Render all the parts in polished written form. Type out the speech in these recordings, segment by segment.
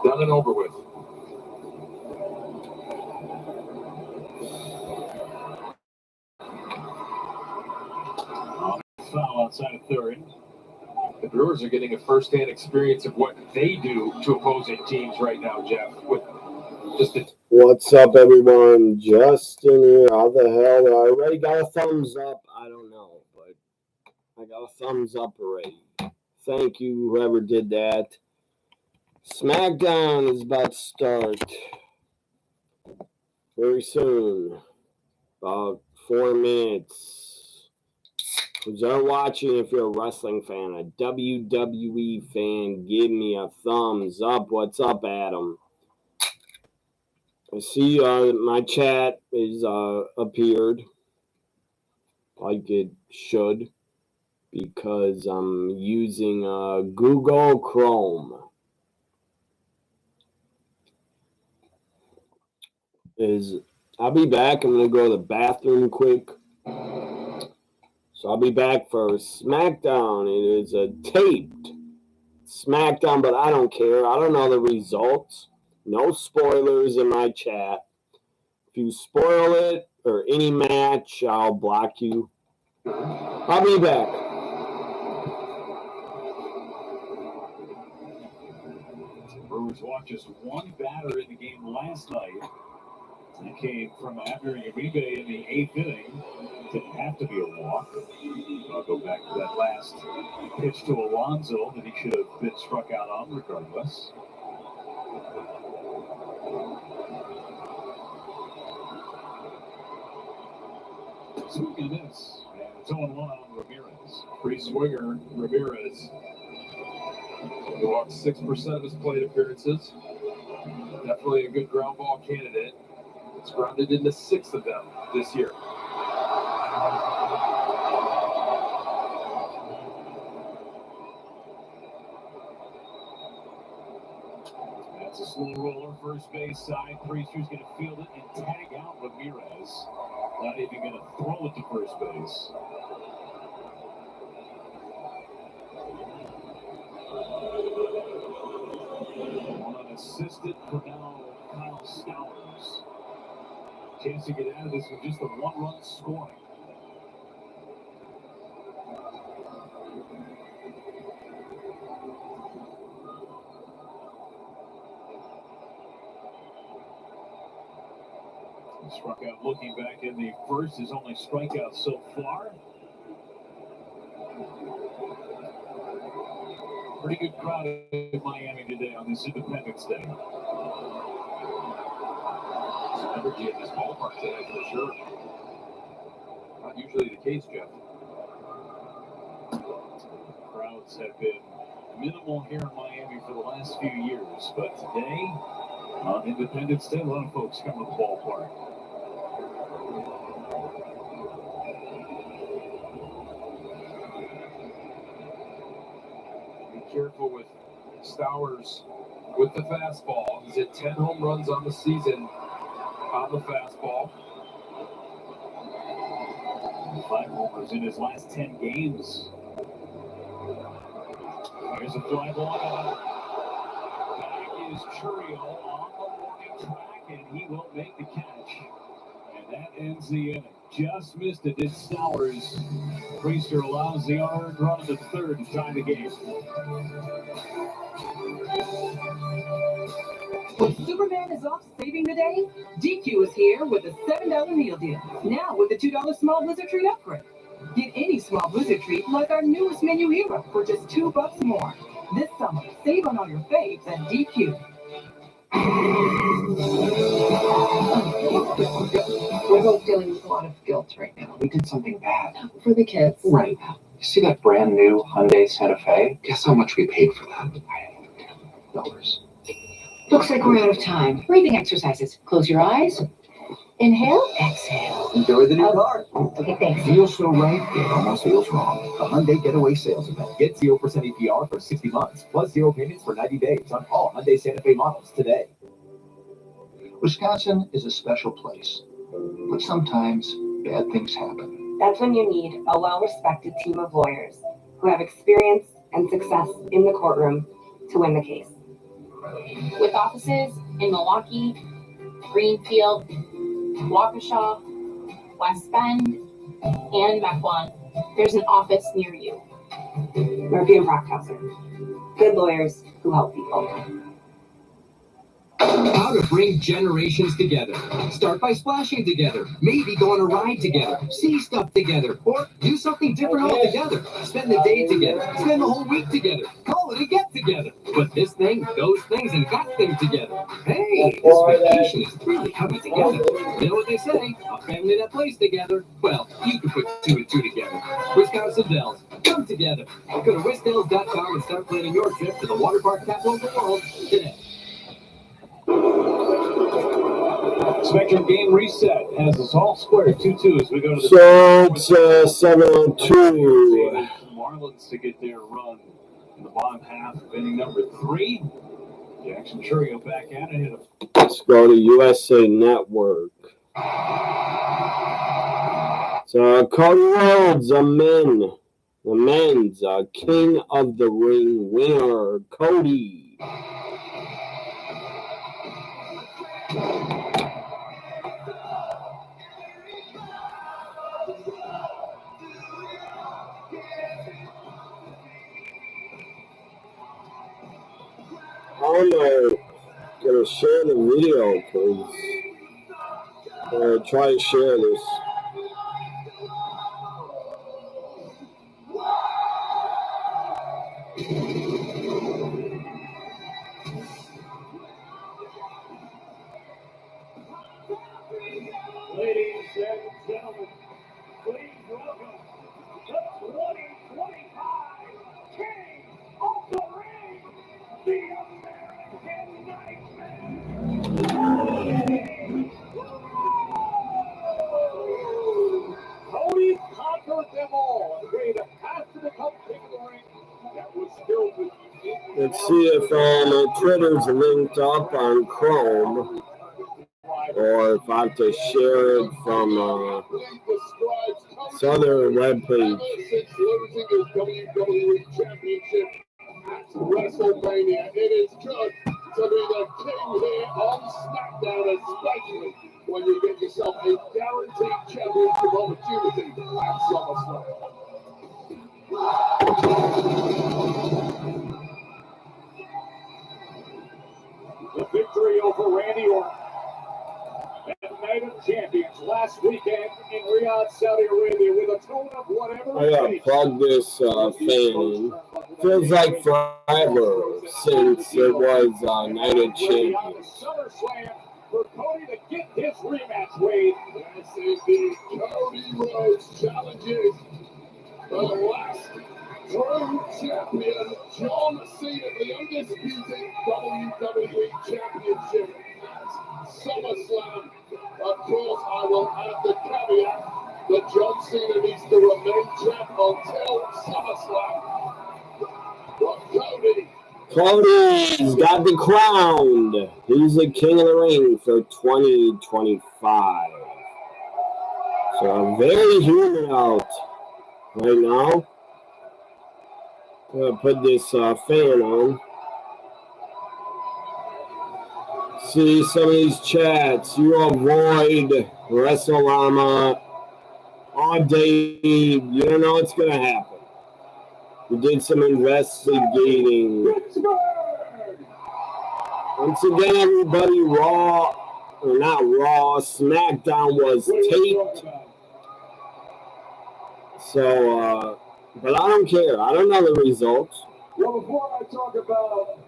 Done and over with. Foul outside of third. The Brewers are getting a first-hand experience of what they do to opposing teams right now, Jeff. With just What's up, everyone? Justin here. How the hell? I already got a thumbs up. I don't know, but I got a thumbs up already. Thank you, whoever did that. Smackdown is about to start very soon. About 4 minutes. If you're watching, if you're a wrestling fan, a WWE fan, give me a thumbs up. What's up, Adam? I see my chat is appeared like it should because I'm using Google Chrome. I'll be back. I'm gonna go to the bathroom quick. So I'll be back for Smackdown. It is a taped Smackdown, but I don't care. I don't know the results. No spoilers in my chat. If you spoil it or any match, I'll block you. I'll be back. Brewers walked just one batter in the game last night. That came from after Uribe in the 8th inning. Didn't have to be a walk. I'll go back to that last pitch to Alonso that he should have been struck out on regardless. Swing and miss. And it's 0-1 on Ramirez. free swinger, Ramirez. He walked 6% of his plate appearances. Definitely a good ground ball candidate. It's grounded into 6 of them this year. That's a slow roller, first base side. Priester's going to field it and tag out Ramirez. Not even going to throw it to first base. One unassisted for now, Kyle Stowers. Chance to get out of this with just a 1-run scoring. He struck out looking back in the first, his only strikeout so far. Pretty good crowd in Miami today on this Independence Day. Some energy at this ballpark today for sure. Not usually the case, Jeff. Crowds have been minimal here in Miami for the last few years, but today, on Independence Day, a lot of folks come to the ballpark. Careful with Stowers with the fastball. He's hit 10 home runs on the season on the fastball. 5 homers in his last 10 games. There's a fly ball. Back is Churio on the warning track, and he will make the catch. And that ends the inning. Just missed it. It's Stowers. Priester allows the earned run to third to tie the game. When Superman is off saving the day, DQ is here with a $7 meal deal. Now with a $2 small Blizzard treat upgrade. Get any small Blizzard treat like our newest menu hero for just $2 more. This summer, save on all your faves at DQ. We're both dealing with a lot of guilt right now. We did something bad. For the kids. Right. You see that brand new Hyundai Santa Fe? Guess how much we paid for that? $10. Looks like we're out of time. Breathing exercises. Close your eyes. Inhale. Exhale. Enjoy the new car. Okay, thanks. Feels so right, it almost feels wrong. The Hyundai Getaway Sales Event. Get 0% APR for 60 months, plus 0 payments for 90 days on all Hyundai Santa Fe models today. Wisconsin is a special place, but sometimes bad things happen. That's when you need a well-respected team of lawyers who have experience and success in the courtroom to win the case. With offices in Milwaukee, Greenfield, Waukesha, West Bend, and Mequon, there's an office near you. Murphy and Brockhauser. Good lawyers who help people. How to bring generations together. Start by splashing together. Maybe go on a ride together. See stuff together. Or do something different altogether. Spend the day together. Spend the whole week together. Call it a get together. But this thing, those things, and got things together. Hey, this vacation is really coming together. You know what they say? A family that plays together. Well, you can put two and two together. Wisconsin Dells. Come together. Go to wisdells.com and start planning your trip to the water park capital of the world today. Spectrum game reset has us all square 2-2 as we go to the So it's 7:02. Marlins to get their run in the bottom half of inning number 3. Jackson Churio back at it. Let's go to USA Network. So Cody Rhodes, the men's King of the Ring winner, Cody. I'm gonna share the video, please. Try to share this. Ladies and gentlemen, please welcome the 2025 King of the Ring, the American Nightmare. Cody conquered them all and created a path to become King of the Ring that was filled with Let's see if Twitter's linked up on Chrome, or if I have to share it from this other webpage. Since losing his WWE Championship at WrestleMania, it is good to be the king here on Smackdown, especially when you get yourself a guaranteed championship opportunity at SummerSlam. the victory over Randy Orton at Night of Champions last weekend in Riyadh, Saudi Arabia, with a tone of whatever I gotta plug this fan in. Feels like forever since it was Night of Champions. SummerSlam for Cody to get his rematch, Wade. This is the Cody Rhodes challenges for the last true champion, John Cena, the undisputed WWE Championship at SummerSlam. Of course, I will add the caveat that John Cena needs to remain champ until SummerSlam. But Cody's got the crown. He's the King of the Ring for 2025. So very humid out right now. I'm gonna put this fan on. See some of these chats. You avoid WrestleMania all day. You don't know what's gonna happen. We did some investigating. Once again, everybody, Smackdown was taped. So, but I don't care. I don't know the results. well, before I talk about,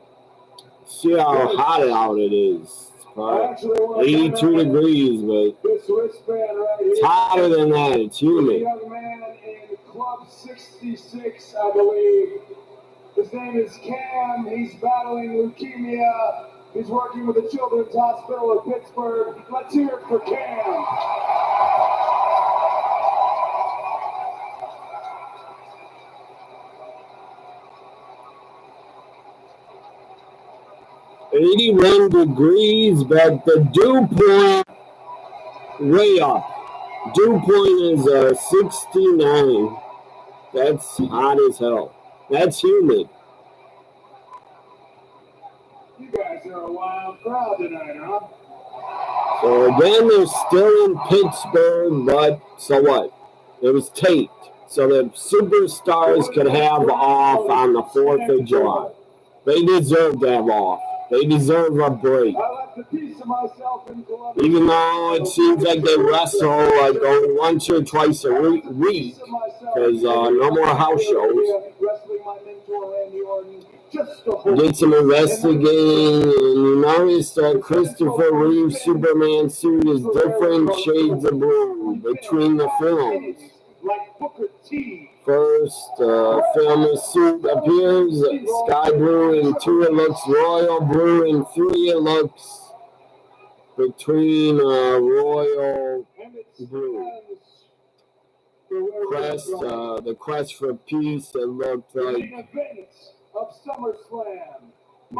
See how hot out it is. It's probably 82 degrees, but this wristband right it's here, hotter than that. It's a humid. young man in Club 66, I believe. His name is Cam. He's battling leukemia. He's working with the Children's Hospital of Pittsburgh. Let's hear it for Cam. 81 degrees, but the dew point way up. Dew point is 69. That's hot as hell. That's humid. You guys loud crowd tonight, huh? So again, they're still in Pittsburgh, but so what? It was taped, so the superstars could have off on the 4th of July. They deserve to have off. They deserve a break. Even though it seems like they wrestle like once or twice a week, because no more house shows. Did some investigating, and you noticed that Christopher Reeve's Superman suit is different shades of blue between the films. First film, his suit appears sky blue, and 2 it looks royal blue, and 3 it looks between royal blue. Crest, the crest for peace, it looked like Of SummerSlam.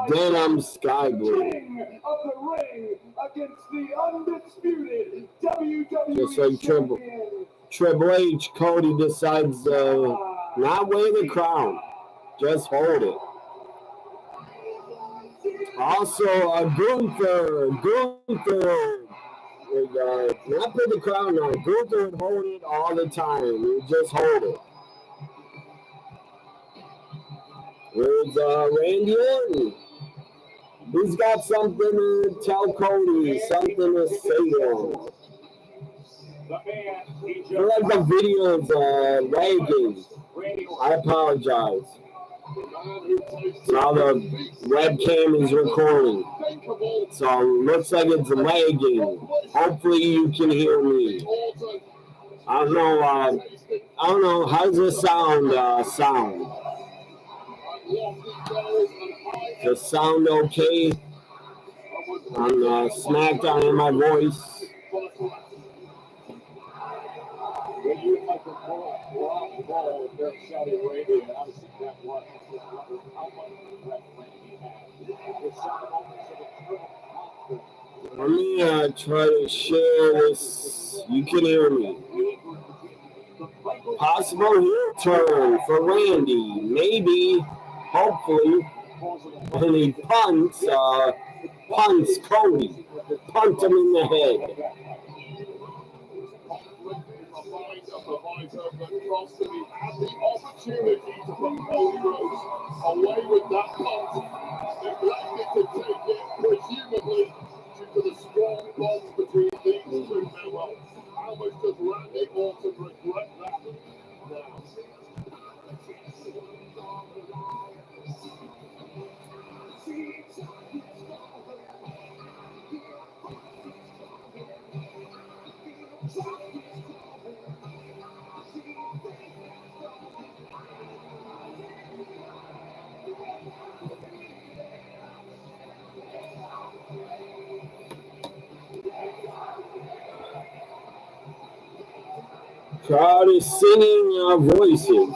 denim sky blue. King of the ring against the undisputed WWE Just like Triple H, Cody decides to not wear the crown, just hold it. Also, Gunther would not put the crown on. Gunther would hold it all the time. He would just hold it. Where's Randy Orton? He's got something to tell Cody, something to say to him. I feel like the video is lagging. I apologize. Now the webcam is recording, so it looks like it's lagging. Hopefully you can hear me. I don't know. How does the sound? Does it sound okay on Smackdown in my voice? Let me try to share this. You can hear me. Possible heel turn for Randy. Maybe, hopefully. And he punts Cody. Punt him in the head. Provides her across to me had the opportunity to put Cody Rhodes away with that punt, neglected to take it, presumably due to the strong bonds between these two. Well, how much does Randy Orton regret that now? Crowd is singing voices.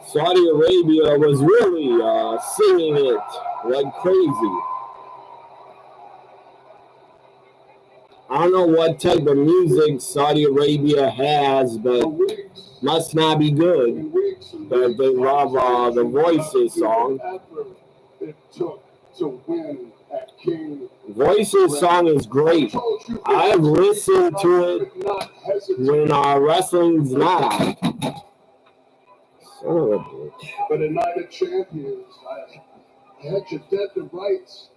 Saudi Arabia was really singing it like crazy. I don't know what type of music Saudi Arabia has, but must not be good. But they love the Voices song. It took to win at King. Voices song is great. I've listened to it when wrestling's not on. Son of a bitch. But at Night of Champions, I had you dead to rights.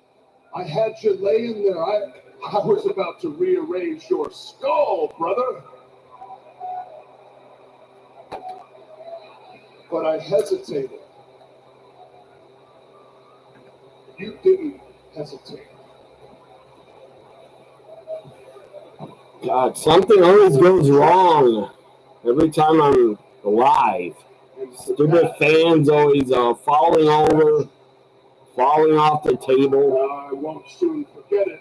I had you laying there. I was about to rearrange your skull, brother. But I hesitated. You didn't hesitate. God, something always goes wrong every time I'm live. Stupid fans always falling over, falling off the table. I won't soon forget it.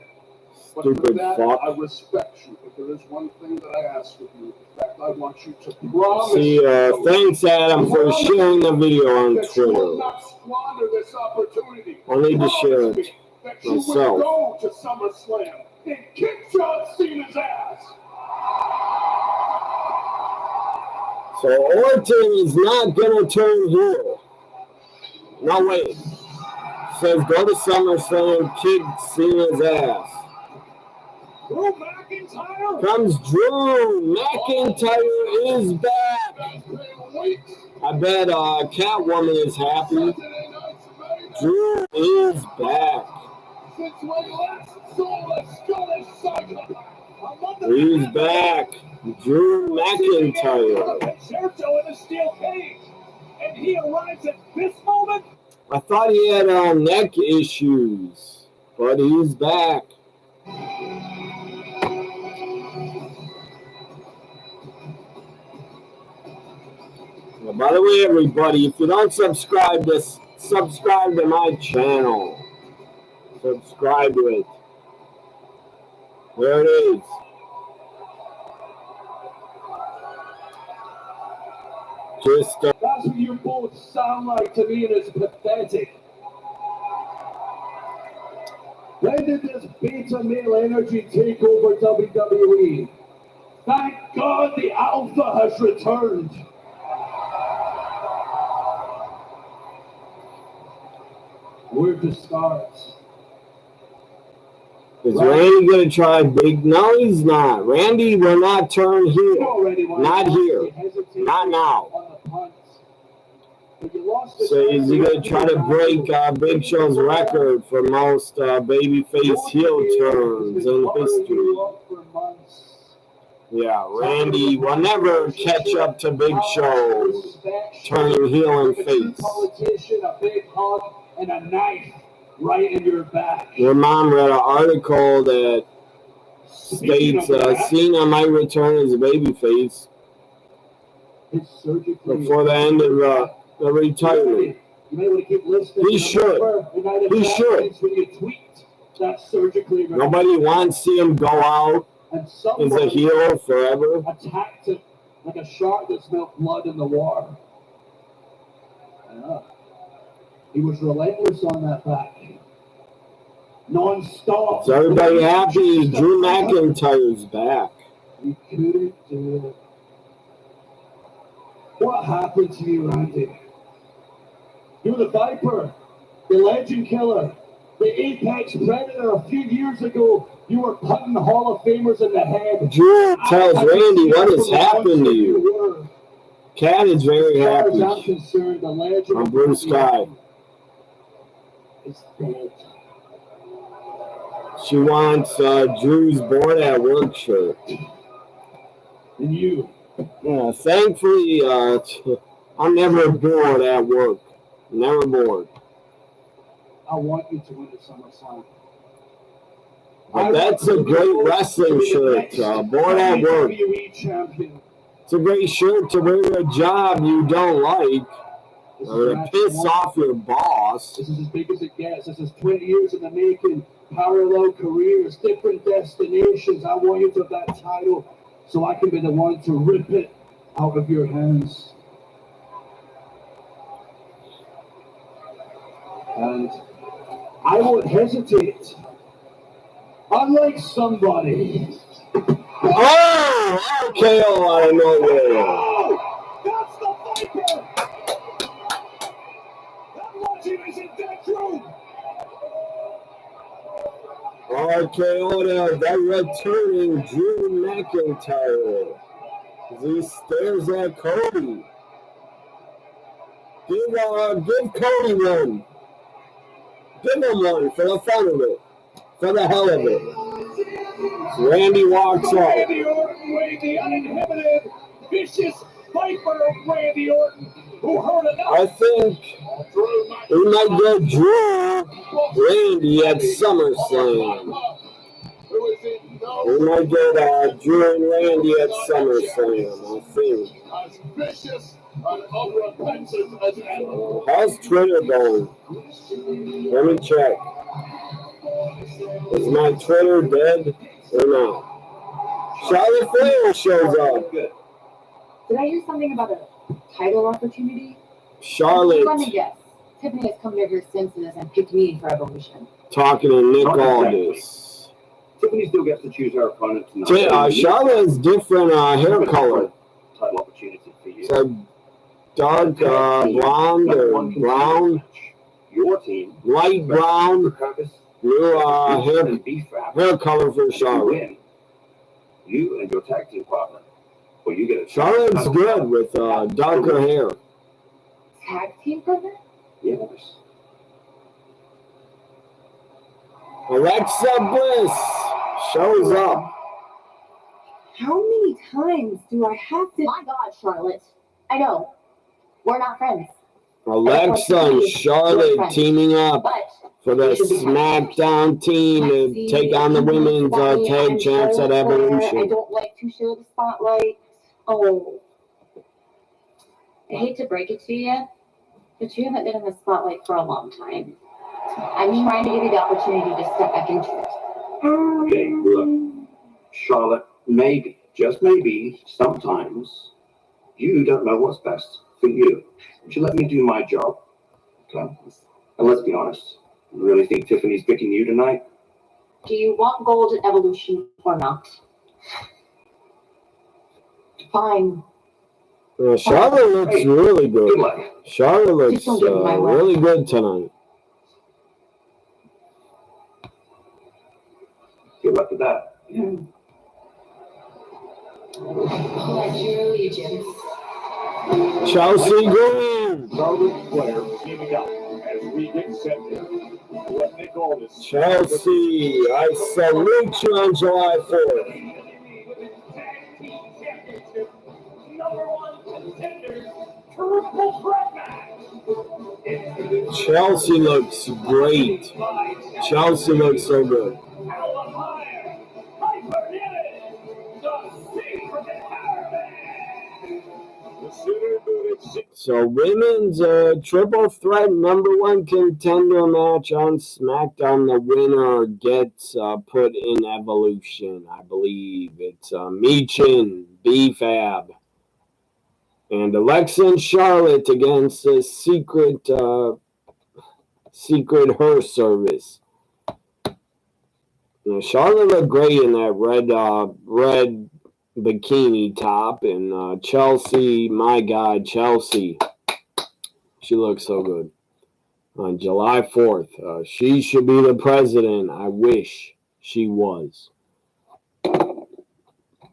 But Stupid for that, fuck. I respect you. But there is one thing that I ask of you. In fact, I want you to promise. See, thanks, Adam, for sharing the video on that you will Twitter. not squander this opportunity. I need to share Promise it me that you myself. will go to SummerSlam and kick John Cena's ass. So Orton is not going to turn heel. No, wait. Says go to SummerSlam, kick Cena's ass. Drew McIntyre. Comes Drew. McIntyre is back. I bet Catwoman is happy. Drew is back. He's back. Drew McIntyre. In a steel cage. And he arrives at this moment. I thought he had neck issues, but he's back. Well, by the way, everybody, if you don't subscribe to my channel. Subscribe to it. There it is. That's what you both sound like to me, and it's pathetic. When did this beta male energy take over WWE? Thank God the Alpha has returned. Where to start? Is Randy going to try big? No, he's not. Randy will not turn heel. Not here. Not now. So is he going to try to break Big Show's record for most babyface heel turns in history? Yeah, Randy will never catch up to Big Show turning heel and face. A big hug and a knife right in your back. Your mom read an article that states Cena might return as a babyface before the end of the retirement. He should. He should. Nobody wants to see him go out as a heel forever. Attacked it like a shark that smelled blood in the water. Yeah. He was relentless on that back. Non-stop. Is everybody happy? Drew McIntyre's back. He couldn't do it. What happened to you, Randy? You're the Viper, the Legend Killer, the Apex Predator. A few years ago, you were putting Hall of Famers in the head. Drew tells Randy what has happened to you. Kat is very happy. On Blue Sky. It's dead. She wants Drew's bored at work shirt. And you? Yeah, thankfully, I'm never bored at work. Never bored. I want you to win at SummerSlam. But that's a great wrestling shirt. Bored at work. It's a great shirt to wear a job you don't like. Or to piss off your boss. This is as big as it gets. This is 20 years in the making. Parallel careers, different destinations. I want you to have that title so I can be the one to rip it out of your hands. And I won't hesitate. Unlike somebody. Oh! RKO out of nowhere. Oh, that's the Viper! That logic is in that room! RKO to the returning Drew McIntyre. As he stares at Cody. Give Cody one. Give him one for the fun of it. For the hell of it. So Randy walks off. Randy Orton, the uninhibited, vicious Viper of Randy Orton, who heard enough. I think we might get Drew Randy at SummerSlam. We might get Drew and Randy at SummerSlam, I think. As vicious and unrepentant as ever. How's Twitter going? Let me check. Is my Twitter dead or not? Charlotte Flair shows up. Did I hear something about a title opportunity? Charlotte. Let me guess. Tiffany has come to her senses and picked me for Evolution. Talking to Nick Aldis. Tiffany still gets to choose her opponent. Charlotte has different hair color. Title opportunity for you. It's a dark blonde or brown, Your team, light brown, blue hair color for Charlotte. You and your tag team partner. Well, you get a Charlotte's good with darker hair. Tag team partner? Yes. Alexa Bliss shows up. How many times do I have to? My God, Charlotte. I know. We're not friends. Alexa and Charlotte teaming up for the Smackdown team to take on the women's tag champs at I Evolution. don't like to share the spotlight. Oh, I hate to break it to you, but you haven't been in the spotlight for a long time. I'm trying to give you the opportunity to step back into it. Okay, look, Charlotte, maybe, just maybe, sometimes you don't know what's best for you. Would you let me do my job? Okay. And let's be honest, you really think Tiffany's picking you tonight? Do you want gold at Evolution or not? fine. Charlotte looks really Good good. luck. Charlotte looks Just don't get in my way. really good tonight. Good luck with that. Pledge your allegiance. Chelsea Green. Charlotte Flair teaming up as we get set here. What they call this. Chelsea, I salute you on July 4th. Chelsea looks great. Chelsea looks so good. So women's triple threat #1 contender match on SmackDown. The winner gets put in Evolution. I believe it's Michin, B-Fab, and Alexa and Charlotte against the Secret Her Service. You know, Charlotte looked great in that red bikini top, and Chelsea, my God, Chelsea, she looks so good. On July 4th, she should be the president. I wish she was.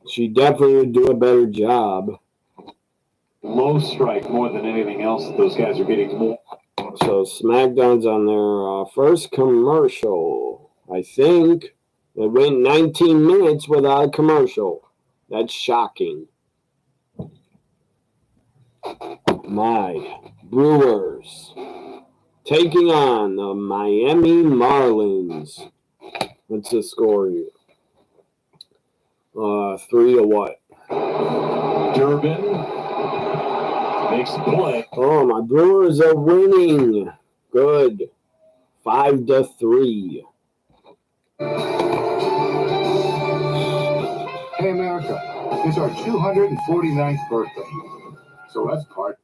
She definitely would do a better job. Low strike more than anything else. Those guys are getting more. So SmackDown's on their first commercial. I think it went 19 minutes without a commercial. That's shocking. My Brewers taking on the Miami Marlins. What's the score here? 3-what? Durbin makes the play. Oh, my Brewers are winning. Good. 5-3. Hey, America, it's our 249th birthday. So let's party.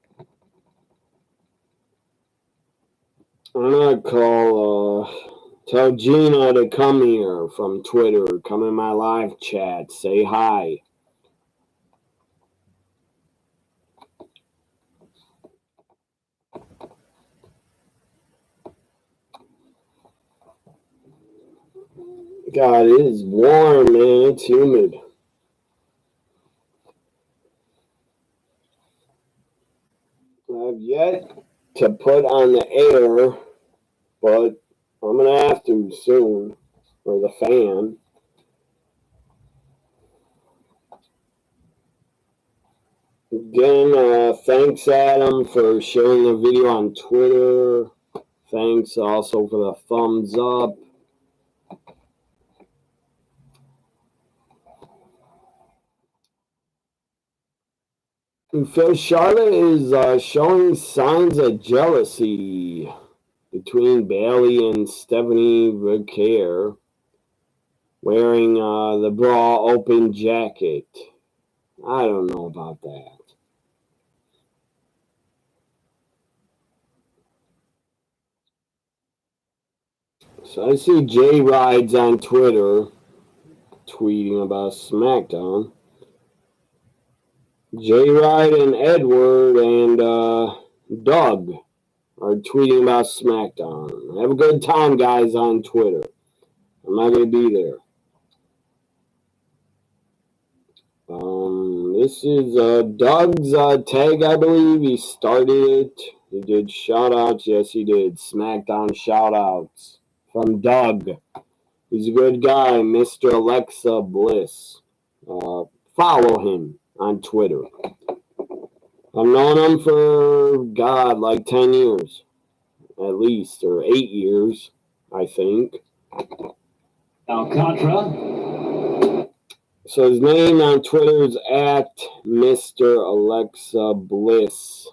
I'm gonna tell Gina to come here from Twitter. Come in my live chat. Say hi. God, it is warm, man. It's humid. I've yet to put on the air, but I'm going to have to soon, or the fan. Again, thanks, Adam, for sharing the video on Twitter. Thanks also for the thumbs up. We feel Charlotte is showing signs of jealousy between Bayley and Stephanie Vicaire, wearing the bra open jacket. I don't know about that. So I see Jay Rides on Twitter tweeting about SmackDown. J-Ride and Edward and Doug are tweeting about SmackDown. Have a good time, guys, on Twitter. I'm not going to be there. This is Doug's tag, I believe. He started it. He did shout-outs. Yes, he did. SmackDown shout-outs from Doug. He's a good guy, Mr. Alexa Bliss. Follow him on Twitter. I've known him for, God, like 10 years. At least, or 8 years, I think. Alcantara. So his name on Twitter is at Mr. Alexa Bliss.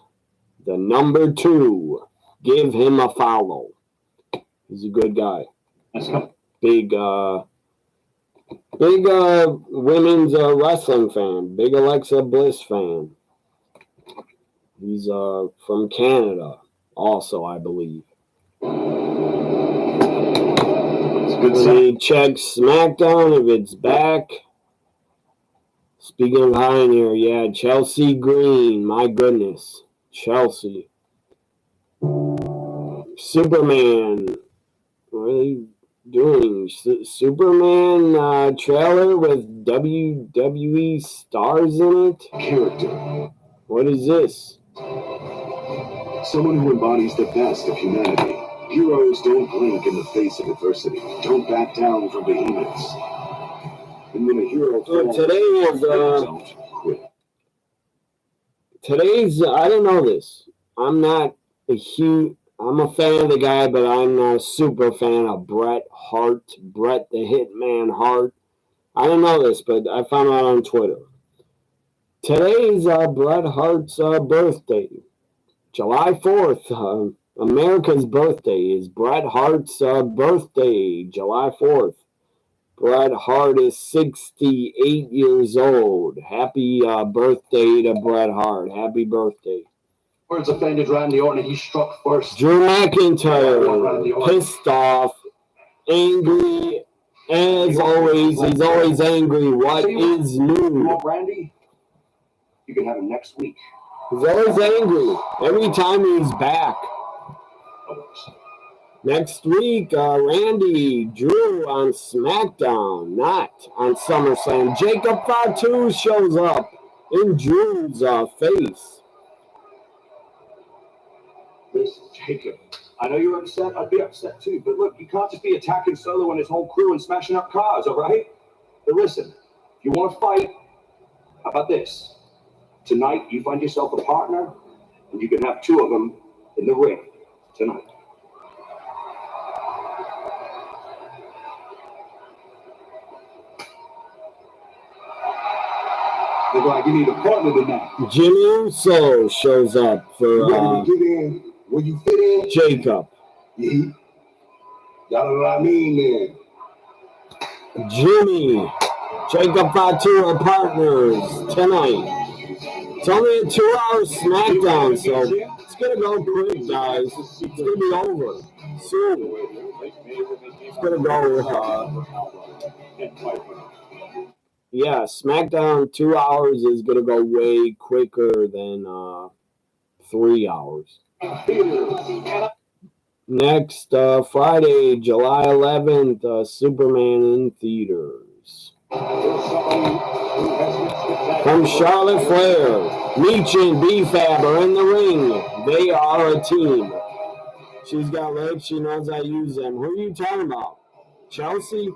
The number 2. Give him a follow. He's a good guy. Big women's wrestling fan. Big Alexa Bliss fan. He's from Canada also, I believe. He checks SmackDown if it's back. Speaking of Pioneer, yeah, Chelsea Green, my goodness, Chelsea. Superman, what are they doing? Superman trailer with WWE stars in it? Character. What is this? Someone who embodies the best of humanity. Heroes don't blink in the face of adversity. Don't back down from behemoths. And when a hero falls, don't quit. Today's, I don't know this. I'm a fan of the guy, but I'm not a super fan of Bret the Hitman Hart. I don't know this, but I found out on Twitter. Today's Bret Hart's birthday. July 4th, America's birthday is Bret Hart's birthday, July 4th. Bret Hart is 68 years old. Happy birthday to Bret Hart. Happy birthday. Words offended Randy Orton, he struck first. Drew McIntyre, pissed off, angry, as always. He's always angry. What is new? You want Randy? You can have him next week. He's always angry. Every time he's back. Next week, Randy Drew on SmackDown, not on SummerSlam. Jacob Fatu shows up in Drew's face. Listen, Jacob, I know you're upset. I'd be upset too. But look, you can't just be attacking Solo and his whole crew and smashing up cars, all right? But listen, if you want to fight, how about this? Tonight, you find yourself a partner, and you can have 2 of them in the ring tonight. They're like, you need a partner tonight. Jimmy Uso shows up for Ready to get in where you fit in? Jacob. Yeah. Y'all know what I mean, then. Jimmy, Jacob Fatu are partners tonight. It's only a 2-hour SmackDown, so it's going to go quick, guys. It's going to be over soon. It's going to go, yeah, SmackDown 2 hours is going to go way quicker than 3 hours. Next, Friday, July 11th, Superman in theaters. From Charlotte Flair, Meech and B-Fab are in the ring. They are a team. She's got legs. She knows I use them. Who are you talking about? Chelsea?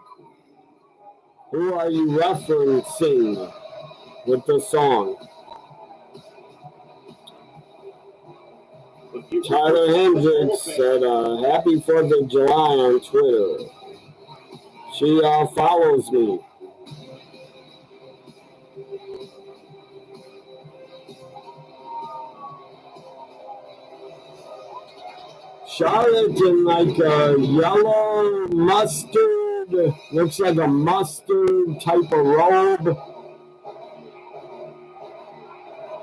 Who are you referencing with the song? Tyler Hendricks said, Happy 4th of July on Twitter. She follows me. Charlotte in like a yellow mustard, looks like a mustard type of robe.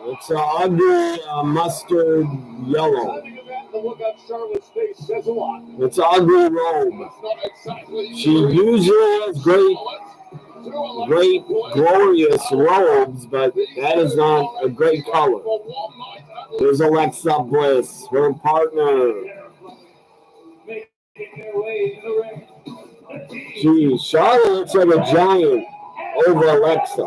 It's an ugly mustard yellow. It's an ugly robe. She usually has great great, glorious robes, but that is not a great color. There's Alexa Bliss, her partner. Gee, Charlotte looks like a giant over Alexa.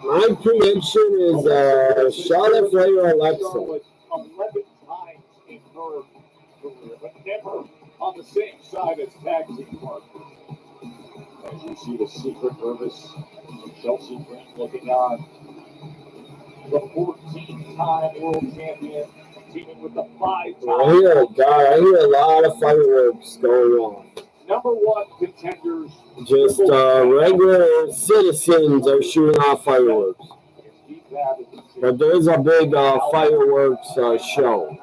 My prediction is Charlotte Flair Alexa. 11 times in her career, but never on the same side as tag team partner. As you see the secret nervous Chelsea Green looking on. The 14th-time world champion teaming with the 5-time. I hear a lot of fireworks going on. Number one contenders. Just regular citizens are shooting off fireworks. But there's a big fireworks show.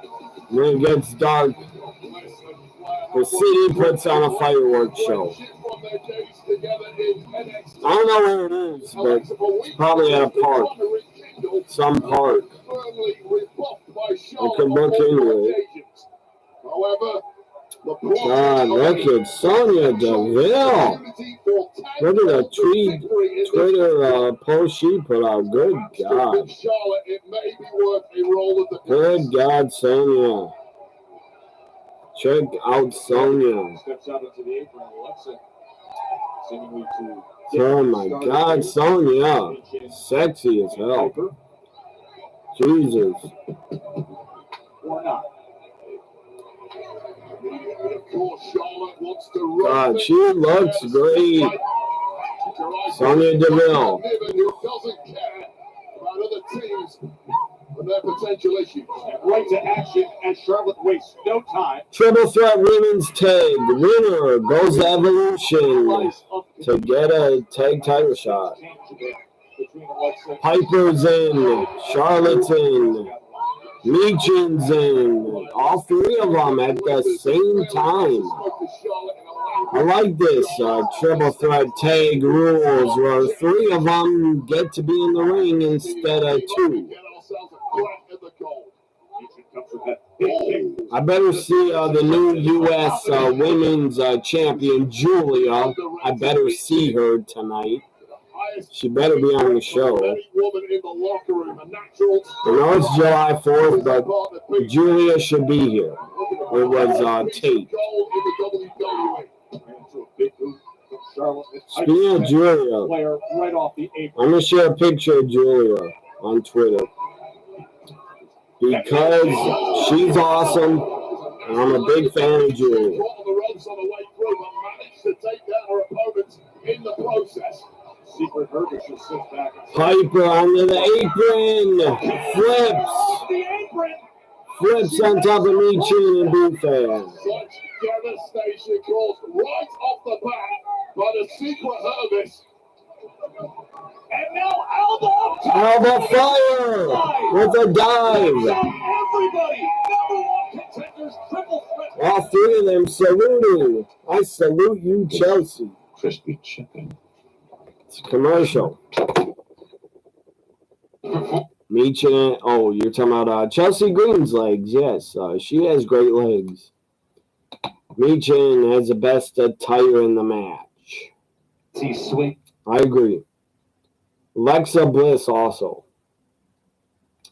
When it gets dark, the city puts on a fireworks show. I don't know where it is, but it's probably at a park. Some park. You can look into it. God, look at Sonya Deville. Look at the Twitter post she put out. Good God. Good God, Sonya. Check out Sonya. Oh my God, Sonya. Sexy as hell. Jesus. God, she looks great. Sonya Deville. Right to action as Charlotte wastes no time. Triple threat women's tag. Winner goes to Evolution to get a tag title shot. Piper's in. Charlotte's in. Legion's in. All three of them at the same time. I like this triple threat tag rules where three of them get to be in the ring instead of two. I better see the new U.S. women's champion, Julia. I better see her tonight. She better be on the show. I know it's July 4th, but Julia should be here. It was taped. Speaking of Julia, I'm going to share a picture of Julia on Twitter. Because she's awesome, and I'm a big fan of Julia. Piper under the apron. Flips on top of Michin and Bufan. Such devastation caused right off the bat by the secret Hervis. And now Alba Fire with a dive. All three of them saluting. I salute you, Chelsea. Crispy chicken. It's a commercial. Michin, oh, you're talking about Chelsea Green's legs. Yes, she has great legs. Michin has the best attire in the match. He's sweet. I agree. Alexa Bliss also.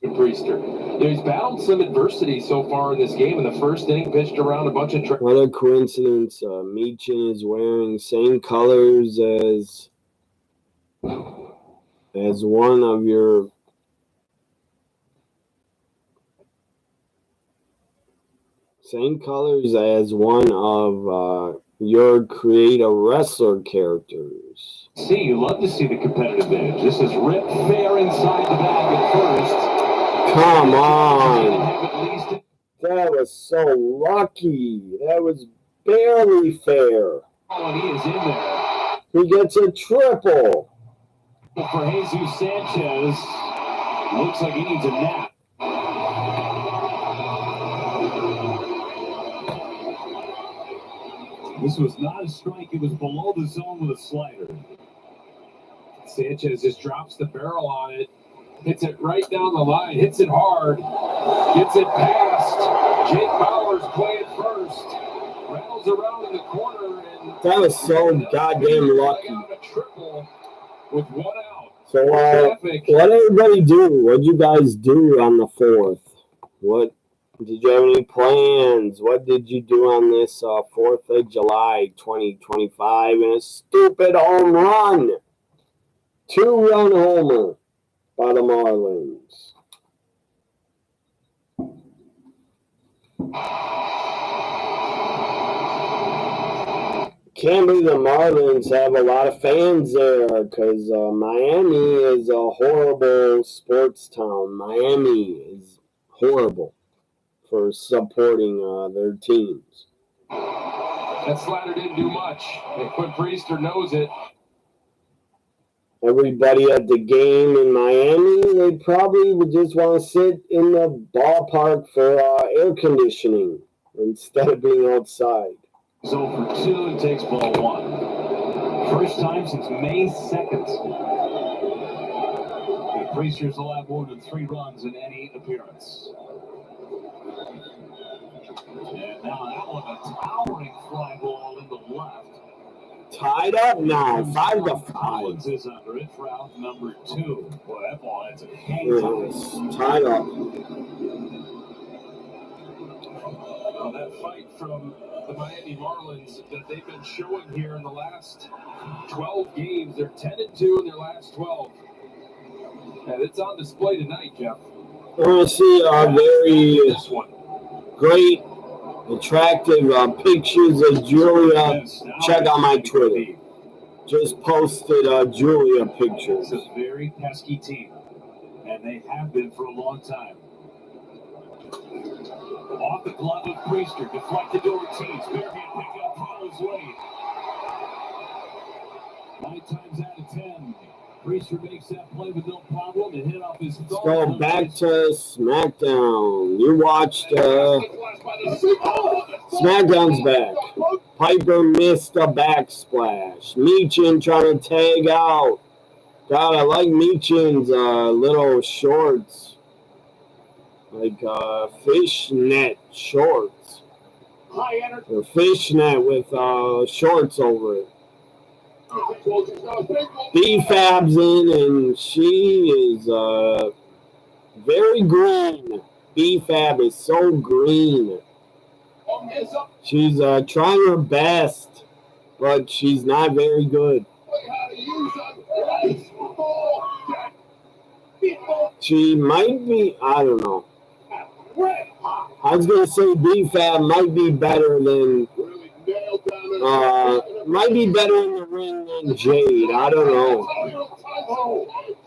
Priester. He's battled some adversity so far in this game. In the first inning, pitched around a bunch of. What a coincidence! Michin is wearing same colors as one of your. Same colors as one of your Create a Wrestler characters. See, you love to see the competitive edge. This is Rip Fair inside the bag at first. Come on. That was so lucky. That was barely fair. Oh, and he is in there. He gets a triple. For Jesus Sanchez, looks like he needs a nap. This was not a strike. It was below the zone with a slider. Sanchez just drops the barrel on it. Hits it right down the line. Hits it hard. Gets it past. Jake Bauer's playing first. Rattles around in the corner and That was so goddamn lucky. With 1 out. So, what everybody do? What'd you guys do on the 4th? What did you have any plans? What did you do on this 4th of July, 2025? In a stupid home run, 2-run homer by the Marlins. Can't believe the Marlins have a lot of fans there because Miami is a horrible sports town. Miami is horrible for supporting their teams. That slider didn't do much. And Quinn Priester knows it. Everybody at the game in Miami, they probably would just want to sit in the ballpark for air conditioning instead of being outside. So for 2 and takes ball 1. First time since May 2nd. The Priesters allowed more than 3 runs in any appearance. And now Allen, a towering fly ball in the left. Tied up now, 5-5. Is under it for out number 2. Boy, that ball had to hang tied up. That fight from the Miami Marlins that they've been showing here in the last 12 games. They're 10-2 in their last 12. And it's on display tonight, Jeff. We're going to see very great, attractive pictures of Julia. Check out my Twitter. Just posted Julia pictures. It's a very pesky team, and they have been for a long time. Off the glove of Priester, deflected to Ortiz. Barehand pick up Paul's way. 9 times out of 10. Priester makes that play with no problem and hit off his thumb. Let's go back to Smackdown. You watched Smackdown's back. Piper missed a backsplash. Meechin trying to tag out. God, I like Meechin's little shorts. Like fishnet shorts. Or fishnet with shorts over it. B-Fab's in, and she is very green. B-Fab is so green. She's trying her best, but she's not very good. She might be, I don't know. I was going to say B-Fab might be better than, might be better in the ring than Jade. I don't know.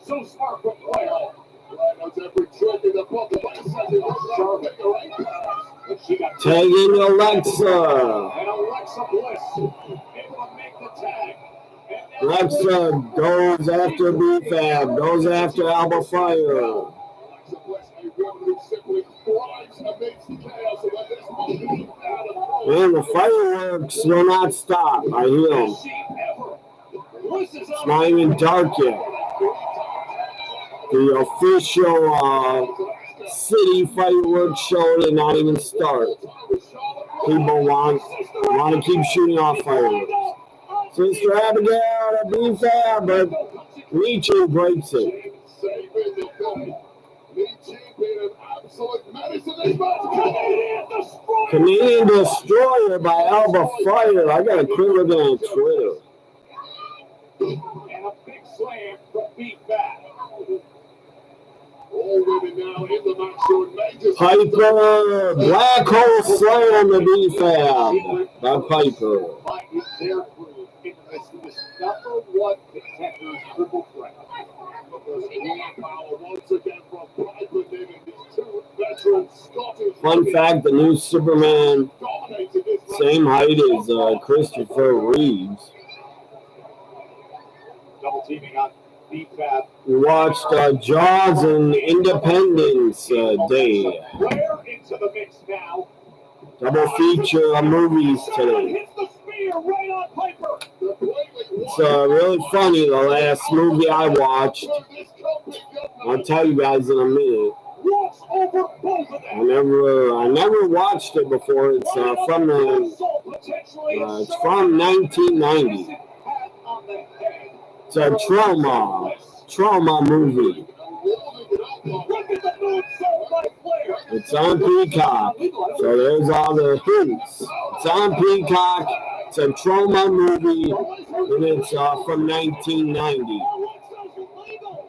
So smart for player. Tagging Alexa. And Alexa Bliss able to make the tag. Alexa goes after B-Fab, goes after Alba Fire. Alexa Bliss, a woman who simply thrives amidst the chaos of this moment. And the fireworks will not stop. I hear them. It's not even dark yet. The official city fireworks show did not even start. People want to keep shooting off fireworks. Sister Abigail to B-Fab, but Meechin breaks it. Canadian Destroyer by Alba Fire. I gotta quit looking at Twitter. And a big slam from B-Fab. Already now in the match. Piper, black hole slam to B-Fab by Piper. Number 1 contenders triple threat. Once again from Piper, giving these 2 veterans Scottish. Fun fact: the new Superman, same height as Christopher Reeves. Double teaming on B-Fab. We watched Jaws and Independence Day. Where into the mix now? Double feature of movies today. It's really funny, the last movie I watched. I'll tell you guys in a minute. I never watched it before. It's from 1990. It's a trauma movie. It's on Peacock, so there's all the hints. It's on Peacock. It's a trauma movie, and it's from 1990.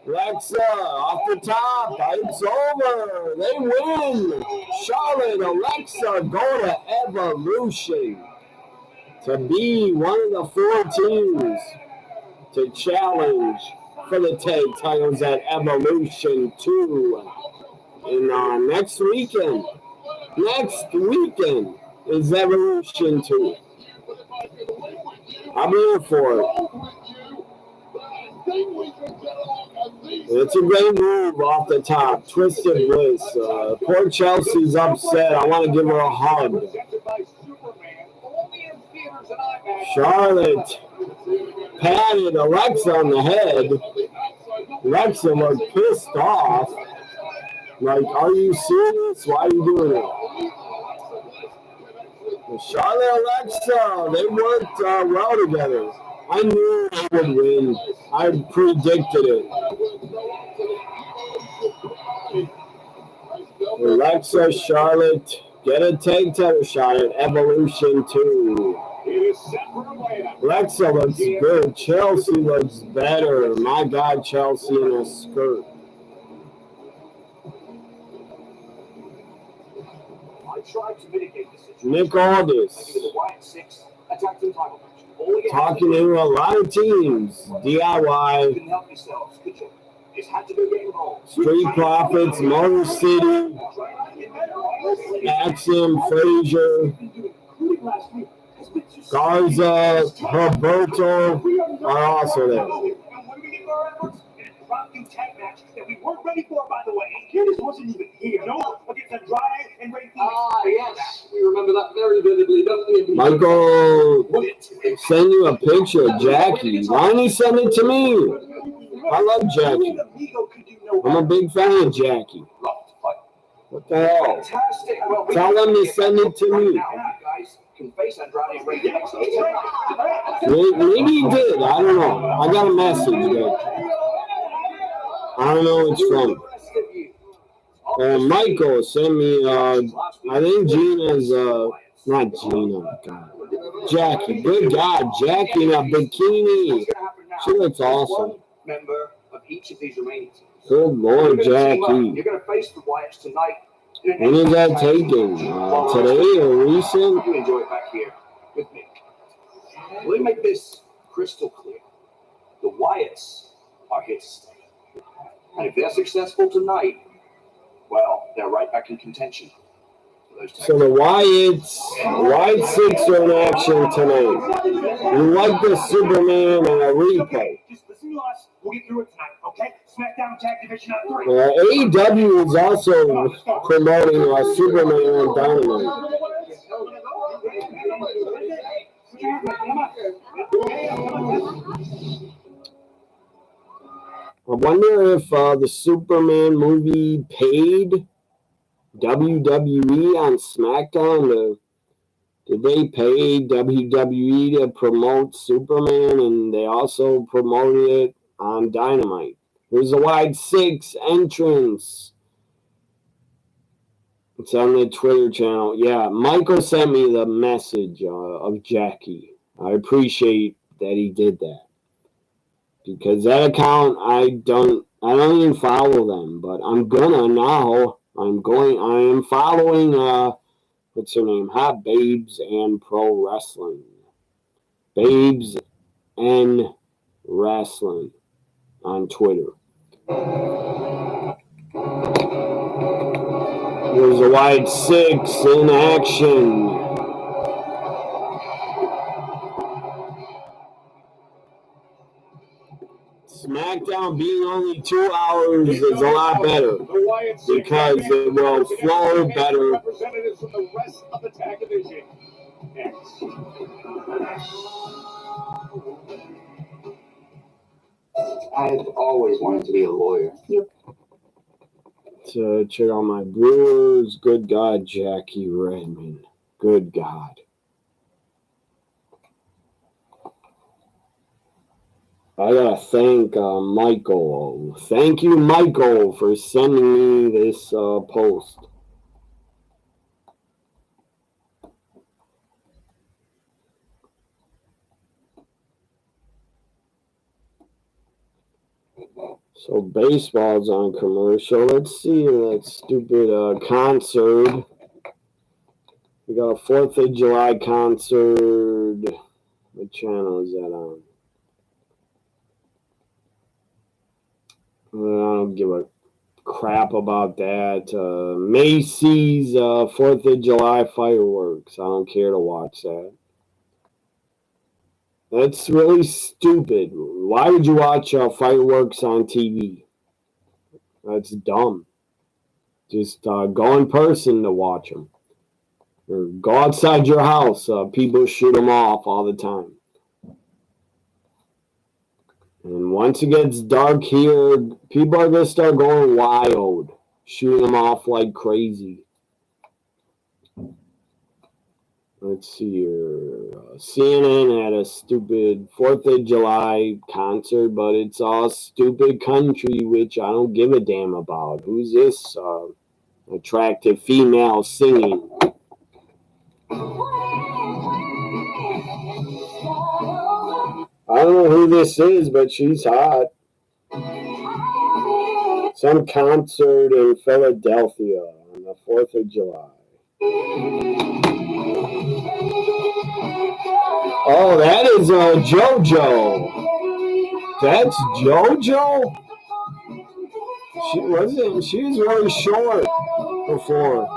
Alexa, off the top, it's over. They win. Charlotte, Alexa, go to Evolution to be one of the 4 teams to challenge for the tag titles at Evolution 2. And next weekend is Evolution 2. I'm here for it. It's a great move off the top. Twisted Bliss. Poor Chelsea's upset. I want to give her a hug. Charlotte patted Alexa on the head. Alexa looked pissed off. Like, are you serious? Why are you doing it? Well, Charlotte and Alexa, they worked well together. I knew they would win. I predicted it. Alexa, Charlotte, get a tag title shot at Evolution 2. Alexa looks good. Chelsea looks better. My God, Chelsea in a skirt. Nick Aldis talking to a lot of teams. DIY, Street Profits, Motor City, Axiom, Frazier, Garza, Roberto are also there. That we weren't ready for, by the way. Candice wasn't even here. No, against Andrade and Ray Phoenix. Yes, we remember that very vividly, don't we? Michael, send you a picture of Jackie. Why didn't he send it to me? I love Jackie. I'm a big fan of Jackie. What the hell? Tell them to send it to me. Maybe he did. I don't know. I got a message, but I don't know who it's from. Michael sent me, I think Gina's, not Gina, God. Jackie. Good God, Jackie in a bikini. She looks awesome. Good Lord, Jackie. When is that taken? Today or recent? You enjoy it back here with me. Let me make this crystal clear. The Wyatts are here to stay. And if they're successful tonight, well, they're right back in contention. So the Wyatts 6 are in action tonight. We like the Superman replay. Just listen to us. We'll get through it tonight, okay? Smackdown Tag Division on 3. AEW is also promoting Superman on Dynamite. I wonder if the Superman movie paid WWE on Smackdown. Did they pay WWE to promote Superman, and they also promoted it on Dynamite? There's a wide 6 entrance. It's on the Twitter channel. Yeah, Michael sent me the message of Jackie. I appreciate that he did that. Because that account, I don't even follow them, but I'm gonna now. I am following, what's her name? Hot Babes and Pro Wrestling. Babes and Wrestling on Twitter. There's a wide 6 in action. Smackdown being only 2 hours is a lot better because it will flow better. Representatives from the rest of the tag division. I've always wanted to be a lawyer. check out my Brewers. Good God, Jackie Redmond. Good God. I gotta thank Michael. Thank you, Michael, for sending me this post. So baseball's on commercial. Let's see that stupid concert. We got a 4th of July concert. What channel is that on? I don't give a crap about that. Macy's 4th of July fireworks. I don't care to watch that. That's really stupid. Why would you watch fireworks on TV? That's dumb. Just go in person to watch them. Or go outside your house. People shoot them off all the time. And once it gets dark here, people are going to start going wild. Shooting them off like crazy. Let's see here. CNN had a stupid 4th of July concert, but it's all stupid country, which I don't give a damn about. Who's this attractive female singing? I don't know who this is, but she's hot. Some concert in Philadelphia on the 4th of July. Oh, that is JoJo. That's JoJo? She was really short before.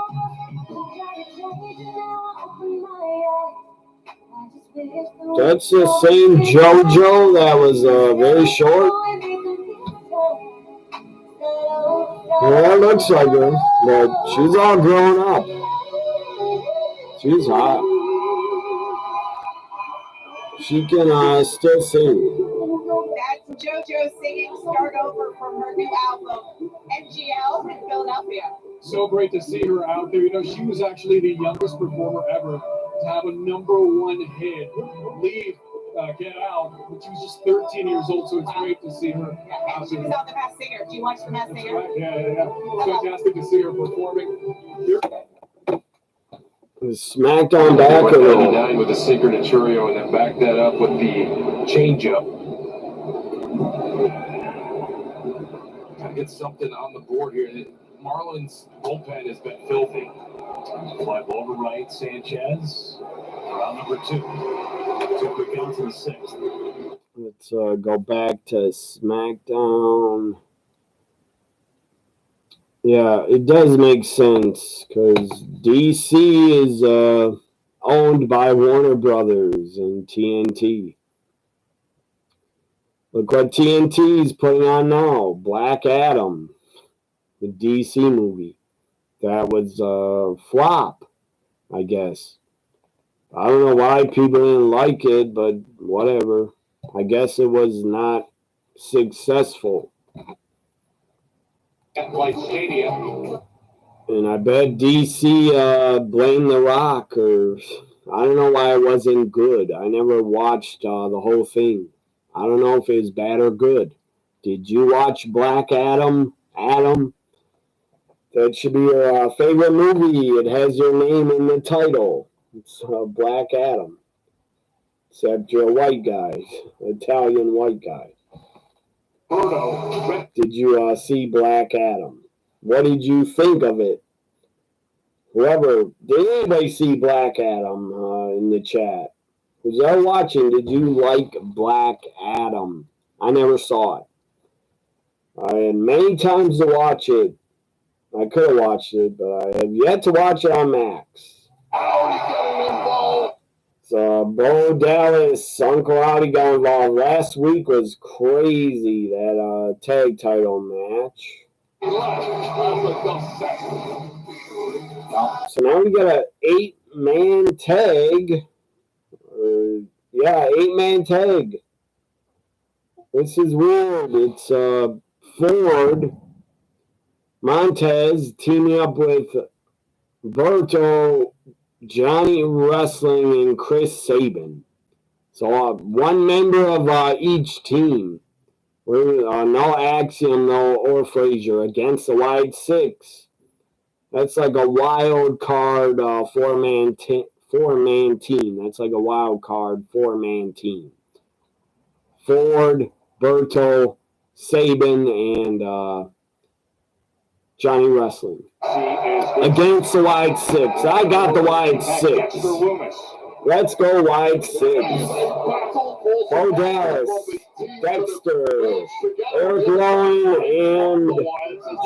That's the same JoJo that was very short. Yeah, it looks like her, but she's all grown up. She's hot. She can still sing. That's JoJo singing Start Over from her new album, NGL in Philadelphia. So great to see her out there. You know, she was actually the youngest performer ever to have a #1 hit, Leave, Get Out, when she was just 13 years old. So it's great to see her out She there. was on The Masked Singer. Do you watch The Masked Singer? Right. Yeah. Fantastic to see her performing. Smackdown back and 99 with a sinker to Churio, and then back that up with the changeup. Gotta get something on the board here. Marlins bullpen has been filthy. Fly ball to right, Sanchez. Round number 2. 2 quick counts in the 6th. Let's go back to Smackdown. Yeah, it does make sense because DC is owned by Warner Brothers and TNT. Look what TNT is putting on now. Black Adam, the DC movie. That was a flop, I guess. I don't know why people didn't like it, but whatever. I guess it was not successful. White Stadium. And I bet DC blamed The Rock, or I don't know why it wasn't good. I never watched the whole thing. I don't know if it was bad or good. Did you watch Black Adam? Adam? That should be your favorite movie. It has your name in the title. It's Black Adam. Except you're a white guy. Italian white guy. Did you see Black Adam? What did you think of it? Did anybody see Black Adam in the chat? Was y'all watching? Did you like Black Adam? I never saw it. I had many times to watch it. I could have watched it, but I have yet to watch it on Max. So Bo Dallas, Uncle Howdy got involved. Last week was crazy, that tag title match. So now we got an 8-man tag. 8-man tag. This is weird. It's Ford Montez teaming up with Berto, Johnny Wrestling, and Chris Sabin. So one member of each team. No Axiom, or Frazier against the Wide Six. That's like a wild card four-man team. That's like a wild card four-man team. Ford, Berto, Sabin, and Johnny Wrestling against the Wide Six. I got the Wide Six. Let's go Wide Six. Bo Dallas, Dexter, Eric Rowan, and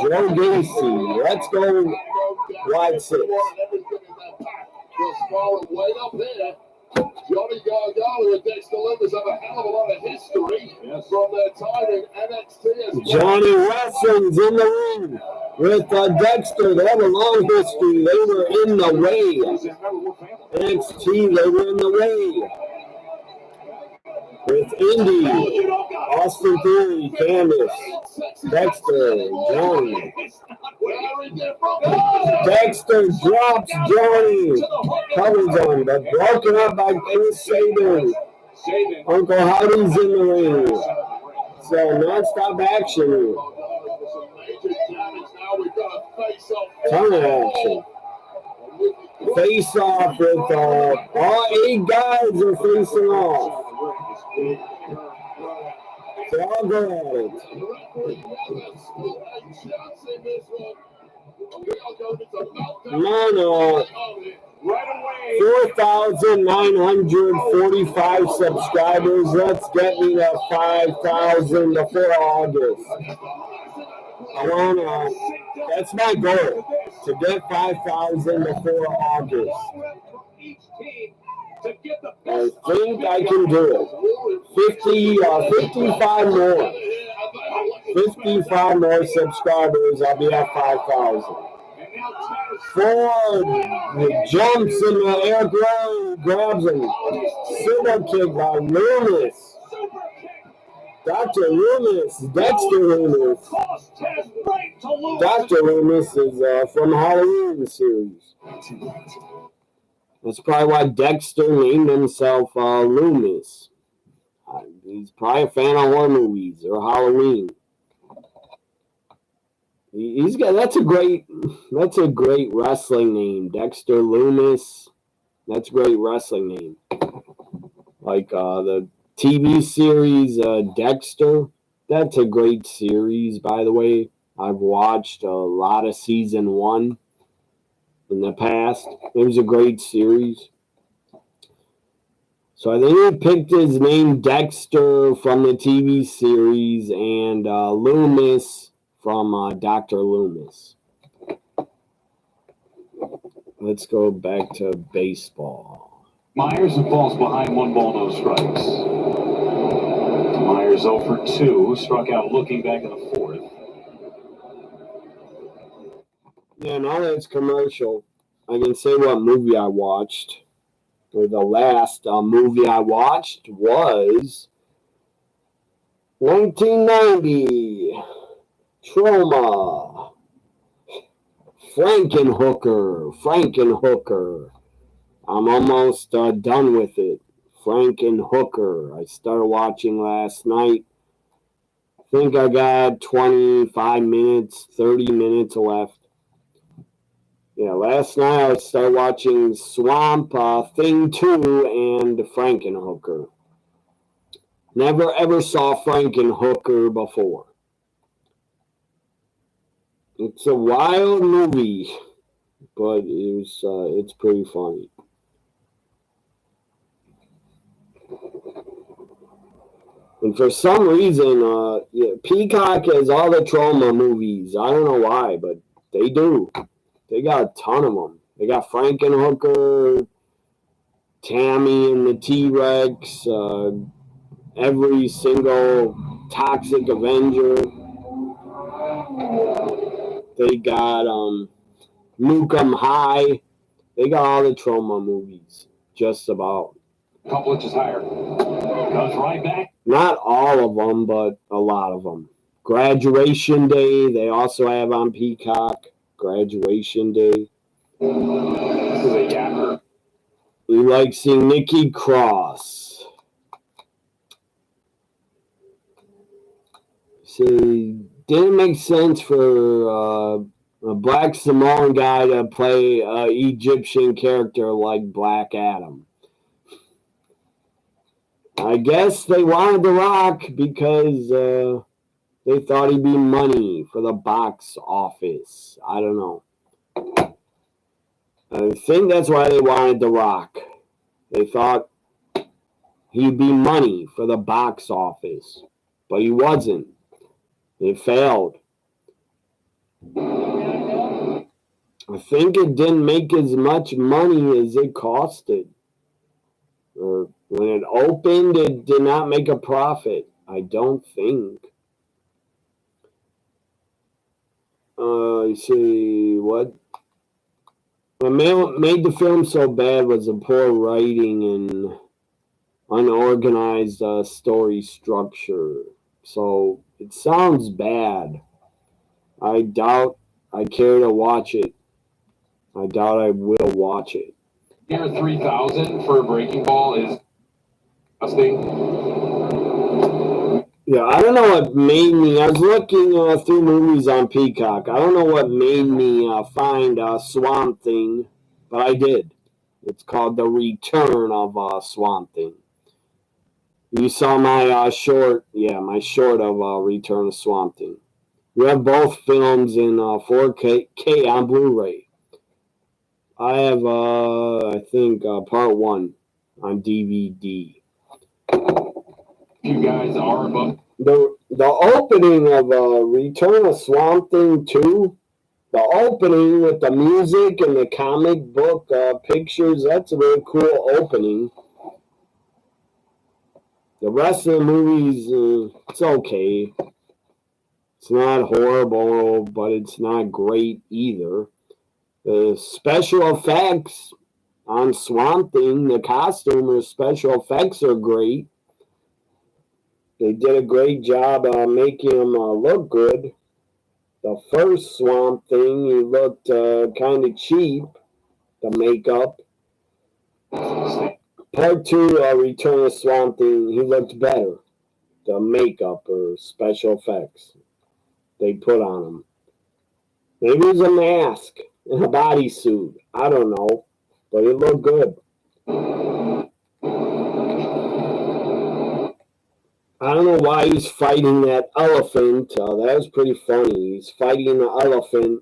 Joe Gacy. Let's go Wide Six. Johnny Gargano and Dexter Lumis have a hell of a lot of history from their time in NXT as well. Johnny Wrestling's in the ring with Dexter. They have a long history. They were in the way. NXT, they were in the way. With Indy, Austin Theory, Candice, Dexter, Johnny. Dexter drops Johnny. Covers on, but broken up by Chris Sabin. Uncle Howdy's in the ring. So non-stop action. Ton of action. Face off with all 8 guys are facing off. So I'll go at it. Mono, 4,945 subscribers. Let's get me to 5,000 before August. That's my goal, to get 5,000 before August. I think I can do it. 55 more. 55 more subscribers, I'll be at 5,000. Ford jumps in the air, grabs him. Super kick by Loomis. Dr. Loomis, Dexter Loomis. Dr. Loomis is from Halloween series. That's probably why Dexter named himself Loomis. He's probably a fan of horror movies or Halloween. That's a great wrestling name, Dexter Loomis. That's a great wrestling name. Like the TV series Dexter. That's a great series, by the way. I've watched a lot of season 1 in the past. It was a great series. So I think he picked his name Dexter from the TV series and Loomis from Dr. Loomis. Let's go back to baseball. Myers falls behind 1 ball, no strikes. Myers 0 for 2, struck out looking back in the 4th. Yeah, now that it's commercial, I can say what movie I watched. Or the last movie I watched was 1990 Trauma. Frankenhooker. I'm almost done with it. Frankenhooker. I started watching last night. I think I got 25 minutes, 30 minutes left. Yeah, last night I started watching Swamp Thing 2 and Frankenhooker. Never ever saw Frankenhooker before. It's a wild movie, but it's pretty funny. And for some reason, Peacock has all the Trauma movies. I don't know why, but they do. They got a ton of them. They got Frankenhooker, Tammy and the T-Rex, every single Toxic Avenger. They got Nukem High. They got all the Trauma movies, just about. Couple inches higher. Goes right back. Not all of them, but a lot of them. Graduation Day, they also have on Peacock. Graduation Day. This is a yapper. We like seeing Nikki Cross. See, didn't make sense for a Black Samoan guy to play an Egyptian character like Black Adam. I guess they wanted The Rock because they thought he'd be money for the box office. I don't know. I think that's why they wanted The Rock. They thought he'd be money for the box office. But he wasn't. It failed. I think it didn't make as much money as it costed. Or when it opened, it did not make a profit. I don't think. You see, what made the film so bad was the poor writing and unorganized story structure. So it sounds bad. I doubt I care to watch it. I doubt I will watch it. Here, 3,000 for a breaking ball is disgusting. Yeah, I don't know what made me. I was looking through movies on Peacock. I don't know what made me find Swamp Thing, but I did. It's called The Return of Swamp Thing. You saw my short, my short of Return of Swamp Thing. We have both films in 4K on Blu-ray. I have, I think, part 1 on DVD. You guys are above. The opening of Return of Swamp Thing 2, the opening with the music and the comic book pictures, that's a really cool opening. The rest of the movies, it's okay. It's not horrible, but it's not great either. The special effects on Swamp Thing, the costume or special effects are great. They did a great job making him look good. The first Swamp Thing, he looked kind of cheap, the makeup. Part 2, Return of Swamp Thing, he looked better. The makeup or special effects they put on him. Maybe it was a mask and a bodysuit. I don't know, but it looked good. I don't know why he's fighting that elephant. That was pretty funny. He's fighting the elephant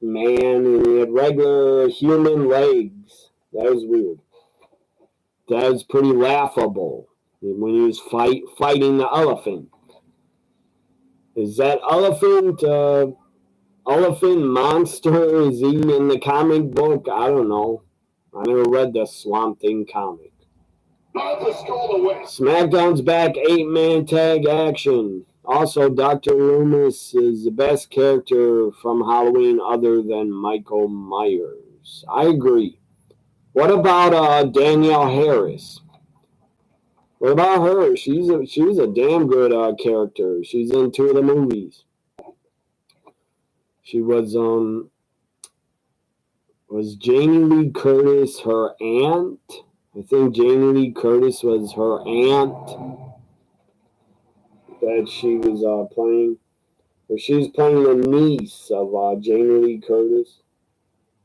man and he had regular human legs. That was weird. That was pretty laughable when he was fighting the elephant. Is that elephant monster? Is he in the comic book? I don't know. I never read the Swamp Thing comic. Smackdown's back, 8-man tag action. Also, Dr. Loomis is the best character from Halloween other than Michael Myers. I agree. What about Danielle Harris? What about her? She was a damn good character. She's in 2 of the movies. She was Jamie Lee Curtis her aunt? I think Jamie Lee Curtis was her aunt that she was playing. Or she was playing the niece of Jamie Lee Curtis,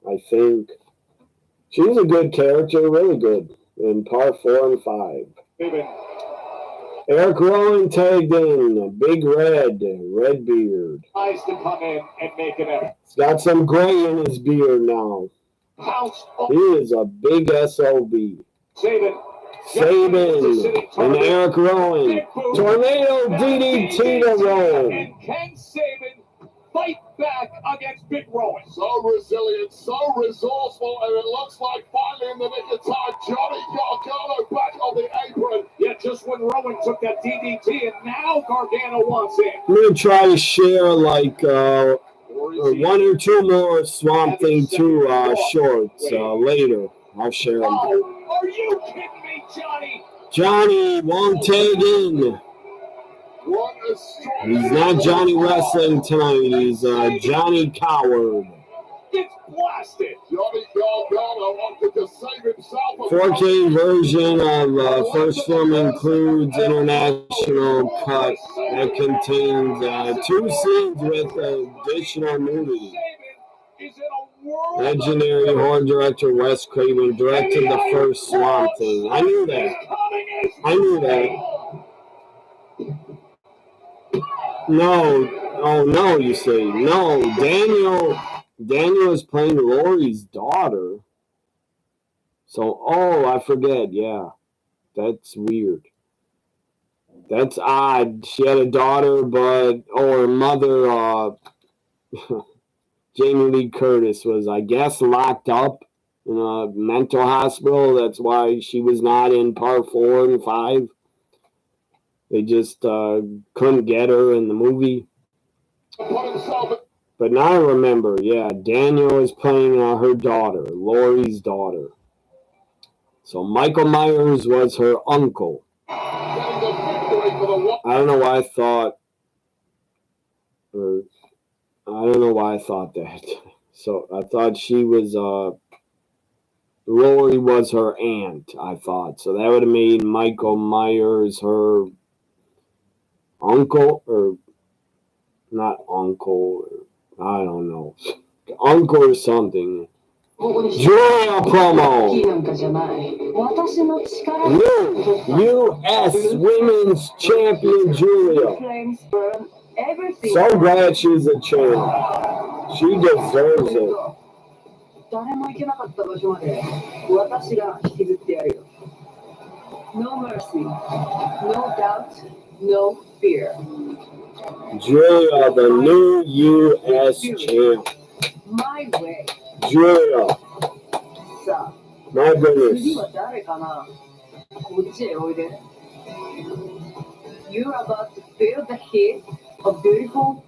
I think. She was a good character, really good, in part 4 and 5. Eric Rowan tagged in, Big Red beard. Nice to come in and make an effort. He's got some gray in his beard now. He is a big SOB. Saban and Eric Rowan. Tornado DDT to Rowan. And can Saban fight back against Big Rowan? So resilient, so resourceful, and it looks like finally in the nick of time, Johnny Gargano back on the apron. Yeah, just when Rowan took that DDT, and now Gargano wants it. I'm going to try to share like 1 or 2 more Swamp Thing 2 shorts later. I'll share them. Oh, are you kidding me, Johnny? Johnny won't tag in. What He's not Johnny Wrestling tonight. He's Johnny Coward. Gets blasted. Johnny Gargano wanted to save himself. 4K version of First Film includes international cut that contains 2 scenes with additional nudity. Legendary horror director Wes Craven directed the first Swamp Thing. I knew that. No, you say. No, Daniel is playing Lori's daughter. So, I forget, yeah. That's weird. That's odd. She had a daughter, but, her mother, Jamie Lee Curtis, was, I guess, locked up in a mental hospital. That's why she was not in part 4 and 5. They just couldn't get her in the movie. But now I remember, yeah, Daniel is playing her daughter, Lori's daughter. So Michael Myers was her uncle. I don't know why I thought that. So I thought she was, Lori was her aunt, I thought. So that would have made Michael Myers her uncle, or not uncle, I don't know. Uncle or something. Julia promo. U.S. Women's Champion Julia. So glad she's a champ. She deserves it. No mercy, no doubt, no fear. Julia, the new U.S. champ. My way. Julia. My goodness. You're about to feel the heat of beautiful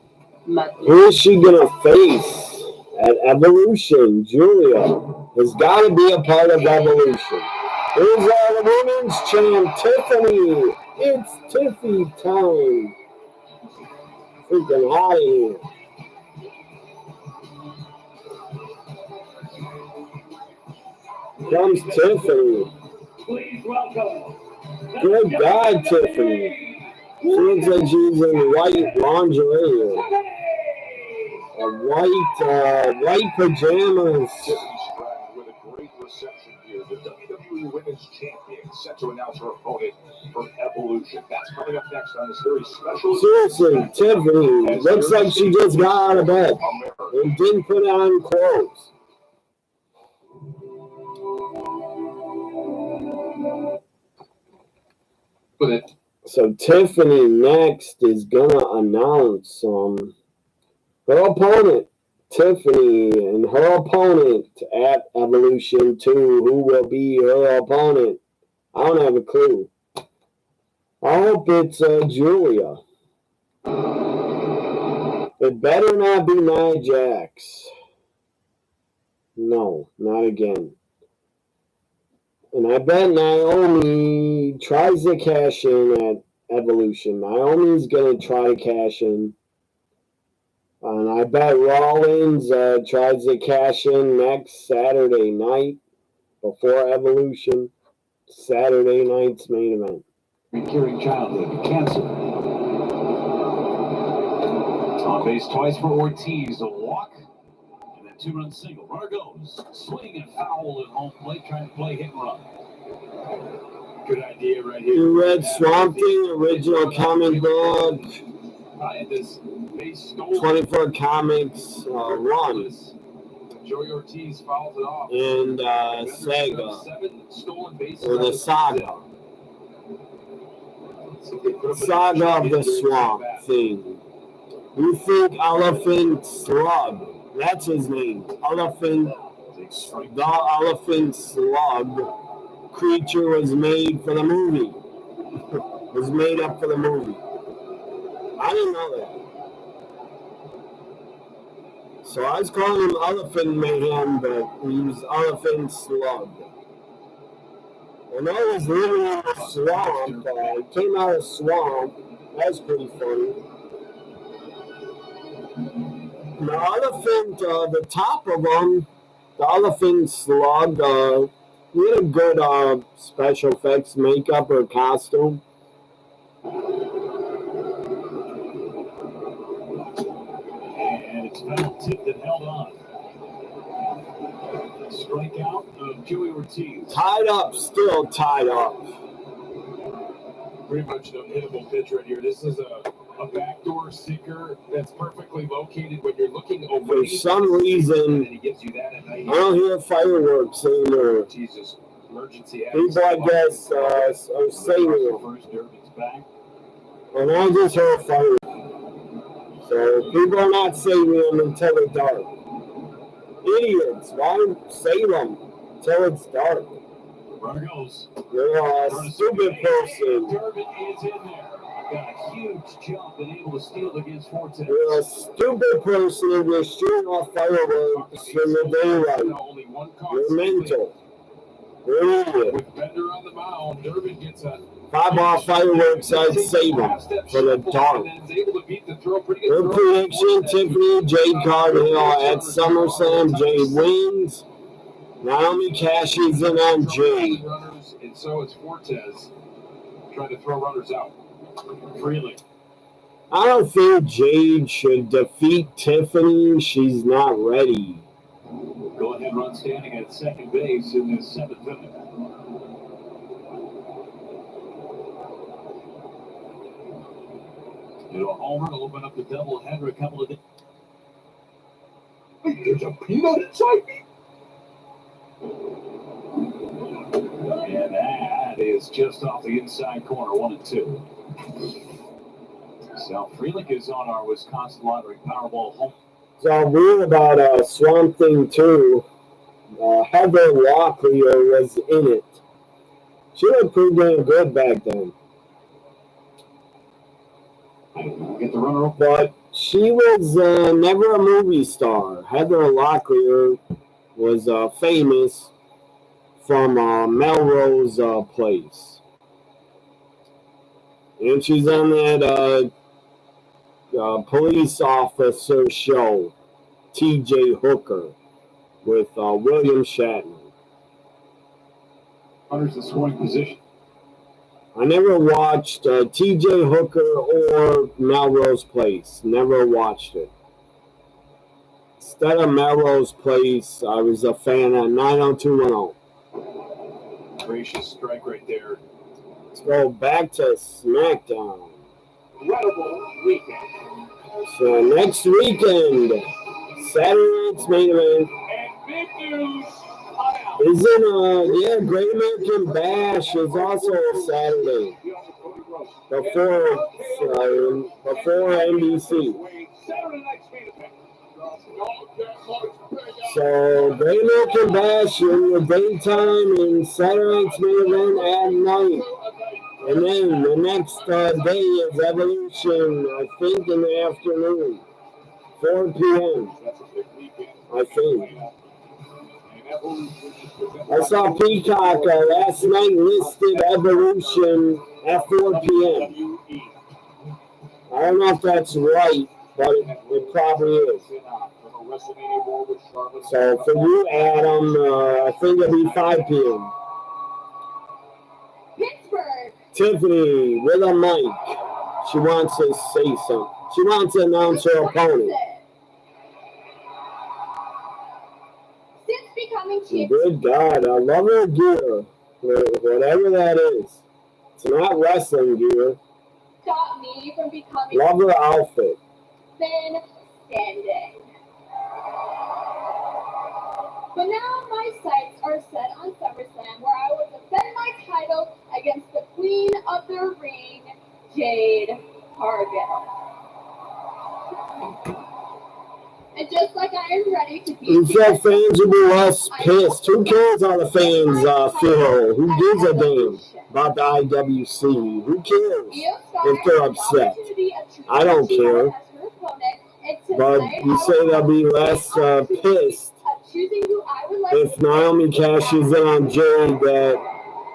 madness. Who is she going to face at Evolution? Julia has got to be a part of Evolution. Here's our women's champ, Tiffany. It's Tiffy time. Freaking hot in here. Comes Tiffany. Please welcome. Good God, Tiffany. She looks like she's in white lingerie. White pajamas. With a great reception here, the WWE Women's Champion set to announce her opponent from Evolution. That's coming up next on this very special. Seriously, Tiffany looks like she just got out of bed and didn't put on clothes. So Tiffany next is gonna announce her opponent, Tiffany, and her opponent at Evolution 2. Who will be her opponent? I don't have a clue. I hope it's Julia. It better not be Nia Jax. No, not again. And I bet Naomi tries to cash in at Evolution. Naomi's going to try to cash in. And I bet Rollins tries to cash in next Saturday night before Evolution. Saturday night's main event. Curing childhood cancer. On base twice for Ortiz. A walk. And then 2-run single. Runner goes. Swing and foul at home plate. Trying to play hit and run. Good idea right here. You read Swamp Thing, original comic book. 24 comics run. Joey Ortiz fouls it off. And Saga. Or the Saga. Saga of the Swamp Thing. You think Elephant Slug? That's his name. The Elephant Slug creature was made for the movie. Was made up for the movie. I didn't know that. So I was calling him Elephant Mayhem, but he was Elephant Slug. And I was living in a swamp. He came out of the swamp. That's pretty funny. The elephant, the top of them, the elephant slug, he had a good special effects makeup or costume. And it's foul tip that held on. Strikeout of Joey Ortiz. Tied up, still tied up. Pretty much an unhittable pitch right here. This is a backdoor sinker that's perfectly located when you're looking away. For some reason, he gives you that at night. I don't hear fireworks anymore. Jesus. Emergency. People, I guess, are saving them. First, Durbin's back. And I just heard fireworks. So people are not saving them until it's dark. Idiots. Why save them until it's dark? Runner goes. You're a stupid person. Durbin is in there. Got a huge jump and able to steal against Fortes. You're a stupid person if you're shooting off fireworks in the daylight. You're mental. You're an idiot. With Bender on the mound, Durbin gets a 5-ball fireworks, I'd save them for the dark. Your prediction, Tiffany, Jade Cargill at SummerSlam, Jade wins. Naomi cashes in on Jade. And so is Fortes trying to throw runners out. Freely. I don't think Jade should defeat Tiffany. She's not ready. Go ahead run standing at second base in this 7th inning. A homer to open up the doubleheader a couple of days. There's a peanut inside me. And that is just off the inside corner, 1-2. So Freeland is on our Wisconsin Lottery Powerball home. So weird about Swamp Thing 2. Heather Locklear was in it. She looked pretty damn good back then. Get the runner up. But she was never a movie star. Heather Locklear was famous from Melrose Place. And she's on that police officer show, T.J. Hooker, with William Shatner. Runner's the scoring position. I never watched T.J. Hooker or Melrose Place. Never watched it. Instead of Melrose Place, I was a fan of 90210. Gracious strike right there. Let's go back to Smackdown. Incredible weekend. So next weekend, Saturday night's main event. And big news. Isn't Great American Bash is also Saturday before NBC. So Great American Bash in the daytime and Saturday night's main event at night. And then the next day is Evolution, I think in the afternoon, 4 p.m. I think. I saw Peacock last night listed Evolution at 4 p.m. I don't know if that's right, but it probably is. So for you, Adam, I think it'll be 5 p.m. Pittsburgh. Tiffany with a mic. She wants to say something. She wants to announce her opponent. Since becoming champion. Good God, I love her gear, whatever that is. It's not wrestling gear. Stop me from becoming. Love her outfit. Thin standing. But now my sights are set on SummerSlam, where I will defend my title against the Queen of the Ring, Jade Cargill. And just like I am ready to be. You feel fans will be less pissed. Who cares how the fans feel? Who gives a damn about the IWC? Who cares if they're upset? I don't care. But you say they'll be less pissed if Naomi cashes in on Jade, that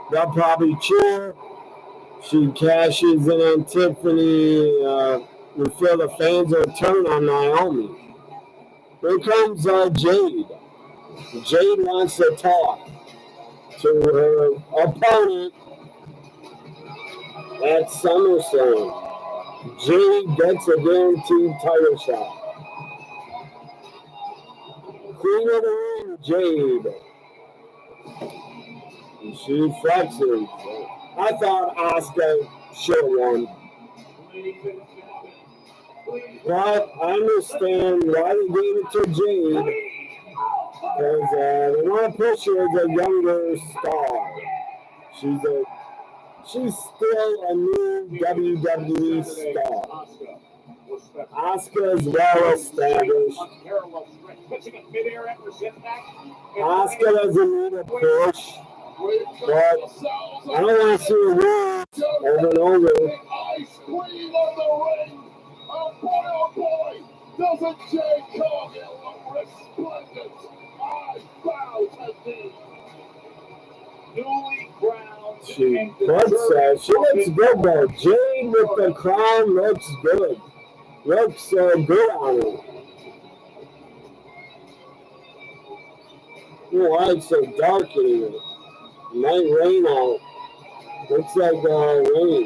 they'll probably cheer. She cashes in on Tiffany. We feel the fans will turn on Naomi. Here comes Jade. Jade wants to talk to her opponent at SummerSlam. Jade gets a guaranteed title shot. Queen of the Ring, Jade. And she flexes. I thought Asuka should have won. But I understand why they gave it to Jade. Because they want to push her as a younger star. She's still a new WWE star. Asuka is well established. Asuka doesn't need a push. But I don't want to see her win over and over. Ice Queen of the Ring. Oh boy, doesn't Jade Cargill look resplendent? I bow to thee. Newly crowned. She looks good though. Jade with the crown looks good. Looks good on her. Oh, why it's so dark in here? Might rain out. Looks like rain.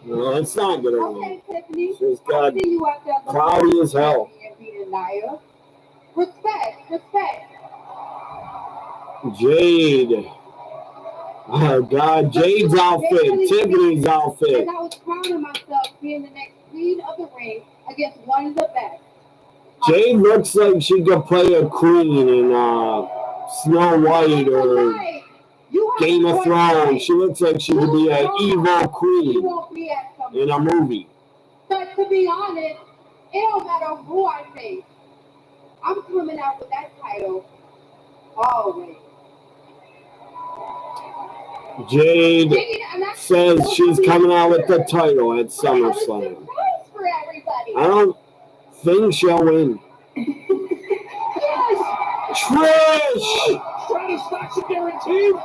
No, it's not gonna rain. Tiffany. It's got I see you out there cloudy as hell. Respect. Jade. Oh God, Jade's outfit, Tiffany's outfit. And I was crowning myself being the next queen of the ring against one of the best. Jade looks like she could play a queen in Snow White or Game of Thrones. She looks like she could be an evil queen in a movie. But to be honest, it don't matter who I face. I'm coming out with that title always. Jade says she's coming out with the title at SummerSlam. I don't think she'll win. Trish! Satisfaction guaranteed.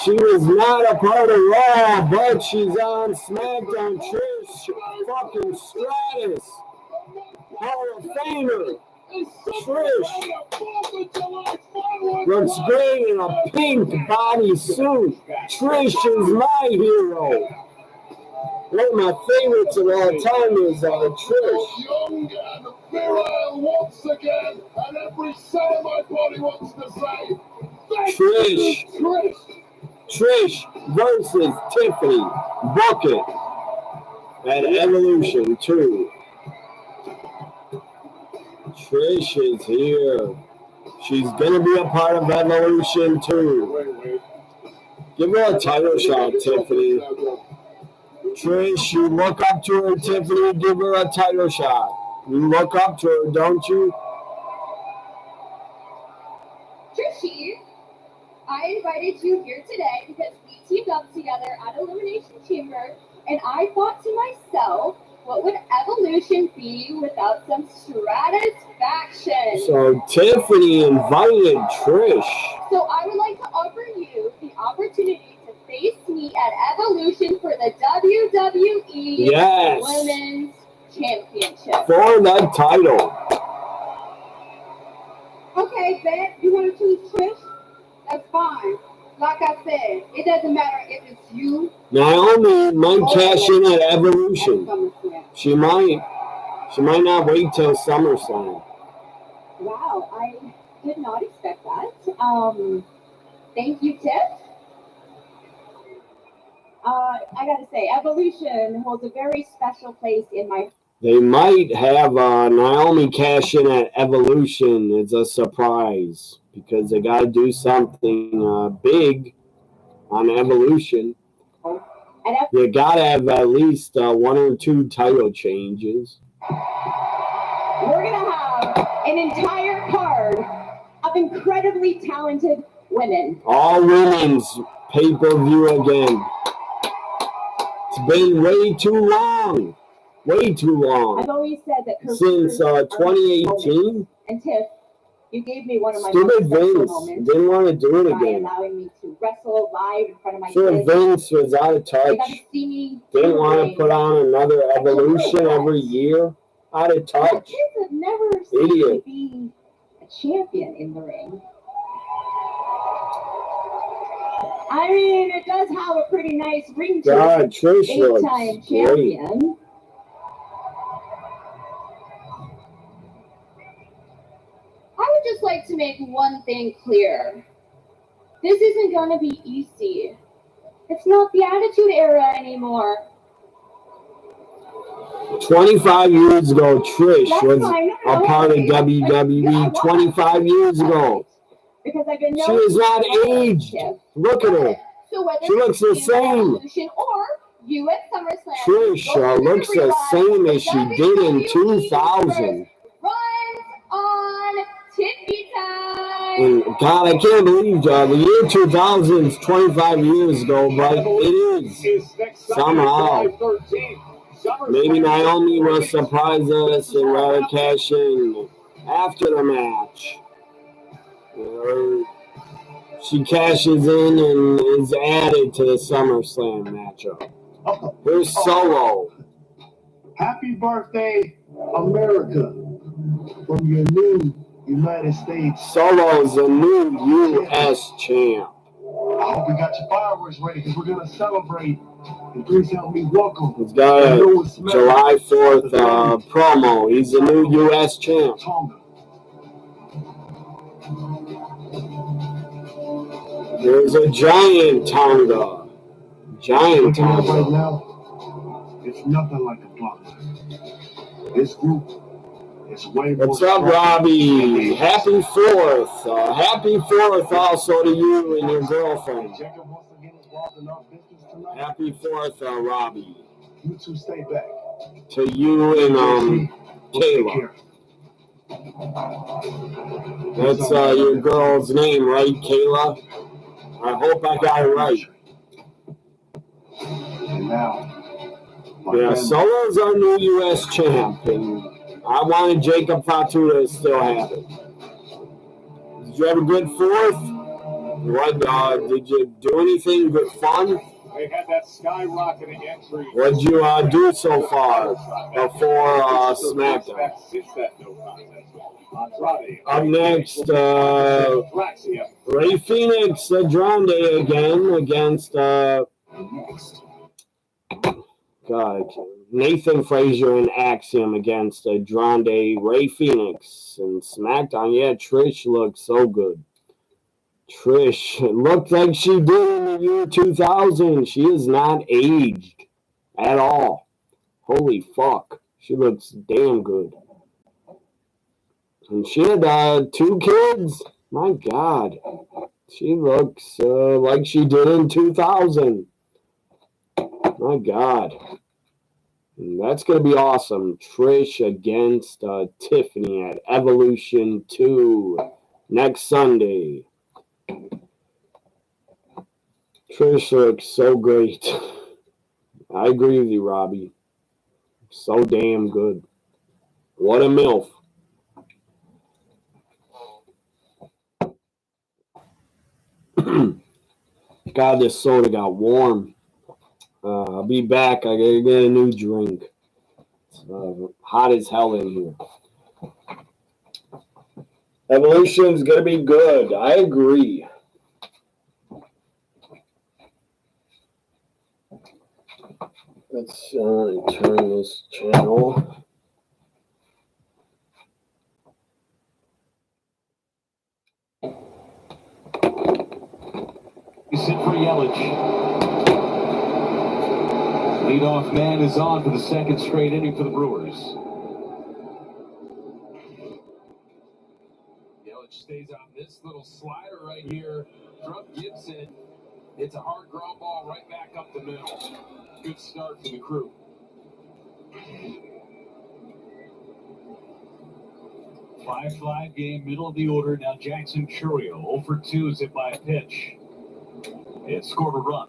She was not a part of Raw, but she's on Smackdown. Trish fucking Stratus. Hall of Famer. Trish looks great in a pink bodysuit. Trish is my hero. One of my favorites of all time is Trish. Young and virile once again, and every cell of my body wants to say, Trish versus Tiffany. Book it at Evolution 2. Trish is here. She's going to be a part of Evolution 2. Give her a title shot, Tiffany. Trish, you look up to her, Tiffany. Give her a title shot. You look up to her, don't you? Trishie, I invited you here today because we teamed up together at Elimination Chamber, and I thought to myself, what would Evolution be without some stratisfaction? So Tiffany invited Trish. So I would like to offer you the opportunity to face me at Evolution for the WWE Women's Championship. For the title. Okay, Bet, you want to choose Trish? That's fine. Like I said, it doesn't matter if it's you. Naomi might cash in at Evolution. She might not wait till SummerSlam. Wow, I did not expect that. Thank you, Tiff. I gotta say, Evolution holds a very special place in my. They might have Naomi cash in at Evolution as a surprise because they got to do something big on Evolution. You got to have at least 1 or 2 title changes. We're going to have an entire card of incredibly talented women. All women's pay-per-view again. It's been way too long. Way too long. I've always said that since 2018. And Tiff, You gave me one of my Stupid most special Vince moments didn't want to do it by again. allowing me to wrestle live in front of my Sure, kids. Vince was out of They got to touch. see me Didn't want to ring. put on another Evolution every year. Out of My touch. kids have never seen me Idiot. be a champion in the ring. I mean, it does have a pretty nice ring to it. God, Trish looks 8-time great. champion. I would just like to make one thing clear. This isn't going to be easy. It's not the Attitude Era anymore. 25 years ago, Trish That's was fine. a part of WWE 25 years ago. Because I've been She is not aged. Look at her. So whether She looks the it's in same. Evolution or you at SummerSlam, Trish looks the same as she did in 2000. runs on Tippy Time. And God, I can't believe the year 2000 is 25 years ago, but it is somehow. Maybe Naomi will surprise us and let her cash in after the match. Or she cashes in and is added to the SummerSlam matchup. Here's Solo. Happy birthday, America, from your new United States. Solo's a new U.S. champ. I hope you got your fireworks ready because we're going to celebrate. And please help me welcome. He's got a July 4th promo. He's a new U.S. champ. There's a giant Tonga. Giant Tonga. Right now, it's nothing like a block. This group is way more. What's up, Robbie? Happy 4th. Happy 4th also to you and your girlfriend. Happy 4th, Robbie. You two stay back. To you and Kayla. That's your girl's name, right, Kayla? I hope I got it right. And now, yeah, Solo's our new U.S. champ, and I wanted Jacob Fatu to still have it. Did you have a good 4th? What, did you do anything good fun? They had that skyrocketing entry. What'd you do so far before SmackDown? Up next, Ray Phoenix Andrade again against Nathan Frazier and Axiom against Andrade, Ray Phoenix, and SmackDown. Yeah, Trish looks so good. Trish looked like she did in the year 2000. She is not aged at all. Holy fuck. She looks damn good. And she had 2 kids. My God. She looks like she did in 2000. My God. And that's going to be awesome. Trish against Tiffany at Evolution 2 next Sunday. Trish looks so great. I agree with you, Robbie. So damn good. What a MILF. God, this soda got warm. I'll be back. I gotta get a new drink. It's hot as hell in here. Evolution's gonna be good. I agree. Let's turn this channel. Sit for Yelich. Leadoff man is on for the second straight inning for the Brewers. Yelich stays on this little slider right here from Gibson. It's a hard ground ball right back up the middle. Good start for the crew. Five game, middle of the order. Now Jackson Churio, 0 for 2 is hit by a pitch. It scored a run.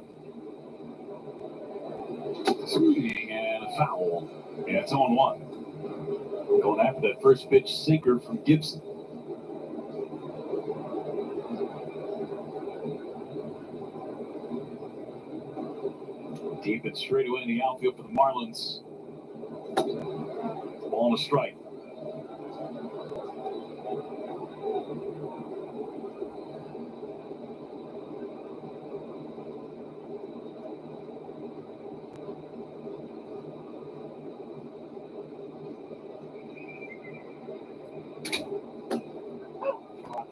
Swinging and a foul. And it's 0-1. Going after that first pitch sinker from Gibson. Deep and straight away in the outfield for the Marlins. Ball and a strike.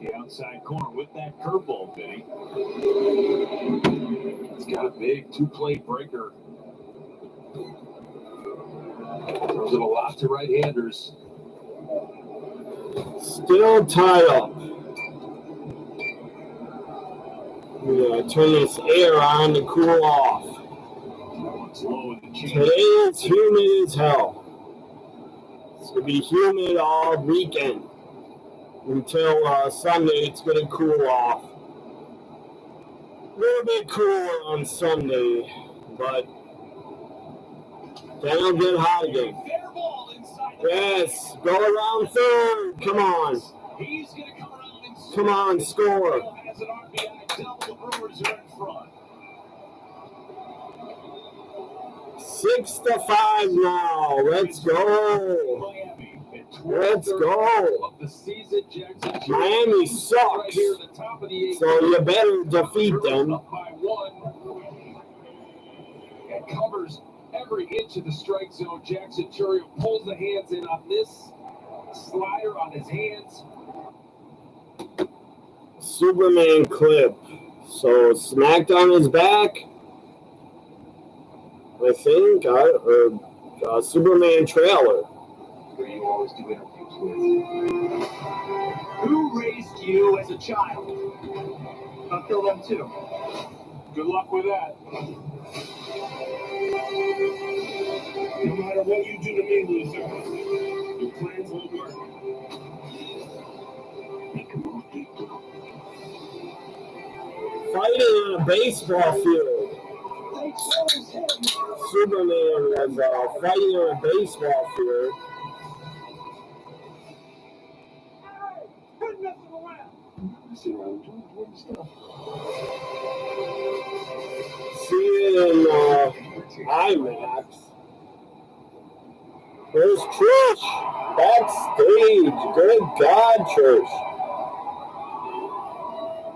The outside corner with that curveball, Vinny. It's got a big two-play breaker. Throws it a lot to right-handers. Still tied up. We're going to turn this air on to cool off. Today is humid as hell. It's going to be humid all weekend. Until Sunday, it's going to cool off. A little bit cooler on Sunday, but then it'll get hot again. Yes, go around third. Come on. Come on, score. 6-5 now. Let's go. Let's go. Miami sucks, so you better defeat them. And covers every inch of the strike zone. Jackson Chourio pulls the hands in on this slider on his hands. Superman clip. So Smackdown is back, I think, or Superman trailer. You always do interviews with. Who raised you as a child? I'll kill them too. Good luck with that. No matter what you do to me, loser, your plans won't work. Make a move, people. Fighting on a baseball field. Superman was fighting on a baseball field. Sit around doing important stuff. See it in IMAX. There's Trish backstage. Good God, Trish.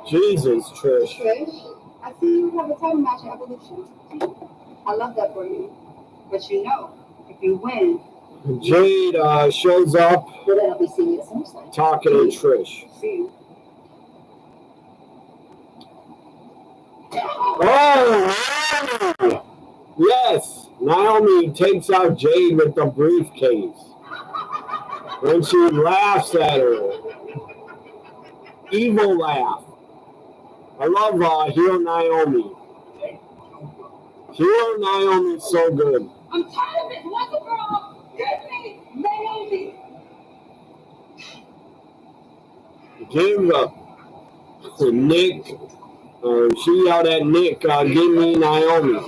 Jesus, Trish. Trish, I see you have a title match in Evolution. I love that for you. But you know, if you win, Jade shows up well, then I'll be seeing you at SummerSlam. talking to Trish. See you. Oh! Yes! Naomi takes out Jade with the briefcase. When she laughs at her. Evil laugh. I love heel Naomi. Heel Naomi's so good. I'm tired of this. What's the problem? Give me Naomi. Give Nick. She yelled at Nick, give me Naomi.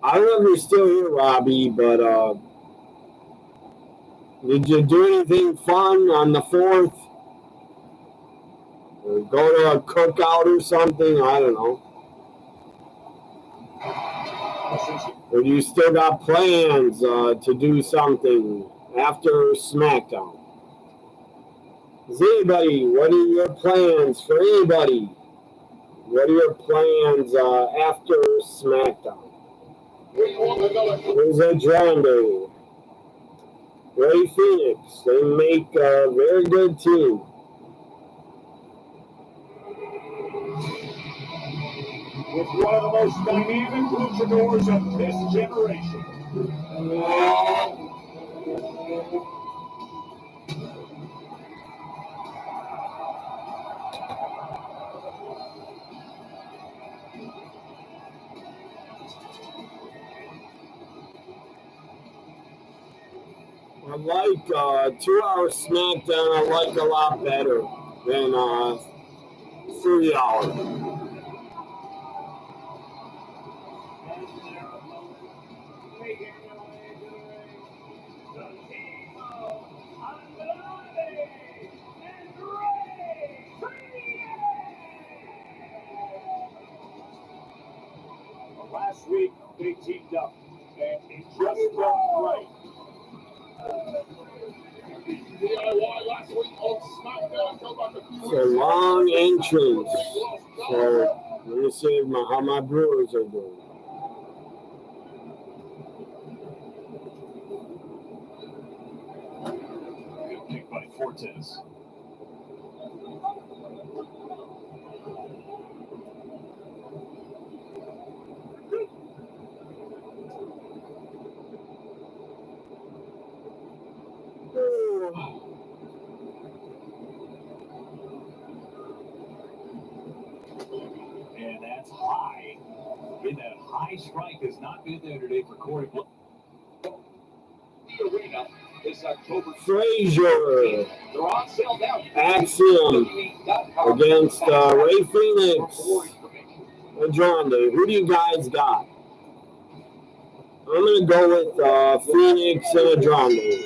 I don't know if you're still here, Robbie, but did you do anything fun on the 4th? Or go to a cookout or something? I don't know. Or do you still got plans to do something after Smackdown? Is anybody, what are your plans for anybody? What are your plans after Smackdown? Who's Andrade? Ray Phoenix. They make a very good team. With one of the most dynamic luchadors of this generation. I like 2-hour Smackdown. I like a lot better than 3-hour. they teamed up, and it just felt right. DIY last week on Smackdown. Go back a few It's a long entrance. So let me see how my Brewers are doing. Good kick by Fortes. And that's high. And that high strike has not been there today for Corey. The arena is October. Frazier. They're on sale now. Axiom against Ray Phoenix. Andrade. Who do you guys got? I'm going to go with Phoenix and Andrade.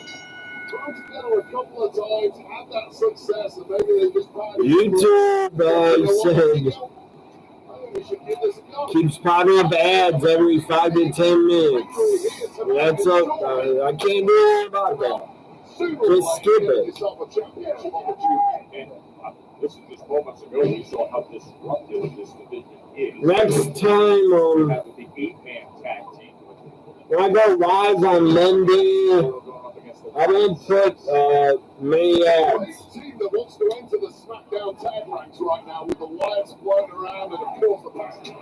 Thrown together a couple of times, had that success, and maybe they just YouTube said keeps popping up ads every 5 to 10 minutes. That's up. I can't do anything about that. Just skip it. And this is just moments ago we saw how disruptive this division is. Next time The 8-man tag team. when I go live on Monday, I don't put many ads. Team that wants to enter the Smackdown tag ranks right now with the wires floating around, and of course the past 6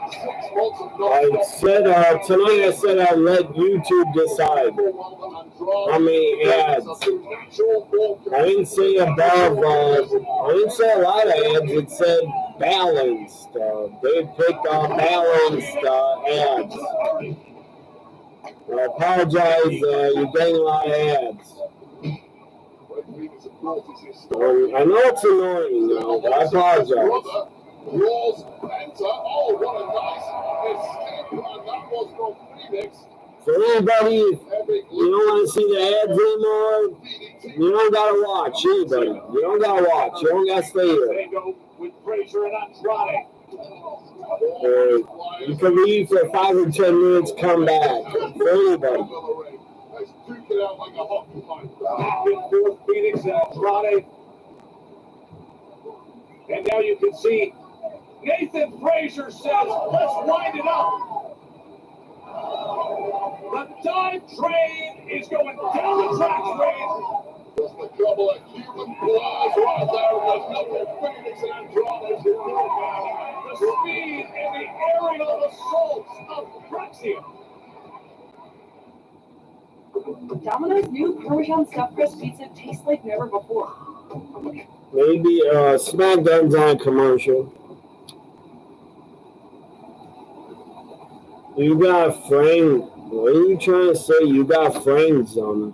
months of I said tonight. I said I'd let YouTube decide how many ads. I didn't say above. I didn't say a lot of ads. It said balanced. They picked balanced ads. I apologize. You're getting a lot of ads. I know it's annoying now, but I apologize. Raw's Penta. Oh, what a nice escape plan that was from Phoenix. For anybody, you don't want to see the ads anymore, you don't got to watch, anybody. You don't got to watch. You don't got to stay here. They go with Frazier and Andrade. You can leave for 5 or 10 minutes, come back. For anybody. Back and forth, Phoenix and Andrade. And now you can see Nathan Frazier says, let's wind it up. The dive train is going down the tracks, Ray. Just a couple of human flies right there. There's nothing Phoenix and Andrade to do about The speed and the aerial assaults of Praxia. Domino's new Parmesan stuffed crust pizza tastes like never before. Maybe Smackdown's on a commercial. You got framed. What are you trying to say? You got framed some.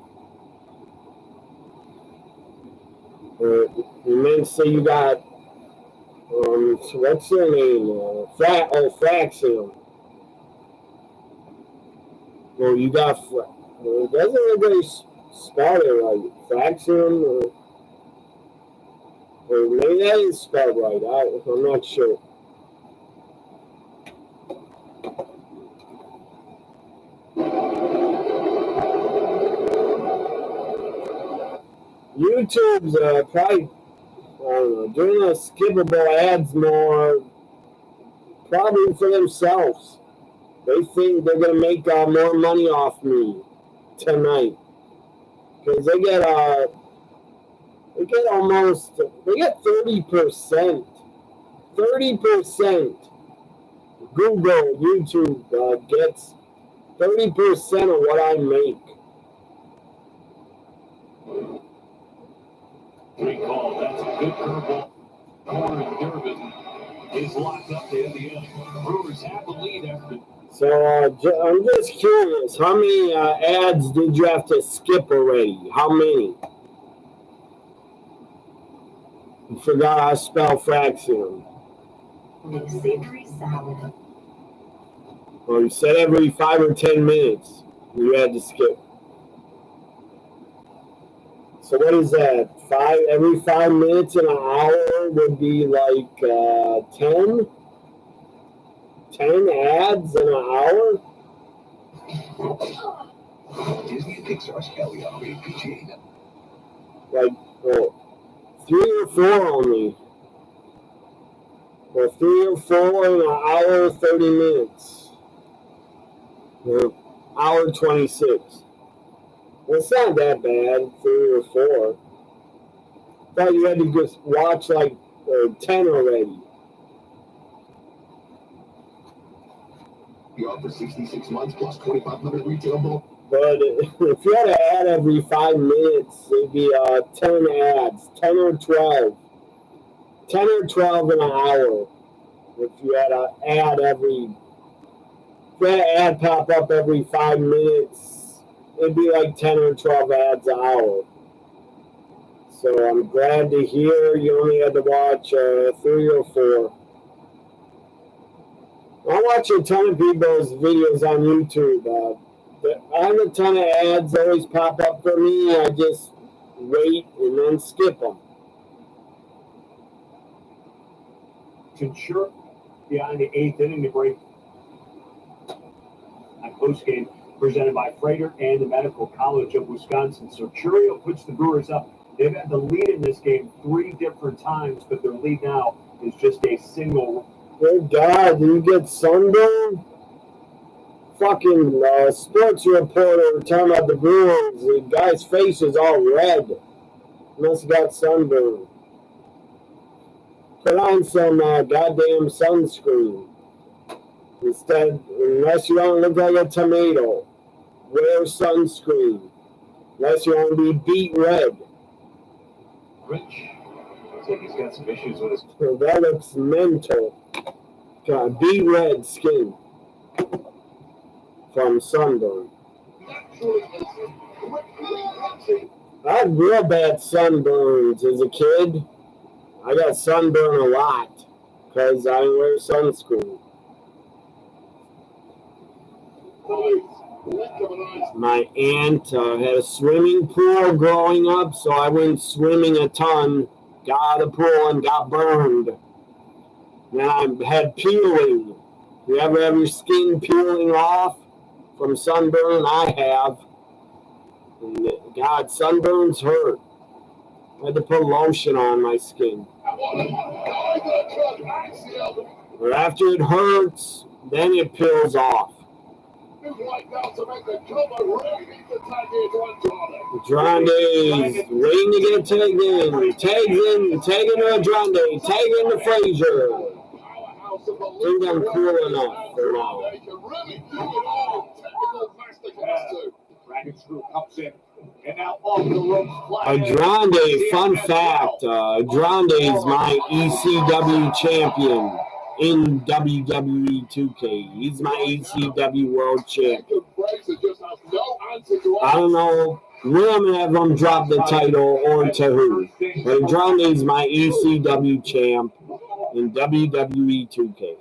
You meant to say you got, what's their name? Fraxium. Well, you got, it doesn't really spell it right. Fraxium, or maybe that is spelled right. I'm not sure. YouTube's probably, I don't know, doing the skippable ads more, probably for themselves. They think they're going to make more money off me tonight. Because they get almost, they get 30%. 30%. Google, YouTube gets 30% of what I make. Recall, that's a good curveball. Corner and Durbin is locked up to the end. Brewers have the lead after. So I'm just curious, how many ads did you have to skip already? How many? You forgot how to spell Fraxium. Savory salad. Well, you said every 5 or 10 minutes you had to skip. So what is that? Every 5 minutes in an hour would be like 10 ads in an hour? Disney and Pixar's Kelly operated PGA. Like, 3 or 4 only. Or 3 or 4 in an hour, 30 minutes. Hour 26. Well, it's not that bad, 3 or 4. I thought you had to just watch like 10 already. You offer 66 months plus 2,500 retail ball. But if you had an ad every 5 minutes, it'd be 10 ads, 10 or 12. 10 or 12 in an hour. If you had an ad pop up every 5 minutes, it'd be like 10 or 12 ads an hour. So I'm glad to hear you only had to watch 3 or 4. I watch a ton of people's videos on YouTube. I have a ton of ads always pop up for me. I just wait and then skip them. Ensure behind the 8th inning to break. A post game presented by Freighter and the Medical College of Wisconsin. So Churio puts the Brewers up. They've had the lead in this game 3 different times, but their lead now is just a single. Good God, do you get sunburned? Fucking sports reporter talking about the Brewers. The guy's face is all red. Must have got sunburned. Put on some goddamn sunscreen. Instead, unless you don't look like a tomato, wear sunscreen. Unless you want to be beet red. Rich. Looks like he's got some issues with his. That looks mental. Got beet red skin from sunburn. I had real bad sunburns as a kid. I got sunburned a lot because I didn't wear sunscreen. My aunt had a swimming pool growing up, so I went swimming a ton, got out of the pool and got burned. Then I had peeling. You ever have your skin peeling off from sunburn? I have. And God, sunburns hurt. I had to put lotion on my skin. But after it hurts, then it peels off. Andrade waiting to get tagged in. Tagging to Andrade. Tagging to Frazier. I think I'm cool enough for now. Andrade, fun fact, Andrade is my ECW champion in WWE 2K. He's my ECW world champion. I don't know when I'm going to have him drop the title or to who. But Andrade is my ECW champ in WWE 2K.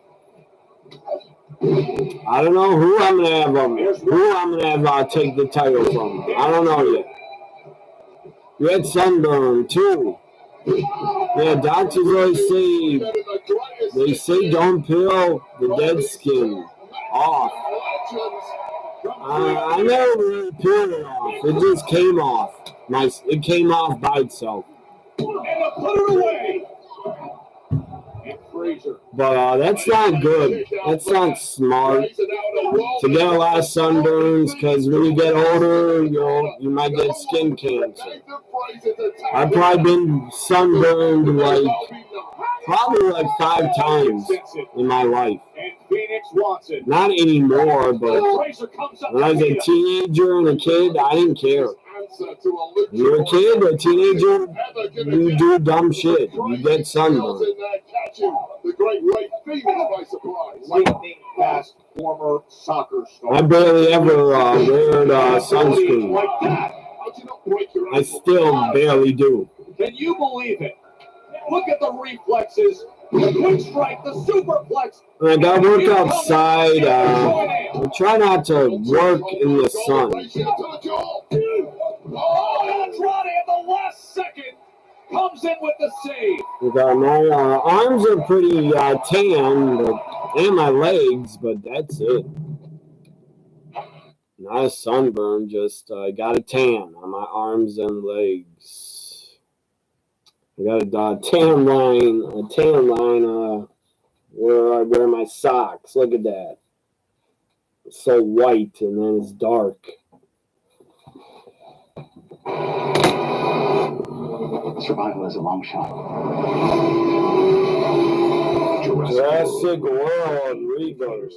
I don't know who I'm gonna have take the title from. I don't know yet. You had sunburn too. Yeah, doctors always say don't peel the dead skin off. I never really peeled it off. It just came off. It came off by itself. But that's not good. That's not smart to get a lot of sunburns, because when you get older, you might get skin cancer. I've probably been sunburned probably 5 times in my life. Not anymore, but when I was a teenager and a kid, I didn't care. When you're a kid, a teenager, you do dumb shit. You get sunburned. I barely ever wear sunscreen. I still barely do. Can you believe it? Look at the reflexes. The quick strike, the superplex. When I got work outside, I try not to work in the sun. Oh, Andrade at the last second comes in with the save. My arms are pretty tan, and my legs, but that's it. Not a sunburn, just got a tan on my arms and legs. I got a tan line where I wear my socks. Look at that. It's so white and then it's dark. Survival is a long shot. Jurassic World Rebirth.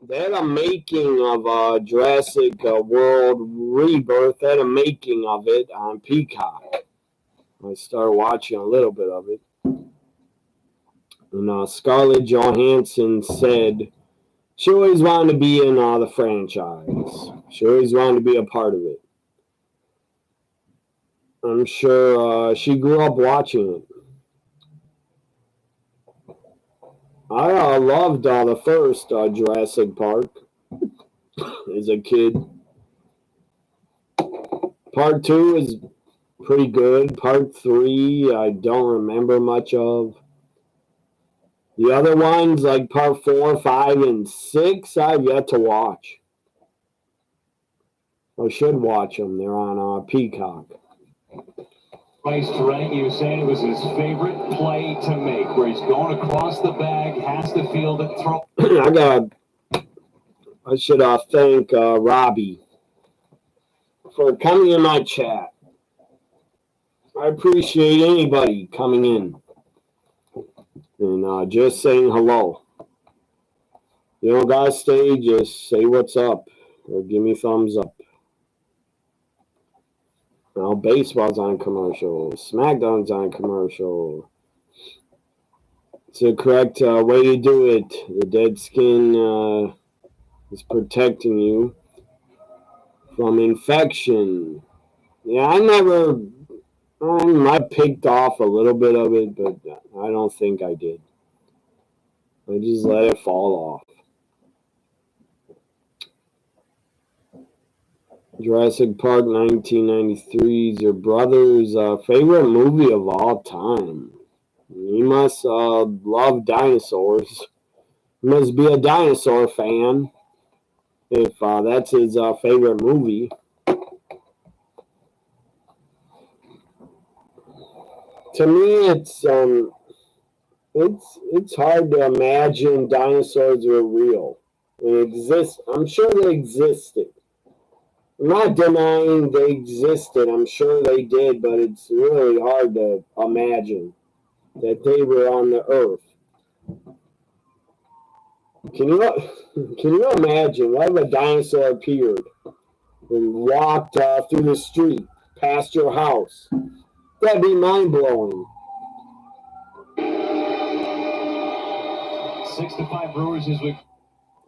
They had a making of Jurassic World Rebirth. They had a making of it on Peacock. I started watching a little bit of it. And Scarlett Johansson said she always wanted to be in the franchise. She always wanted to be a part of it. I'm sure she grew up watching it. I loved the first Jurassic Park as a kid. Part 2 is pretty good. Part 3, I don't remember much of. The other ones, like Part 4, 5, and 6, I've yet to watch. I should watch them. They're on Peacock. Vice Terang, he was saying it was his favorite play to make, where he's going across the bag, has to field it, throw. I should thank Robbie for coming in my chat. I appreciate anybody coming in and just saying hello. You don't gotta stay, just say what's up or give me thumbs up. Now, baseball's on commercial. Smackdown's on commercial. It's the correct way to do it. The dead skin is protecting you from infection. Yeah, I picked off a little bit of it, but I don't think I did. I just let it fall off. Jurassic Park 1993 is your brother's favorite movie of all time. He must love dinosaurs. He must be a dinosaur fan if that's his favorite movie. To me, it's hard to imagine dinosaurs were real. They exist. I'm sure they existed. I'm not denying they existed. I'm sure they did, but it's really hard to imagine that they were on the earth. Can you imagine what if a dinosaur appeared and walked through the street past your house? That'd be mind-blowing. 6-5 Brewers as we.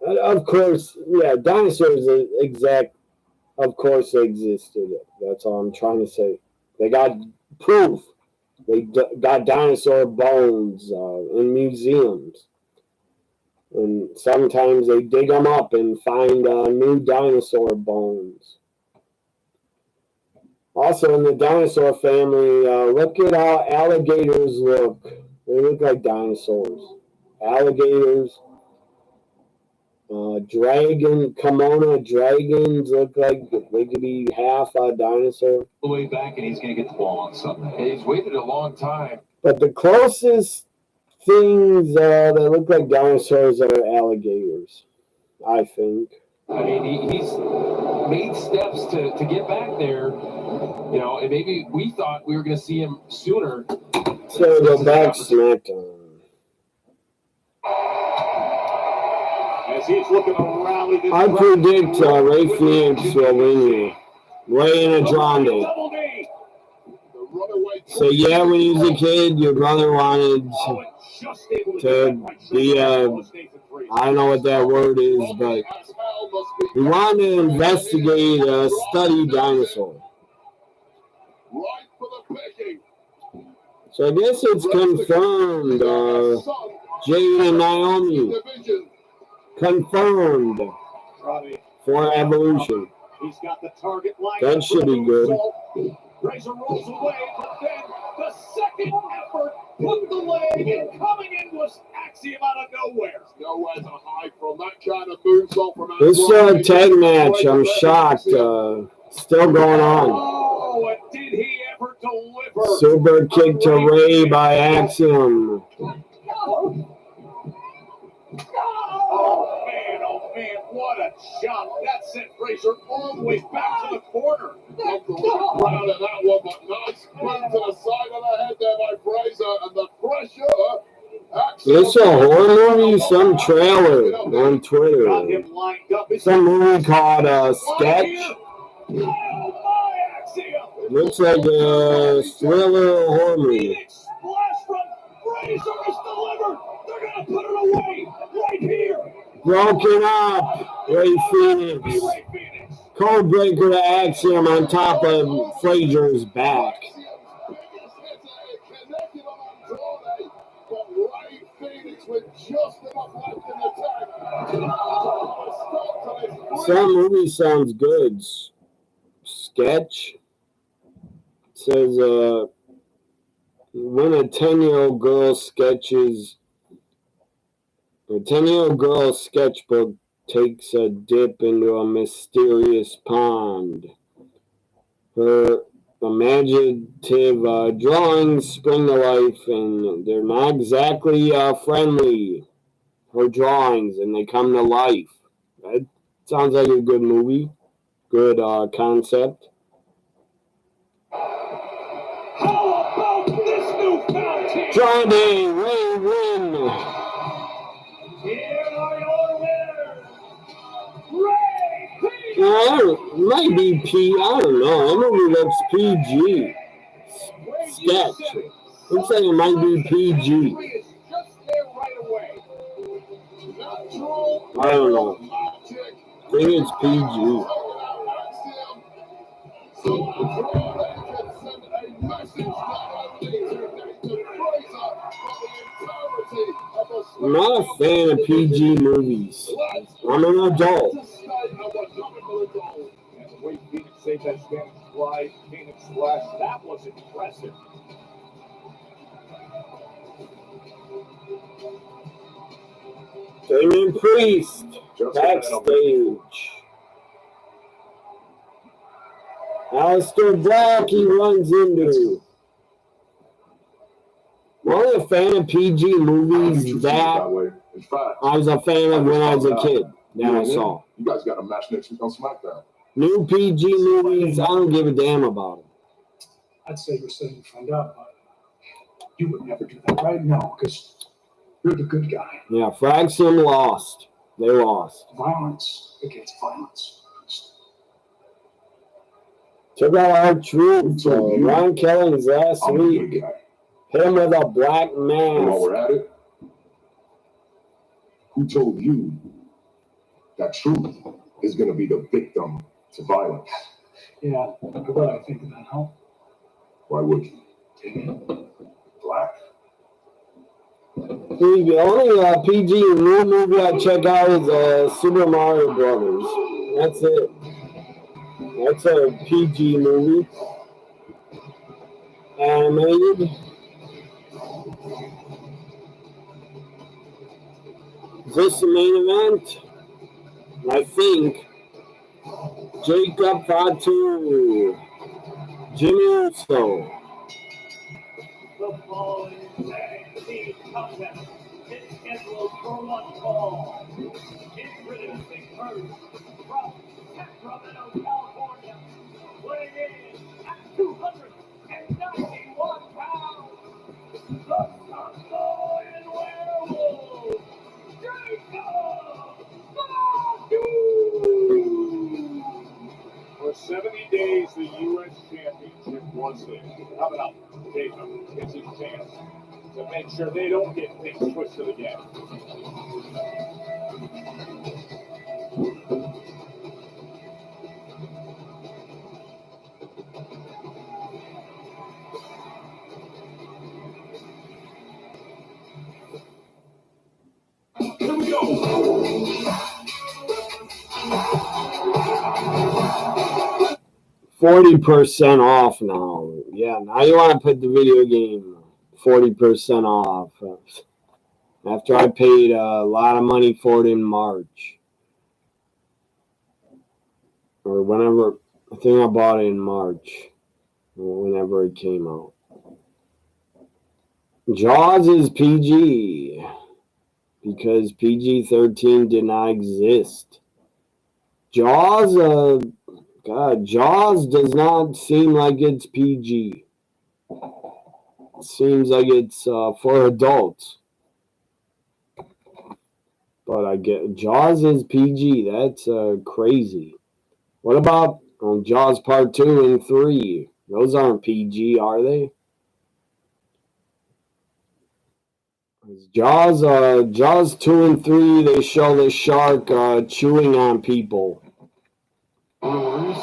Of course, yeah, dinosaurs of course they existed. That's all I'm trying to say. They got proof. They got dinosaur bones in museums. And sometimes they dig them up and find new dinosaur bones. Also, in the dinosaur family, look at how alligators look. They look like dinosaurs. Alligators. Komodo dragons look like they could be half a dinosaur. The way back, and he's going to get the ball on Sunday. He's waited a long time. But the closest things that look like dinosaurs are alligators, I think. I mean, he's made steps to get back there, and maybe we thought we were going to see him sooner. So go back Smackdown. I predict Ray Phoenix will win Ray Andrade. So yeah, when he was a kid, your brother wanted to be I don't know what that word is, but he wanted to investigate a study dinosaur. So I guess it's confirmed. Jade and Naomi. Confirmed for Evolution. That should be good. Razor rolls away, but then the second effort put the leg, and coming in was just Axiom out of nowhere. Nowhere to hide from that kind of moonsault from This tag match, I'm shocked. Still going on. Oh, and did he ever deliver? Super kick to Ray by Axiom. Oh man, what a shot. That sent Frazier all the way back to the corner. Not the round of that one, but nice boot to the side of the head there by Frazier, and the pressure. This a horror movie? Some trailer on Twitter. Some movie called Sketch. Looks like a thriller horror movie. Splash from Frazier is delivered. They're going to put it away right here. Broken up. Ray Phoenix. Code breaker to Axiom on top of Frazier's back. Some movie sounds good. Sketch. It says, when a 10-year-old girl sketches, a 10-year-old girl's sketchbook takes a dip into a mysterious pond. Her imaginative drawings spring to life, and they're not exactly friendly. Her drawings, and they come to life. That sounds like a good movie. Good concept. How about this newfound team? Johnny Ray win. Here are your winners, Ray Phoenix. It might be I don't know. That movie looks PG. Sketch. Looks like it might be PG. I don't know. I think it's PG. I'm not a fan of PG movies. I'm an adult. And the way Phoenix saved that Spanish fly, Phoenix Splash, that was impressive. Damien Priest, backstage. Aleister Black, he runs into. I'm only a fan of PG movies that I was a fan of when I was a kid that I saw. You guys got a match next week on Smackdown. New PG movies, I don't give a damn about them. I'd say you're setting your friend up, but you would never do that right now because you're the good guy. Yeah, Fraxum lost. They lost. Violence begets violence. Check out our troops. Ron Killings last week. Hit him with a black And while mask. we're at it, who told you that truth is going to be the victim to violence? Yeah, what I think of that, huh? Why would you? Black. The only PG new movie I check out is Super Mario Brothers. That's it. That's a PG movie. Animated. Is this the main event? I think. Jacob Fatu. Jimmy Uso. The following tag team contest is scheduled for one fall. Introducing first from Sacramento, California, weighing in at 291 pounds, the Samoan Werewolf, Jacob Fatu. For 70 days, the U.S. Championship was there. Coming up, Jacob gets his chance to make sure they don't get things twisted again. Here we go. 40% off now. Yeah, now you want to put the video game 40% off. after I paid a lot of money for it in March. Or whenever, I think I bought it in March, whenever it came out. Jaws is PG, because PG-13 did not exist. Jaws, Jaws does not seem like it's PG. It seems like it's for adults. But I get Jaws is PG. That's crazy. What about Jaws Part 2 and 3? Those aren't PG, are they? Jaws 2 and 3, they show the shark chewing on people. Brewers.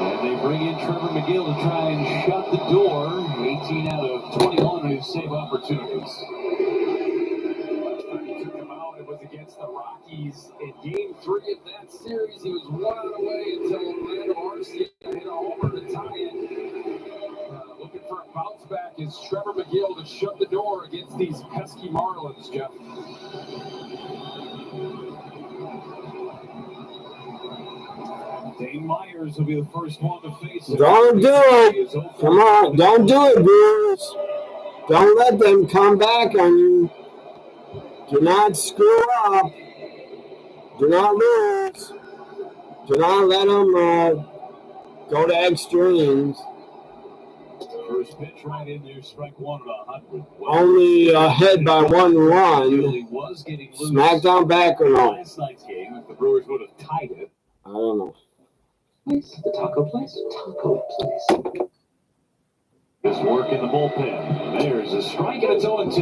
And they bring in Trevor McGill to try and shut the door. 18 out of 21 on his save opportunities. He took him out. It was against the Rockies in Game 3 of that series. He was 1 out away until Orlando Arcia hit a homer to tie it. Looking for a bounce back is Trevor McGill to shut the door against these pesky Marlins, Jeff. Dane Myers will be the first one to face it. Don't do it. Come on. Don't do it, Brewers. Don't let them come back on you. Do not screw up. Do not lose. Do not let them go to extremes. First pitch right in there, strike 1 at 100. Only ahead by 1 run. Smackdown back or no? Last night's game, if the Brewers would have tied it. I don't know. The taco place? Taco place. This work in the bullpen. There's a strike and it's 0-2.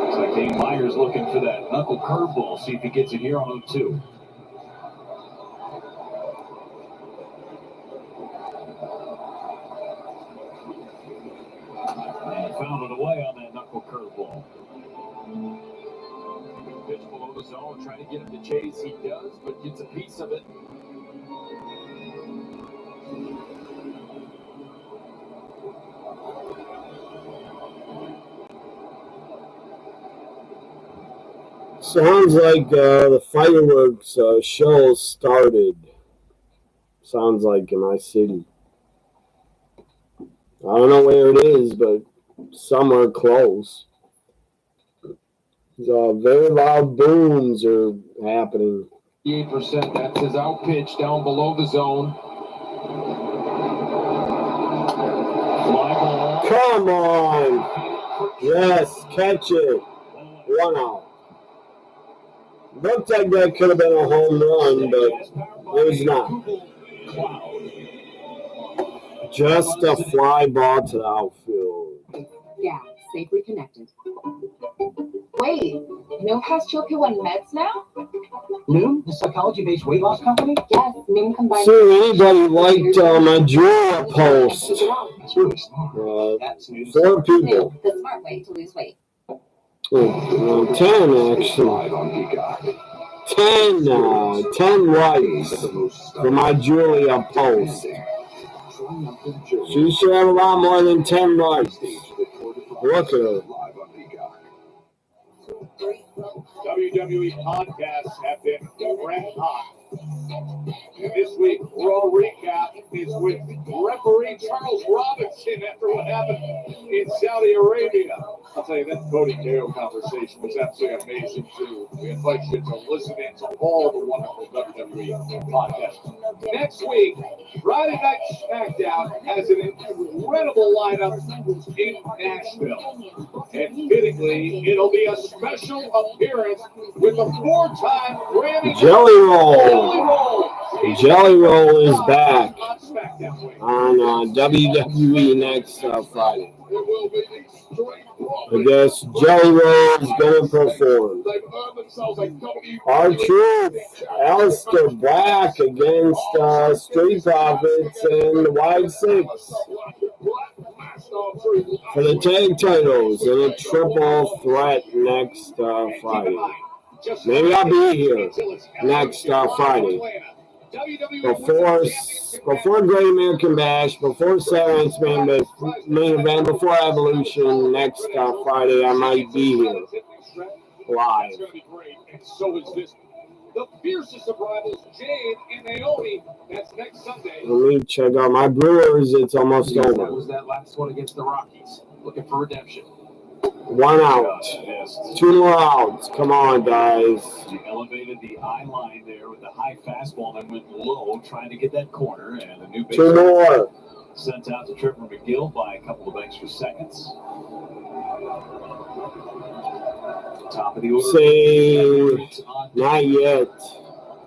Looks like Dane Myers looking for that knuckle curveball. See if he gets it here on 0-2. And found it away on that knuckle curveball. Pitch below the zone, trying to get him to chase. He does, but gets a piece of it. Sounds like the fireworks show started. Sounds like in my city. I don't know where it is, but somewhere close. Very loud booms are happening. 8%, that's his out pitch down below the zone. Fly ball. Come on. Yes, catch it. 1 out. Looked like that could have been a home run, but it was not. Just a fly ball to the outfield. Yeah, safely connected. Wait, Noom has GLP-1 meds now? Noom, the psychology-based weight loss company? Yes, Noom combines... So anybody liked my Jura post? That's really smart. 4 people. Noom, the smart way to lose weight. 10 actually. 10 likes for my Julia post. She should have a lot more than 10 likes. Look at her. WWE podcasts have been red hot. And this week, Raw Recap is with referee Charles Robinson after what happened in Saudi Arabia. I'll tell you, that Cody Carroll conversation was absolutely amazing, too. We invite you to listen in to all the wonderful WWE podcasts. Next week, Friday Night Smackdown has an incredible lineup in Nashville. And fittingly, it'll be a special appearance with a 4-time Grammy Jelly Roll. Jelly Roll is back on WWE next Friday. I guess Jelly Roll is going to perform. R-Truth, Alistair Black against Street Profits and the Wide Six for the tag titles in a triple threat next Friday. Maybe I'll be here next Friday. before Great American Bash, before Saturday's main event, before Evolution next Friday, I might be here live. That's going to be great, and so is this. The fiercest of rivals, Jade and Naomi. That's next Sunday. Let me check out my Brewers. It's almost over. That was that last one against the Rockies. Looking for redemption. 1 out. 2 more outs. Come on, guys. He elevated the eye line there with the high fastball and went low, trying to get that corner. And the new base 2 more. Sent out to Trevor McGill by a couple of extra seconds. Top of the order. Say, not yet.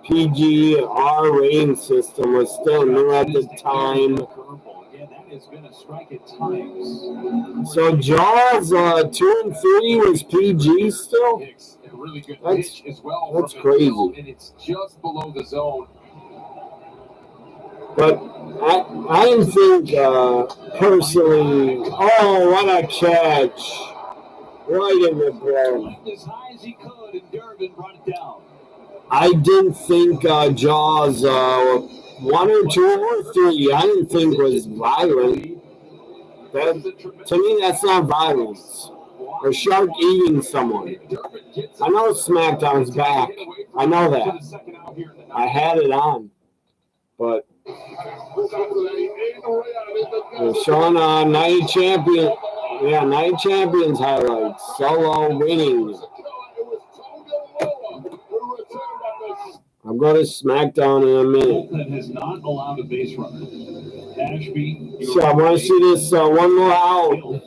PGR rating system was still new at the time. Again, that has been a strike at times. So Jaws 2 and 3 was PG still? Really good pitch as well. That's crazy. And it's just below the zone. But I didn't think personally. Oh, what a catch! Right in the glove. As high as he could, and Durbin brought it down. I didn't think Jaws 1 or 2 or 3. I didn't think was violent. To me, that's not violence. A shark eating someone. I know Smackdown's back. I know that. I had it on, but they're showing Night Champion. Yeah, Night Champions highlights. Solo winning. I'll go to Smackdown in a minute. That has not allowed a base runner. Ashby. So I want to see this one more out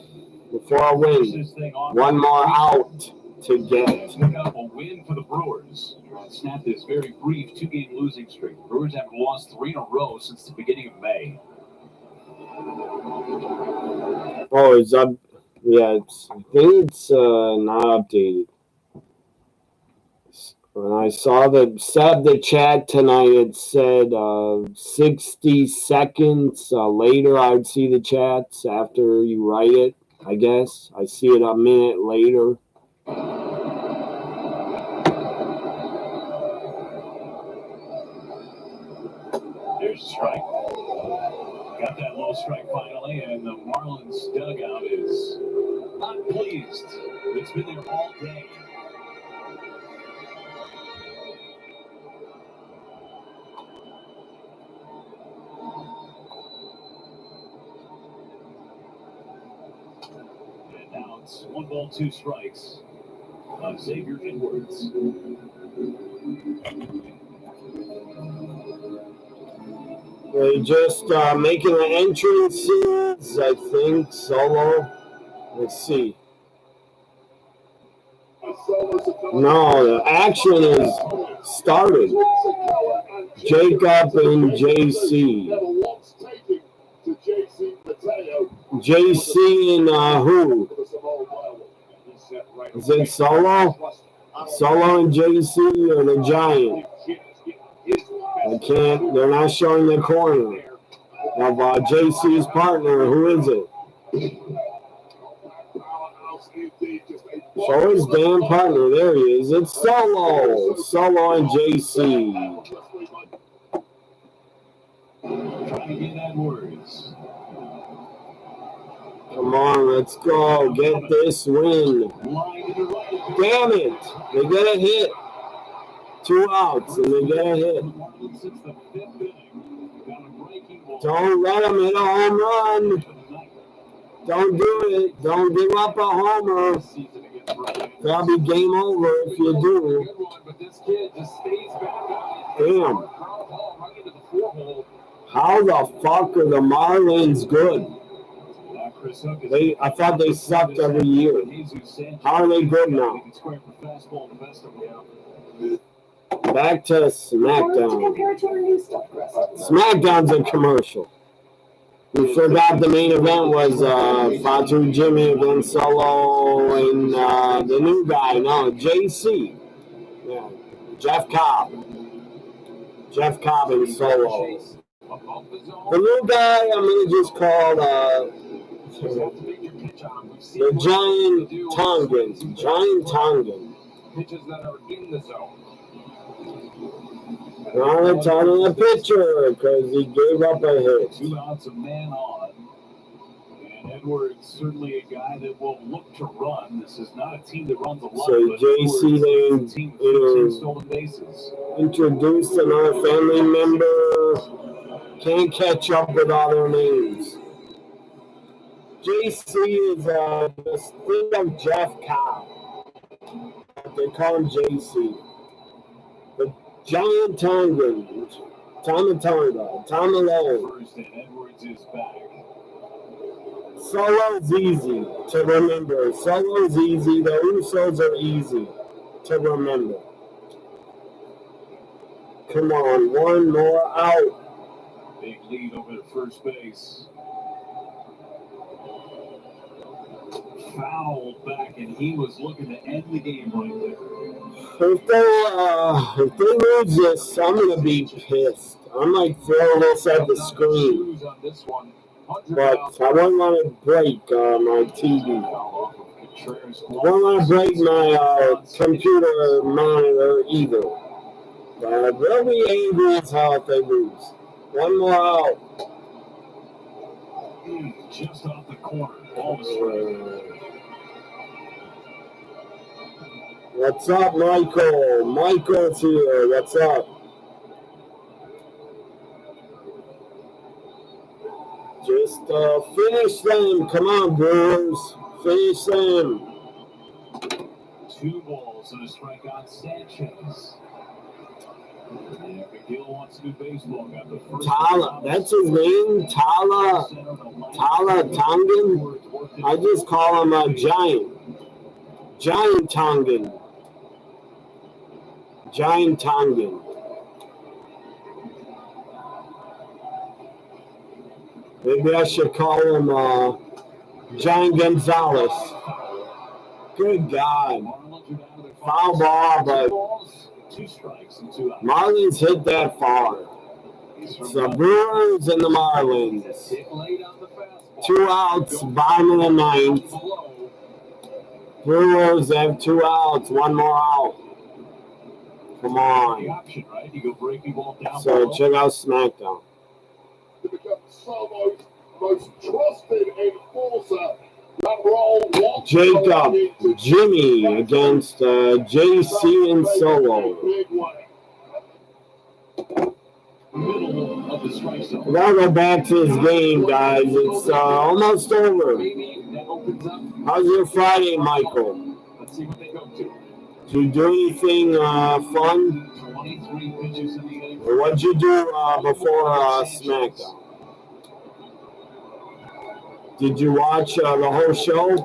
before I win. 1 more out to get. Pick up a win for the Brewers. Snapped this very brief 2-game losing streak. Brewers haven't lost 3 in a row since the beginning of May. Oh, it's up. Yeah, I think it's not updated. When I saw the chat tonight, it said 60 seconds later I'd see the chats after you write it, I guess. I see it a minute later. There's a strike. Got that low strike finally, and the Marlins dugout is not pleased. It's been there all day. And now it's 1 ball, 2 strikes on Xavier Edwards. They just making the entrances, I think, Solo. Let's see. No, the action is started. Jacob and JC. JC and who? Is it Solo? Solo and JC or the Giant? I can't. They're not showing the corner of JC's partner. Who is it? Show his damn partner. There he is. It's Solo. Solo and JC. Trying to get that words. Come on, let's go. Get this win. Damn it. They get a hit. 2 outs, and they get a hit. Don't let them hit a home run. Don't do it. Don't give up a homer. That'll be game over if you do. Damn. How the fuck are the Marlins good? I thought they sucked every year. How are they good now? Back to Smackdown. Smackdown's a commercial. We forgot the main event was Fatu Jimmy against Solo and the new guy, JC. Yeah, Jeff Cobb. Jeff Cobb and Solo. The new guy I'm going to just call the Giant Tongan. Giant Tongan. Pitches that are in the zone. Now it's on the pitcher because he gave up a hit. 2 outs, a man on. And Edwards, certainly a guy that will look to run. This is not a team that runs a lot. So JC, they introduced another family member. Can't catch up with all their names. JC is just think of Jeff Cobb. They call him JC. The Giant Tongan, Tomatonga, Tomalone. First, and Edwards is back. Solo's easy to remember. Solo's easy. The Usos are easy to remember. Come on, one more out. Big lead over to first base. Fouled back, and he was looking to end the game right there. If they lose this, I'm going to be pissed. I might throw this at the screen. But I wouldn't want to break my TV. I don't want to break my computer monitor either. But they'll be angry as hell if they lose. One more out. Just off the corner. Ball to strike. What's up, Michael? Michael's here. What's up? Just finish them. Come on, Brewers. Finish them. 2 balls and a strike on Sanchez. And McGill wants to do baseball. Got the first. Tala, that's his name? Tala Tongan? I just call him a Giant. Giant Tongan. Giant Tongan. Maybe I should call him Giant Gonzalez. Good God. Foul ball, but 2 strikes and 2 outs. Marlins hit that far. It's the Brewers and the Marlins. 2 outs, bottom of the 9th. Brewers have 2 outs, 1 more out. Come on. So check out Smackdown. To become Solo's most trusted enforcer. Roll Jacob, Jimmy against JC and Solo. We gotta go back to this game, guys. It's almost over. How's your Friday, Michael? Did you do anything fun? Or what'd you do before SmackDown? Did you watch the whole show?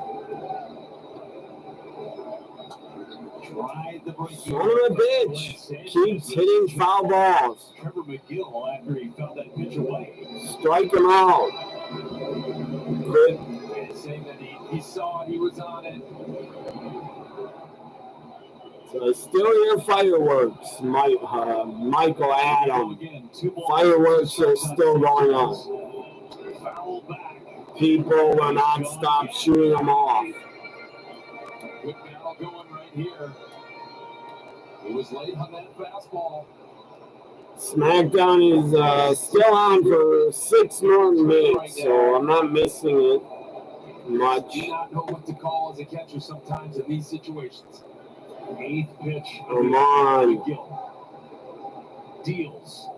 Son of a bitch keeps hitting foul balls. Trevor McGill, after he felt that pitch away. Strike him out. Good. Saying that he saw it, he was on it. So still your fireworks, Michael Adam. Fireworks are still going on. People will not stop shooting them off. Good barrel going right here. He was late on that fastball. Smackdown is still on for 6 more minutes, so I'm not missing it much. I do not know what to call as a catcher sometimes in these situations. 8th pitch. Come on. Deals.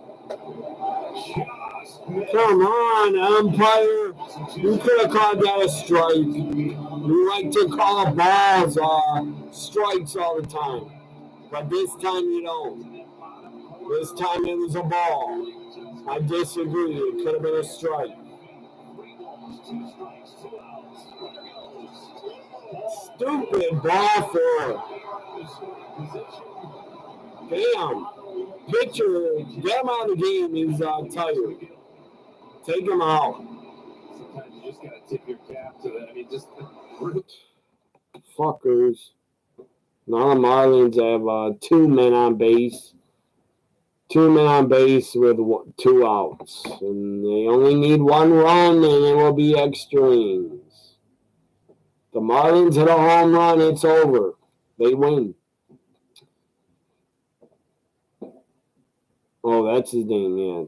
Come on, umpire. You could have called that a strike. You like to call balls strikes all the time. But this time you don't. This time it was a ball. I disagree. It could have been a strike. Stupid ball four. Damn. Pitcher, get him out of the game. He's tired. Take him out. Sometimes you just gotta tip your cap to that. I mean, just fuckers. Now the Marlins have 2 men on base. 2 men on base with 2 outs. And they only need 1 run, and it will be extra innings. The Marlins hit a home run, it's over. They win. Oh, that's his name, yeah.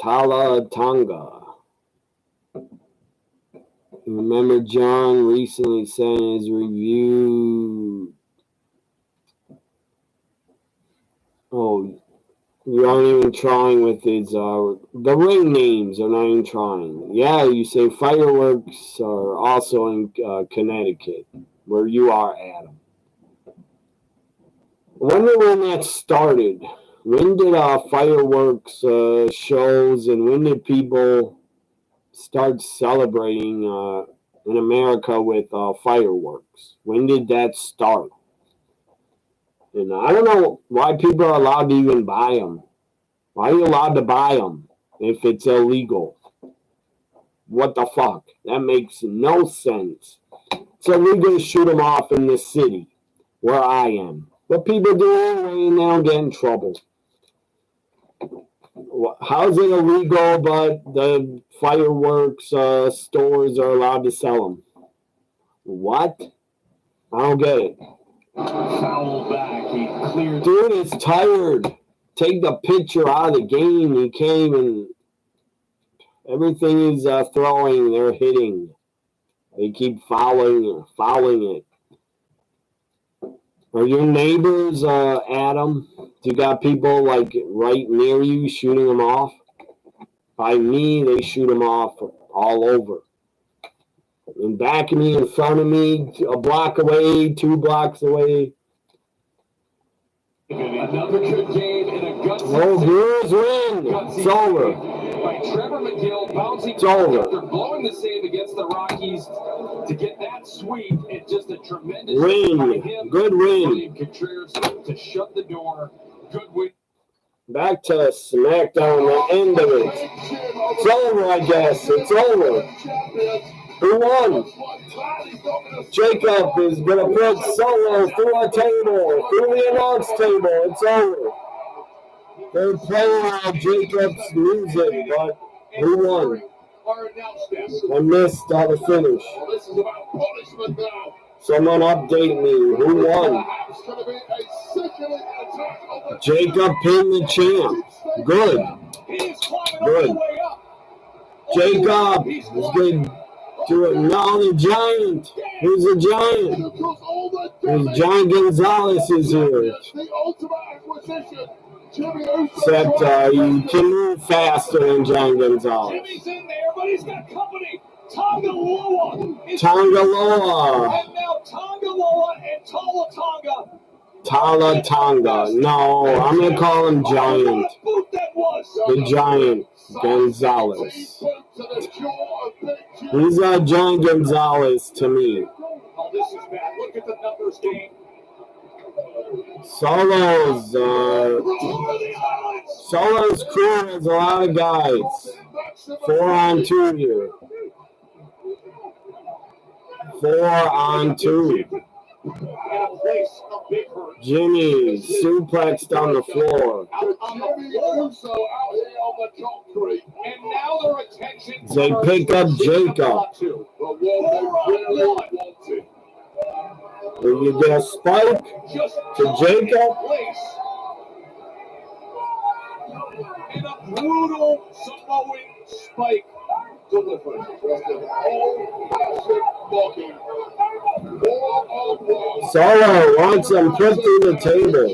Tala Tonga. Remember, John recently said in his review, oh, you aren't even trying with his, the ring names are not even trying. Yeah, you say fireworks are also in Connecticut, where you are, Adam. I wonder when that started. When did fireworks shows and when did people start celebrating in America with fireworks? When did that start? And I don't know why people are allowed to even buy them. Why are you allowed to buy them if it's illegal? What the fuck? That makes no sense. It's illegal to shoot them off in the city where I am. But people do it anyway and they don't get in trouble. How's it illegal, but the fireworks stores are allowed to sell them? What? I don't get it. Foul back. He cleared. Dude is tired. Take the pitcher out of the game. He can't even. Everything is throwing. They're hitting. They keep fouling it. Are your neighbors, Adam? Do you got people like right near you shooting them off? By me, they shoot them off all over. In back of me, in front of me, a block away, 2 blocks away. Another good game in a gutsy. Oh, Brewers win. It's over. By Trevor McGill bouncing it's over. After blowing the save against the Rockies to get that sweep. It's just a tremendous win. Good win. Contreras to shut the door. Good win. Back to Smackdown, the end of it. It's over, I guess. It's over. Who won? Jacob is going to put Solo through a table, through the announce table. It's over. They're playing Jacob's music, but who won? I missed the finish. Someone update me. Who won? Jacob pinned the champ. Good. Good. Jacob is good. Now the Giant. Who's the Giant? There's Giant Gonzalez is here. Except you can move faster than Giant Gonzalez. Jimmy's in there, but he's got company. Tongaloa. And now Tongaloa and Tala Tonga. Tala Tonga. No, I'm going to call him Giant. The Giant Gonzalez. He's a Giant Gonzalez to me. Oh, this is bad. Look at the numbers, Dane. Solo's crew has a lot of guys. 4-on-2 here. 4-on-2. Jimmy suplexed on the floor. They pick up Jacob. Will you get a spike to Jacob? And a brutal Samoan spike delivered. Solo wants him put through the table.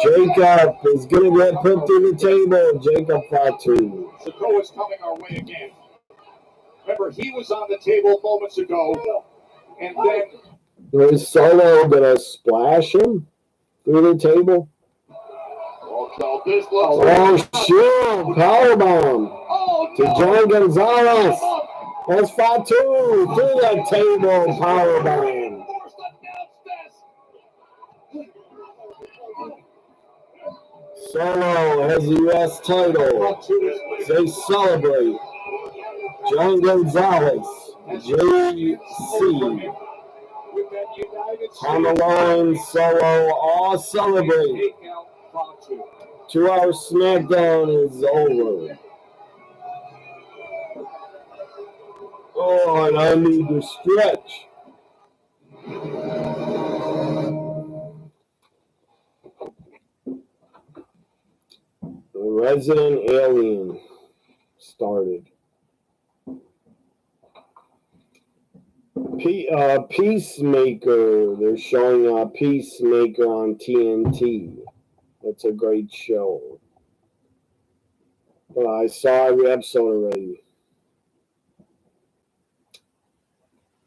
Jacob is going to get put through the table. Jacob Fatu. Sikoa is coming our way again. Remember, he was on the table moments ago. And then is Solo going to splash him through the table? Oh, shoot. Powerbomb to John Gonzalez. That's Fatu through the table. Powerbomb. Solo has the U.S. title. They celebrate. John Gonzalez, JC, Hamilton, Solo, all celebrate. 2-hour Smackdown is over. Oh, and I need to stretch. Resident Alien started. Peacemaker. They're showing Peacemaker on TNT. It's a great show. But I saw every episode already.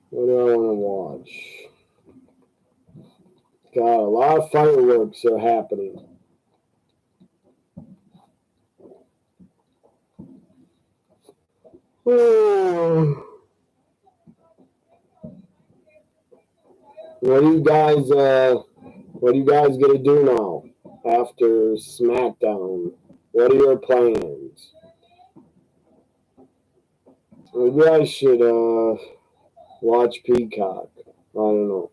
What do I want to watch? God, a lot of fireworks are happening. Oh. What are you guys gonna do now after Smackdown? What are your plans? Maybe I should watch Peacock. I don't know.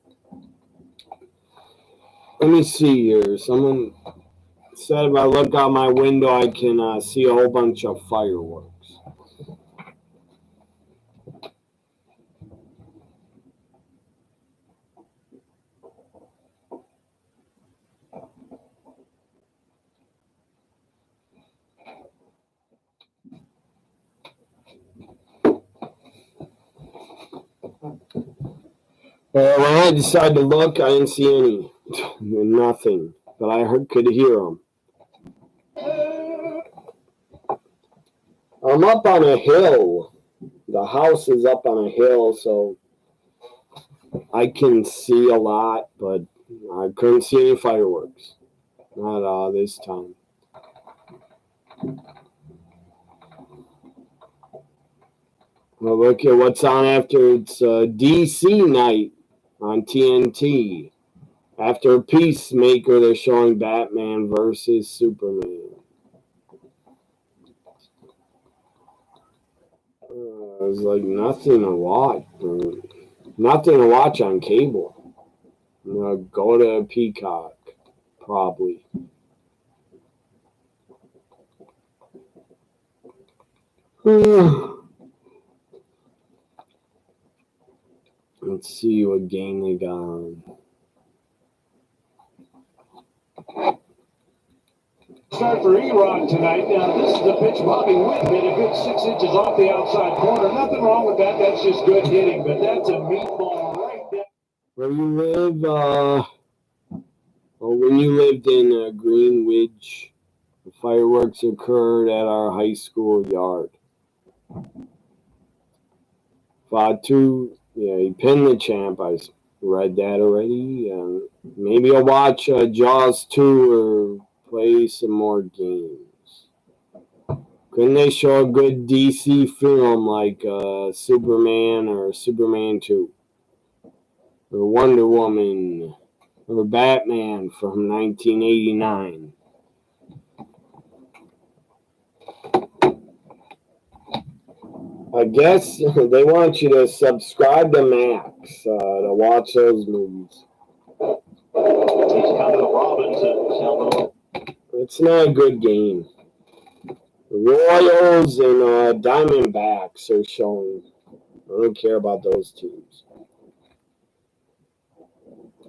Let me see here. Someone said if I look out my window, I can see a whole bunch of fireworks. When I decided to look, I didn't see any. Nothing. But I could hear them. I'm up on a hill. The house is up on a hill, so I can see a lot, but I couldn't see any fireworks. Not this time. Well, look at what's on after. It's DC night on TNT. After Peacemaker, they're showing Batman versus Superman. There's like nothing to watch. Nothing to watch on cable. I'm gonna go to Peacock, probably. Let's see what game they got on. Start for E-Rod tonight. Now, this is the pitch Bobby Witt hit a good 6 inches off the outside corner. Nothing wrong with that. That's just good hitting, but that's a meatball right there. Where you live, when you lived in Greenwich, the fireworks occurred at our high school yard. Fatu, yeah, he pinned the champ. I read that already. Maybe I'll watch Jaws 2 or play some more games. Couldn't they show a good DC film like Superman or Superman 2? Or Wonder Woman? Or Batman from 1989? I guess they want you to subscribe to Max to watch those movies. It's not a good game. The Royals and Diamondbacks are showing. I don't care about those teams.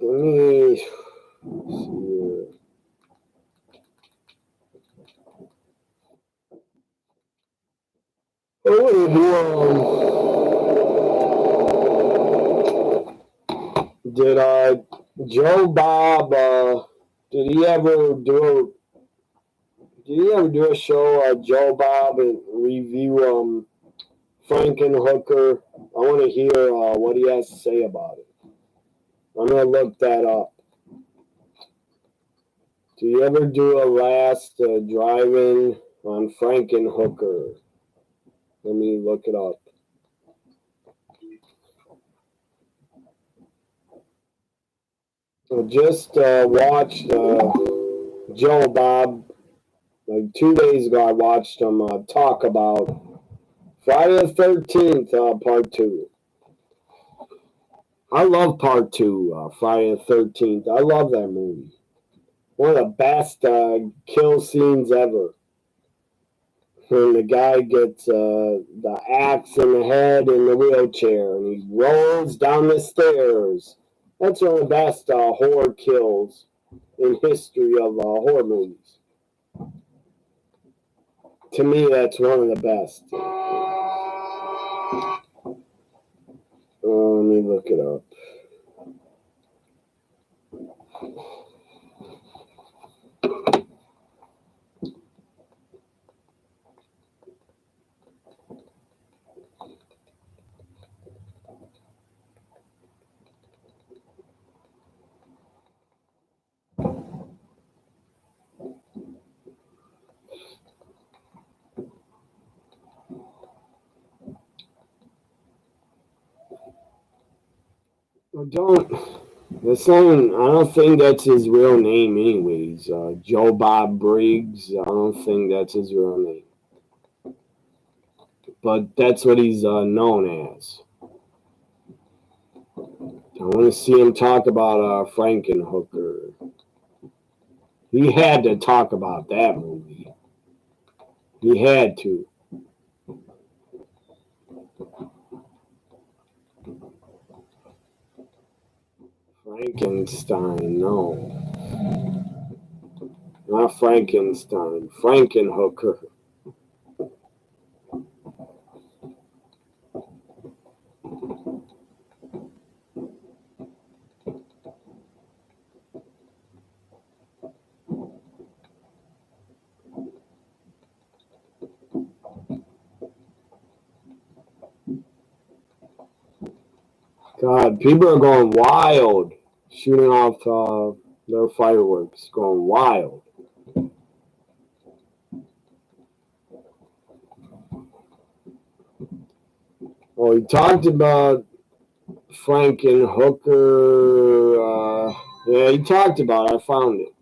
Let me see here. Did Joe Bob? Did he ever do a show, Joe Bob, and review Frankenhooker? I want to hear what he has to say about it. I'm gonna look that up. Do you ever do a last drive-in on Frankenhooker? Let me look it up. I just watched Joe Bob. Like 2 days ago, I watched him talk about Friday the 13th, Part 2. I love Part 2, Friday the 13th. I love that movie. One of the best kill scenes ever. When the guy gets the axe in the head in the wheelchair and he rolls down the stairs. That's one of the best horror kills in history of horror movies. To me, that's one of the best. Let me look it up. I don't think that's his real name anyways. Joe Bob Briggs, I don't think that's his real name. But that's what he's known as. I want to see him talk about Frankenhooker. He had to talk about that movie. He had to. Frankenstein, no. Not Frankenstein. Frankenhooker. God, people are going wild, shooting off their fireworks, going wild. Oh, he talked about Frankenhooker. Yeah, he talked about it. I found it.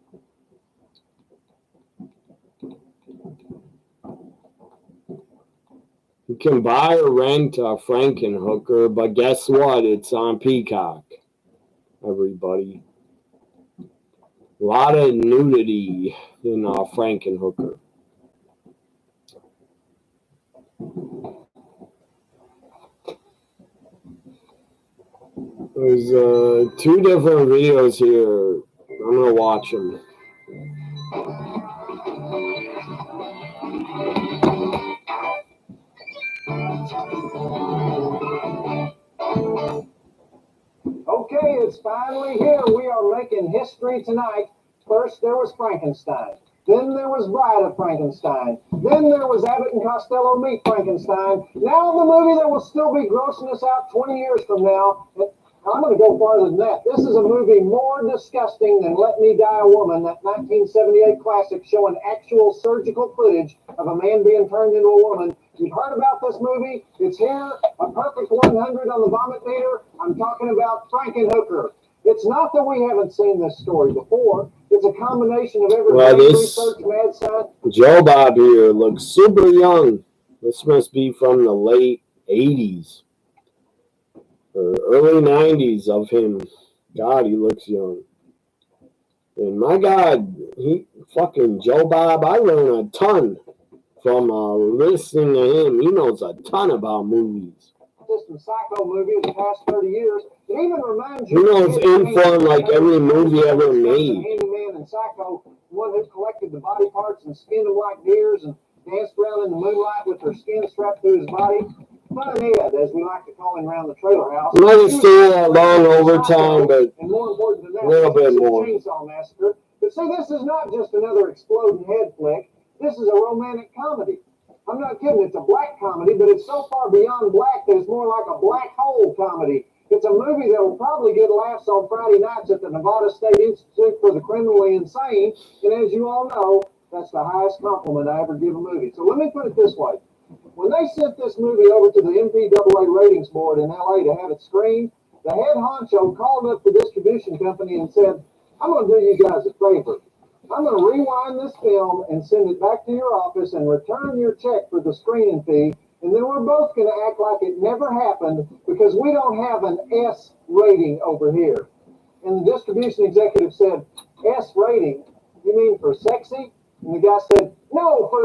You can buy or rent a Frankenhooker, but guess what? It's on Peacock, everybody. A lot of nudity in Frankenhooker. There's 2 different videos here. I'm going to watch them. Okay, it's finally here. We are making history tonight. First, there was Frankenstein. Then there was Bride of Frankenstein. Then there was Abbott and Costello Meet Frankenstein. Now the movie that will still be grossing us out 20 years from now. I'm going to go farther than that. This is a movie more disgusting than Let Me Die a Woman, that 1978 classic showing actual surgical footage of a man being turned into a woman. You've heard about this movie. It's here, a perfect 100 on the vomit meter. I'm talking about Frankenhooker. It's not that we haven't seen this story before. It's a combination of every research, mad science. Joe Bob here looks super young. This must be from the late 80s. Or early 90s of him. God, he looks young. And my God, fucking Joe Bob, I learned a ton from listening to him. He knows a ton about movies. System Psycho movie of the past 30 years. It even reminds you. He knows info on like every movie ever made. Handyman and Psycho, one who collected the body parts and skinned them like deers and danced around in the moonlight with their skin strapped to his body. Fun Ed, as we like to call him around the trailer house. Another still a long overtime, but and more important than that, a little bit more. Chainsaw Massacre. But see, this is not just another exploding head flick. This is a romantic comedy. I'm not kidding. It's a black comedy, but it's so far beyond black that it's more like a black hole comedy. It's a movie that will probably get laughs on Friday nights at the Nevada State Institute for the Criminally Insane. And as you all know, that's the highest compliment I ever give a movie. So let me put it this way. When they sent this movie over to the MPAA ratings board in LA to have it screened, the head honcho called up the distribution company and said, I'm going to do you guys a favor. I'm going to rewind this film and send it back to your office and return your check for the screening fee. And then we're both going to act like it never happened because we don't have an S rating over here. And the distribution executive said, S rating? You mean for sexy? And the guy said, no, for...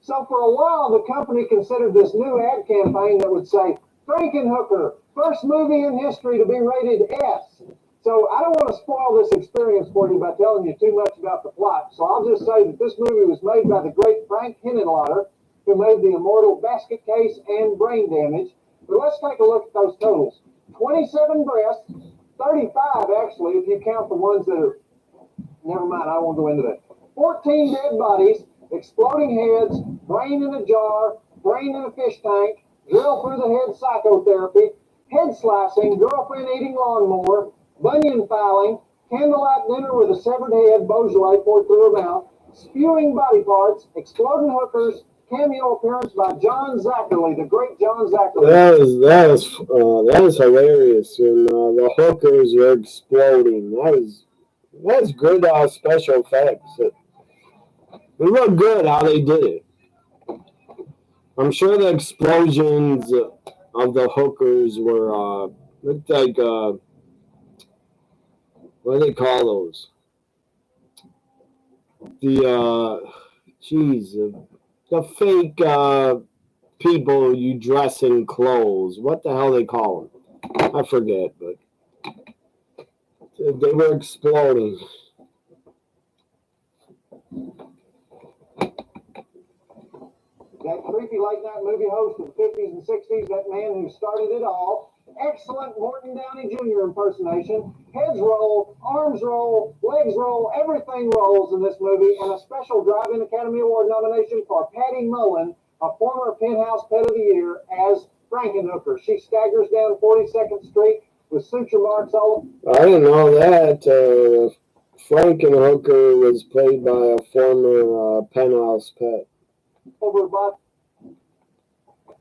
So for a while, the company considered this new ad campaign that would say, Frankenhooker, first movie in history to be rated S. So I don't want to spoil this experience for you by telling you too much about the plot, so I'll just say that this movie was made by the great Frank Henenlotter, who made the immortal Basket Case and Brain Damage. But let's take a look at those totals. 27 breasts, 35 actually, if you count the ones that are, never mind, I won't go into that. 14 dead bodies, exploding heads, brain in a jar, brain in a fish tank, drill through the head psychotherapy, head slicing, girlfriend eating lawnmower, bunion filing, candlelight dinner with a severed head, Beaujolais poured through her mouth, spewing body parts, exploding hookers, cameo appearance by John Zachary, the great John Zachary. That is hilarious. And the hookers are exploding. That's good special effects. It looked good how they did it. I'm sure the explosions of the hookers were looked like what do they call those? The fake people you dress in clothes. What the hell they call them? I forget, but they were exploding. That creepy late-night movie host of the 50s and 60s, that man who started it all. Excellent Morton Downey Jr. impersonation. Heads roll, arms roll, legs roll, everything rolls in this movie, and a special Drive-In Academy Award nomination for Patty Mullen, a former Penthouse Pet of the Year, as Frankenhooker. She staggers down 42nd Street with suture marks all over. I didn't know that. Frankenhooker was played by a former Penthouse Pet. Over by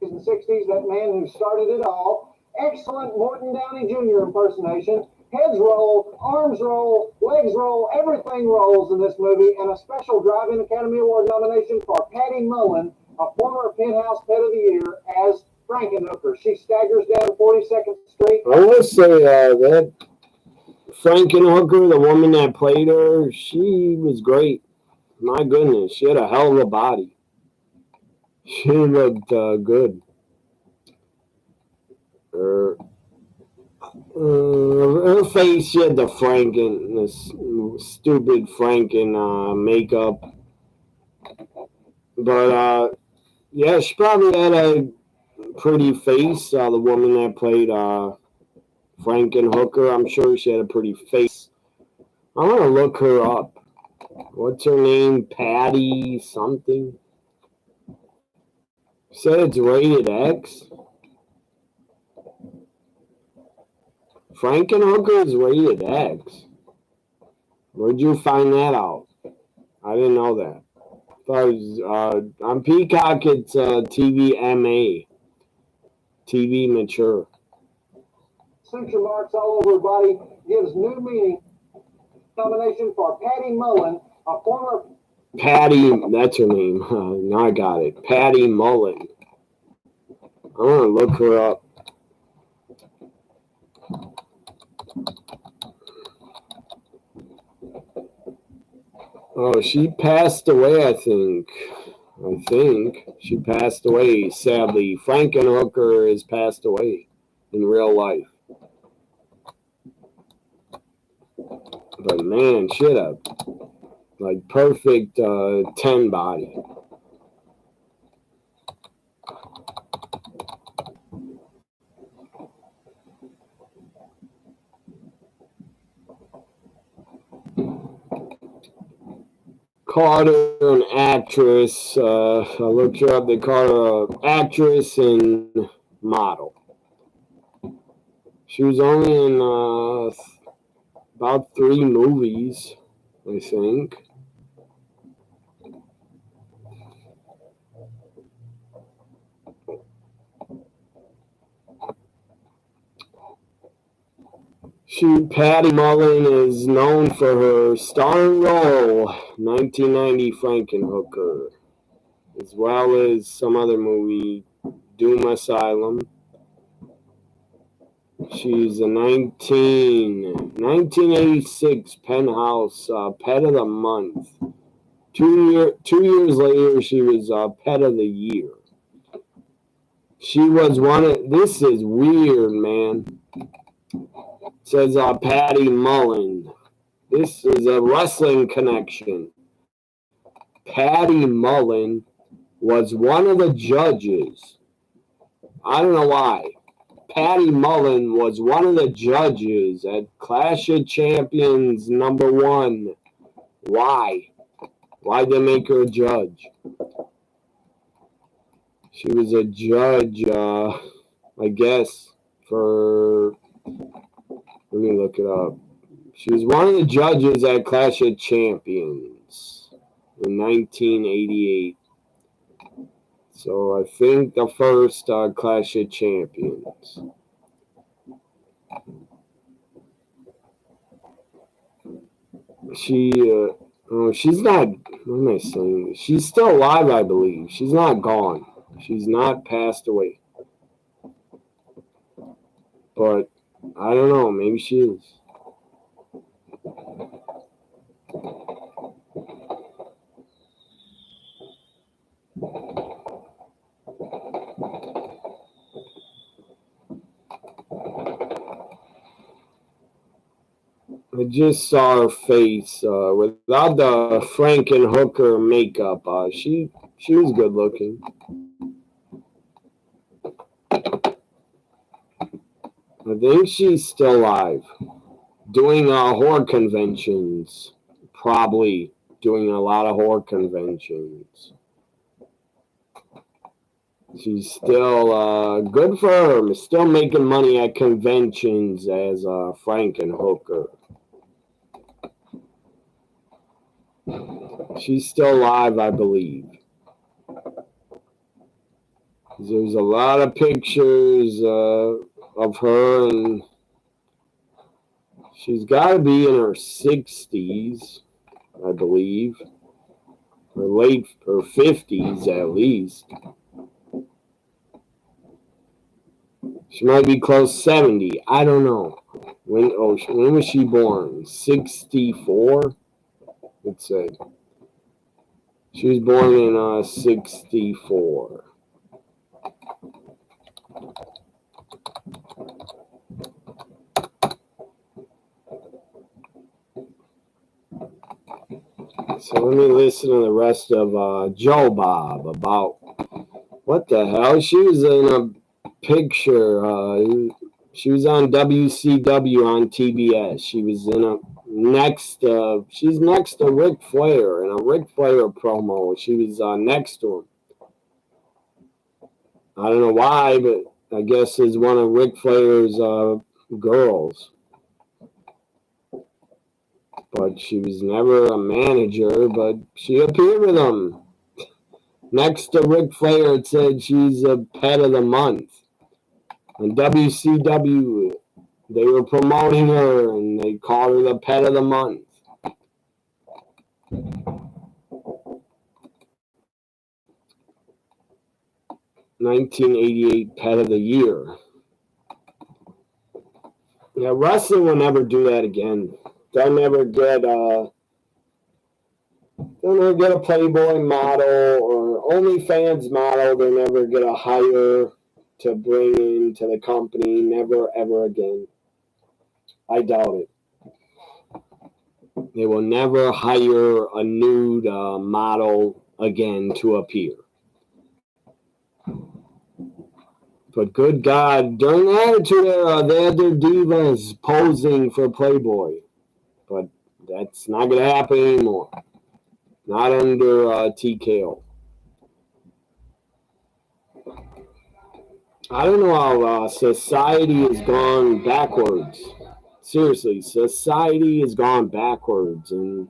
the 60s, that man who started it all. Excellent Morton Downey Jr. impersonation. Heads roll, arms roll, legs roll, everything rolls in this movie, and a special Drive-In Academy Award nomination for Patty Mullen, a former Penthouse Pet of the Year, as Frankenhooker. She staggers down 42nd Street. I want to say that Frankenhooker, the woman that played her, she was great. My goodness, she had a hell of a body. She looked good. Her face, she had the stupid Franken makeup. But, yeah, she probably had a pretty face. The woman that played Frankenhooker, I'm sure she had a pretty face. I want to look her up. What's her name? Patty something? Said it's rated X. Frankenhooker is rated X. Where'd you find that out? I didn't know that. I thought it was, on Peacock, it's TV MA. TV mature. Suture marks all over her body gives new meaning. Nomination for Patty Mullen, a former... Patty, that's her name. Now I got it. Patty Mullen. I want to look her up. Oh, she passed away, I think. She passed away, sadly. Frankenhooker has passed away in real life. But man, she had a perfect 10 body. Called her an actress. I looked her up. They called her an actress and model. She was only in about 3 movies, I think. Patty Mullen is known for her starring role, 1990 Frankenhooker, as well as some other movie, Doom Asylum. She's a 1986 Penthouse Pet of the Month. 2 years later, she was Pet of the Year. She was one of... This is weird, man. It says Patty Mullen. This is a wrestling connection. Patty Mullen was one of the judges. I don't know why. Patty Mullen was one of the judges at Clash of Champions #1. Why? Why'd they make her a judge? She was a judge, I guess, for... Let me look it up. She was one of the judges at Clash of Champions in 1988. So I think the first Clash of Champions. She's not, what am I saying? She's still alive, I believe. She's not gone. She's not passed away. But I don't know, maybe she is. I just saw her face without the Frankenhooker makeup. She was good looking. I think she's still alive. Doing horror conventions. Probably doing a lot of horror conventions. She's still good for her. Still making money at conventions as Frankenhooker. She's still alive, I believe. There's a lot of pictures of her, and she's got to be in her 60s, I believe, or 50s at least. She might be close 70. I don't know. When was she born? 64? Let's say. She was born in 64. So let me listen to the rest of Joe Bob about what the hell. She was in a picture. She was on WCW on TBS. She was in she's next to Ric Flair in a Ric Flair promo. She was next to him. I don't know why, but I guess is one of Ric Flair's girls. But she was never a manager, but she appeared with him. Next to Ric Flair, it said she's a pet of the month. On WCW, they were promoting her, and they called her the pet of the month. '88 pet of the year. Yeah, wrestling will never do that again. They'll never get a Playboy model or OnlyFans model. They'll never get a hire to bring into the company. Never, ever again. I doubt it. They will never hire a nude model again to appear. But good God, during the Attitude Era, they had their divas posing for Playboy. But that's not going to happen anymore. Not under TKO. I don't know how society has gone backwards. Seriously, society has gone backwards, and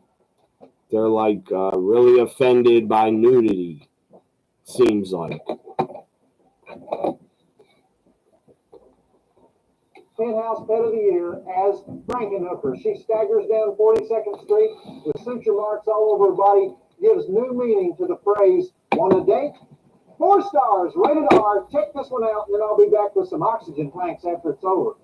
they're like really offended by nudity, seems like. Penthouse Pet of the Year as Frankenhooker. She staggers down 42nd Street with suture marks all over her body, gives new meaning to the phrase, want a date? 4 stars, rated R. Check this one out, and then I'll be back with some oxygen tanks after it's over.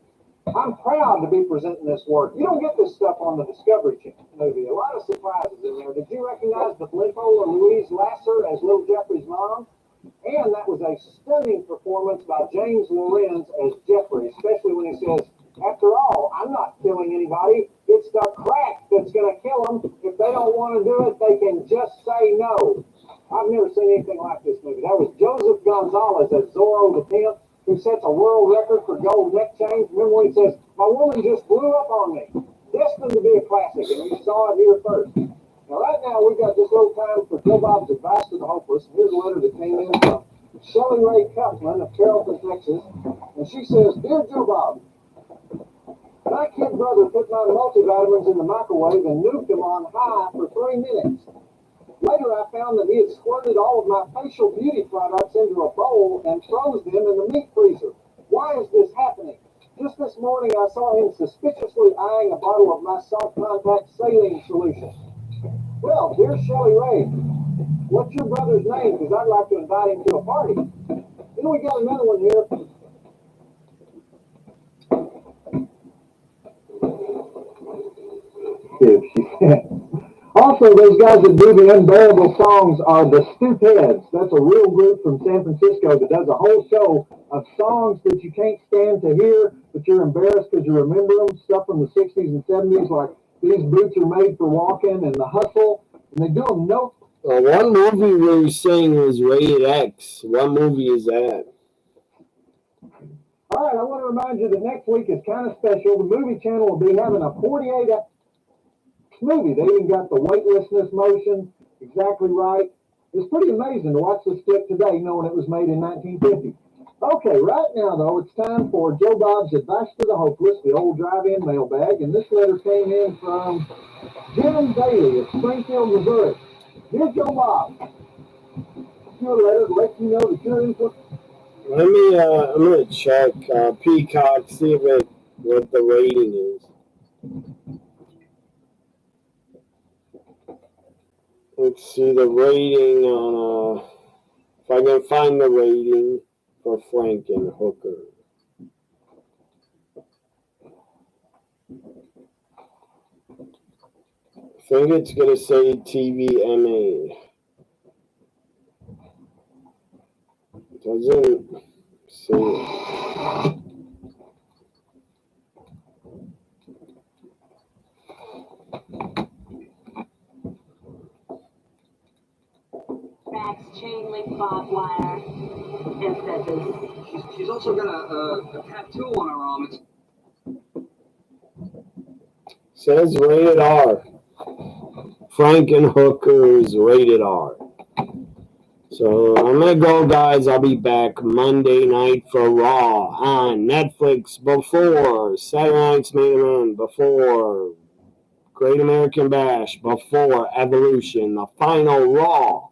I'm proud to be presenting this work. You don't get this stuff on the Discovery Channel movie. A lot of surprises in there. Did you recognize the Blimpo or Louise Lasser as Little Jeffrey's mom? And that was a stunning performance by James Lorenz as Jeffrey, especially when he says, After all, I'm not killing anybody. It's the crack that's going to kill them. If they don't want to do it, they can just say no. I've never seen anything like this movie. That was Joseph Gonzalez as Zorro the Pimp, who sets a world record for gold neck chains. Remember when he says, "My woman just blew up on me." Destined to be a classic, and you saw it here first. Now, right now, we've got this little time for Joe Bob's Advice to the Hopeless. Here's a letter that came in from Shelly Ray Coughlin of Carrollton, Texas. And she says, "Dear Joe Bob, my kid brother put my multivitamins in the microwave and nuked them on high for 3 minutes. Later, I found that he had squirted all of my facial beauty products into a bowl and froze them in the meat freezer. Why is this happening? Just this morning, I saw him suspiciously eyeing a bottle of my soft contact saline solution." Well, dear Shelly Ray, what's your brother's name? Because I'd like to invite him to a party. Then we got another one here. Also, those guys that do the unbearable songs are the Stupheads. That's a real group from San Francisco that does a whole show of songs that you can't stand to hear, but you're embarrassed because you remember them. Stuff from the 60s and 70s, like These Boots Are Made for Walking and The Hustle. And they do them one movie we were saying was Rated X. What movie is that? All right, I want to remind you that next week is kind of special. The movie channel will be having a 48 movie. They even got the weightlessness motion exactly right. It's pretty amazing to watch this flick today, knowing it was made in 1950. Okay, right now, though, it's time for Joe Bob's Advice to the Hopeless, the old drive-in mailbag. And this letter came in from Jim Bailey of Springfield, Missouri. Dear Joe Bob, your letter to let you know that you're in for... I'm gonna check Peacock, see what the rating is. Let's see the rating on if I can find the rating for Frankenhooker. I think it's gonna say TVMA. It doesn't say it. Chain link barbed wire and feathers. She's also got a tattoo on her arm. Says rated R. Frankenhooker's rated R. So I'm gonna go, guys. I'll be back Monday night for Raw on Netflix before Saturday Night's Main Event, before Great American Bash, before Evolution, the final Raw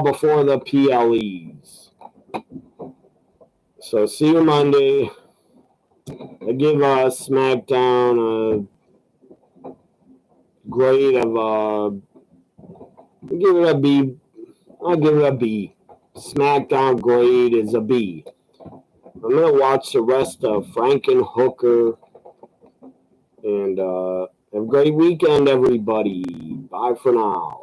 before the PLEs. So see you Monday. I give Smackdown a grade of I'll give it a B. I'll give it a B. Smackdown grade is a B. I'm gonna watch the rest of Frankenhooker, and have a great weekend, everybody. Bye for now.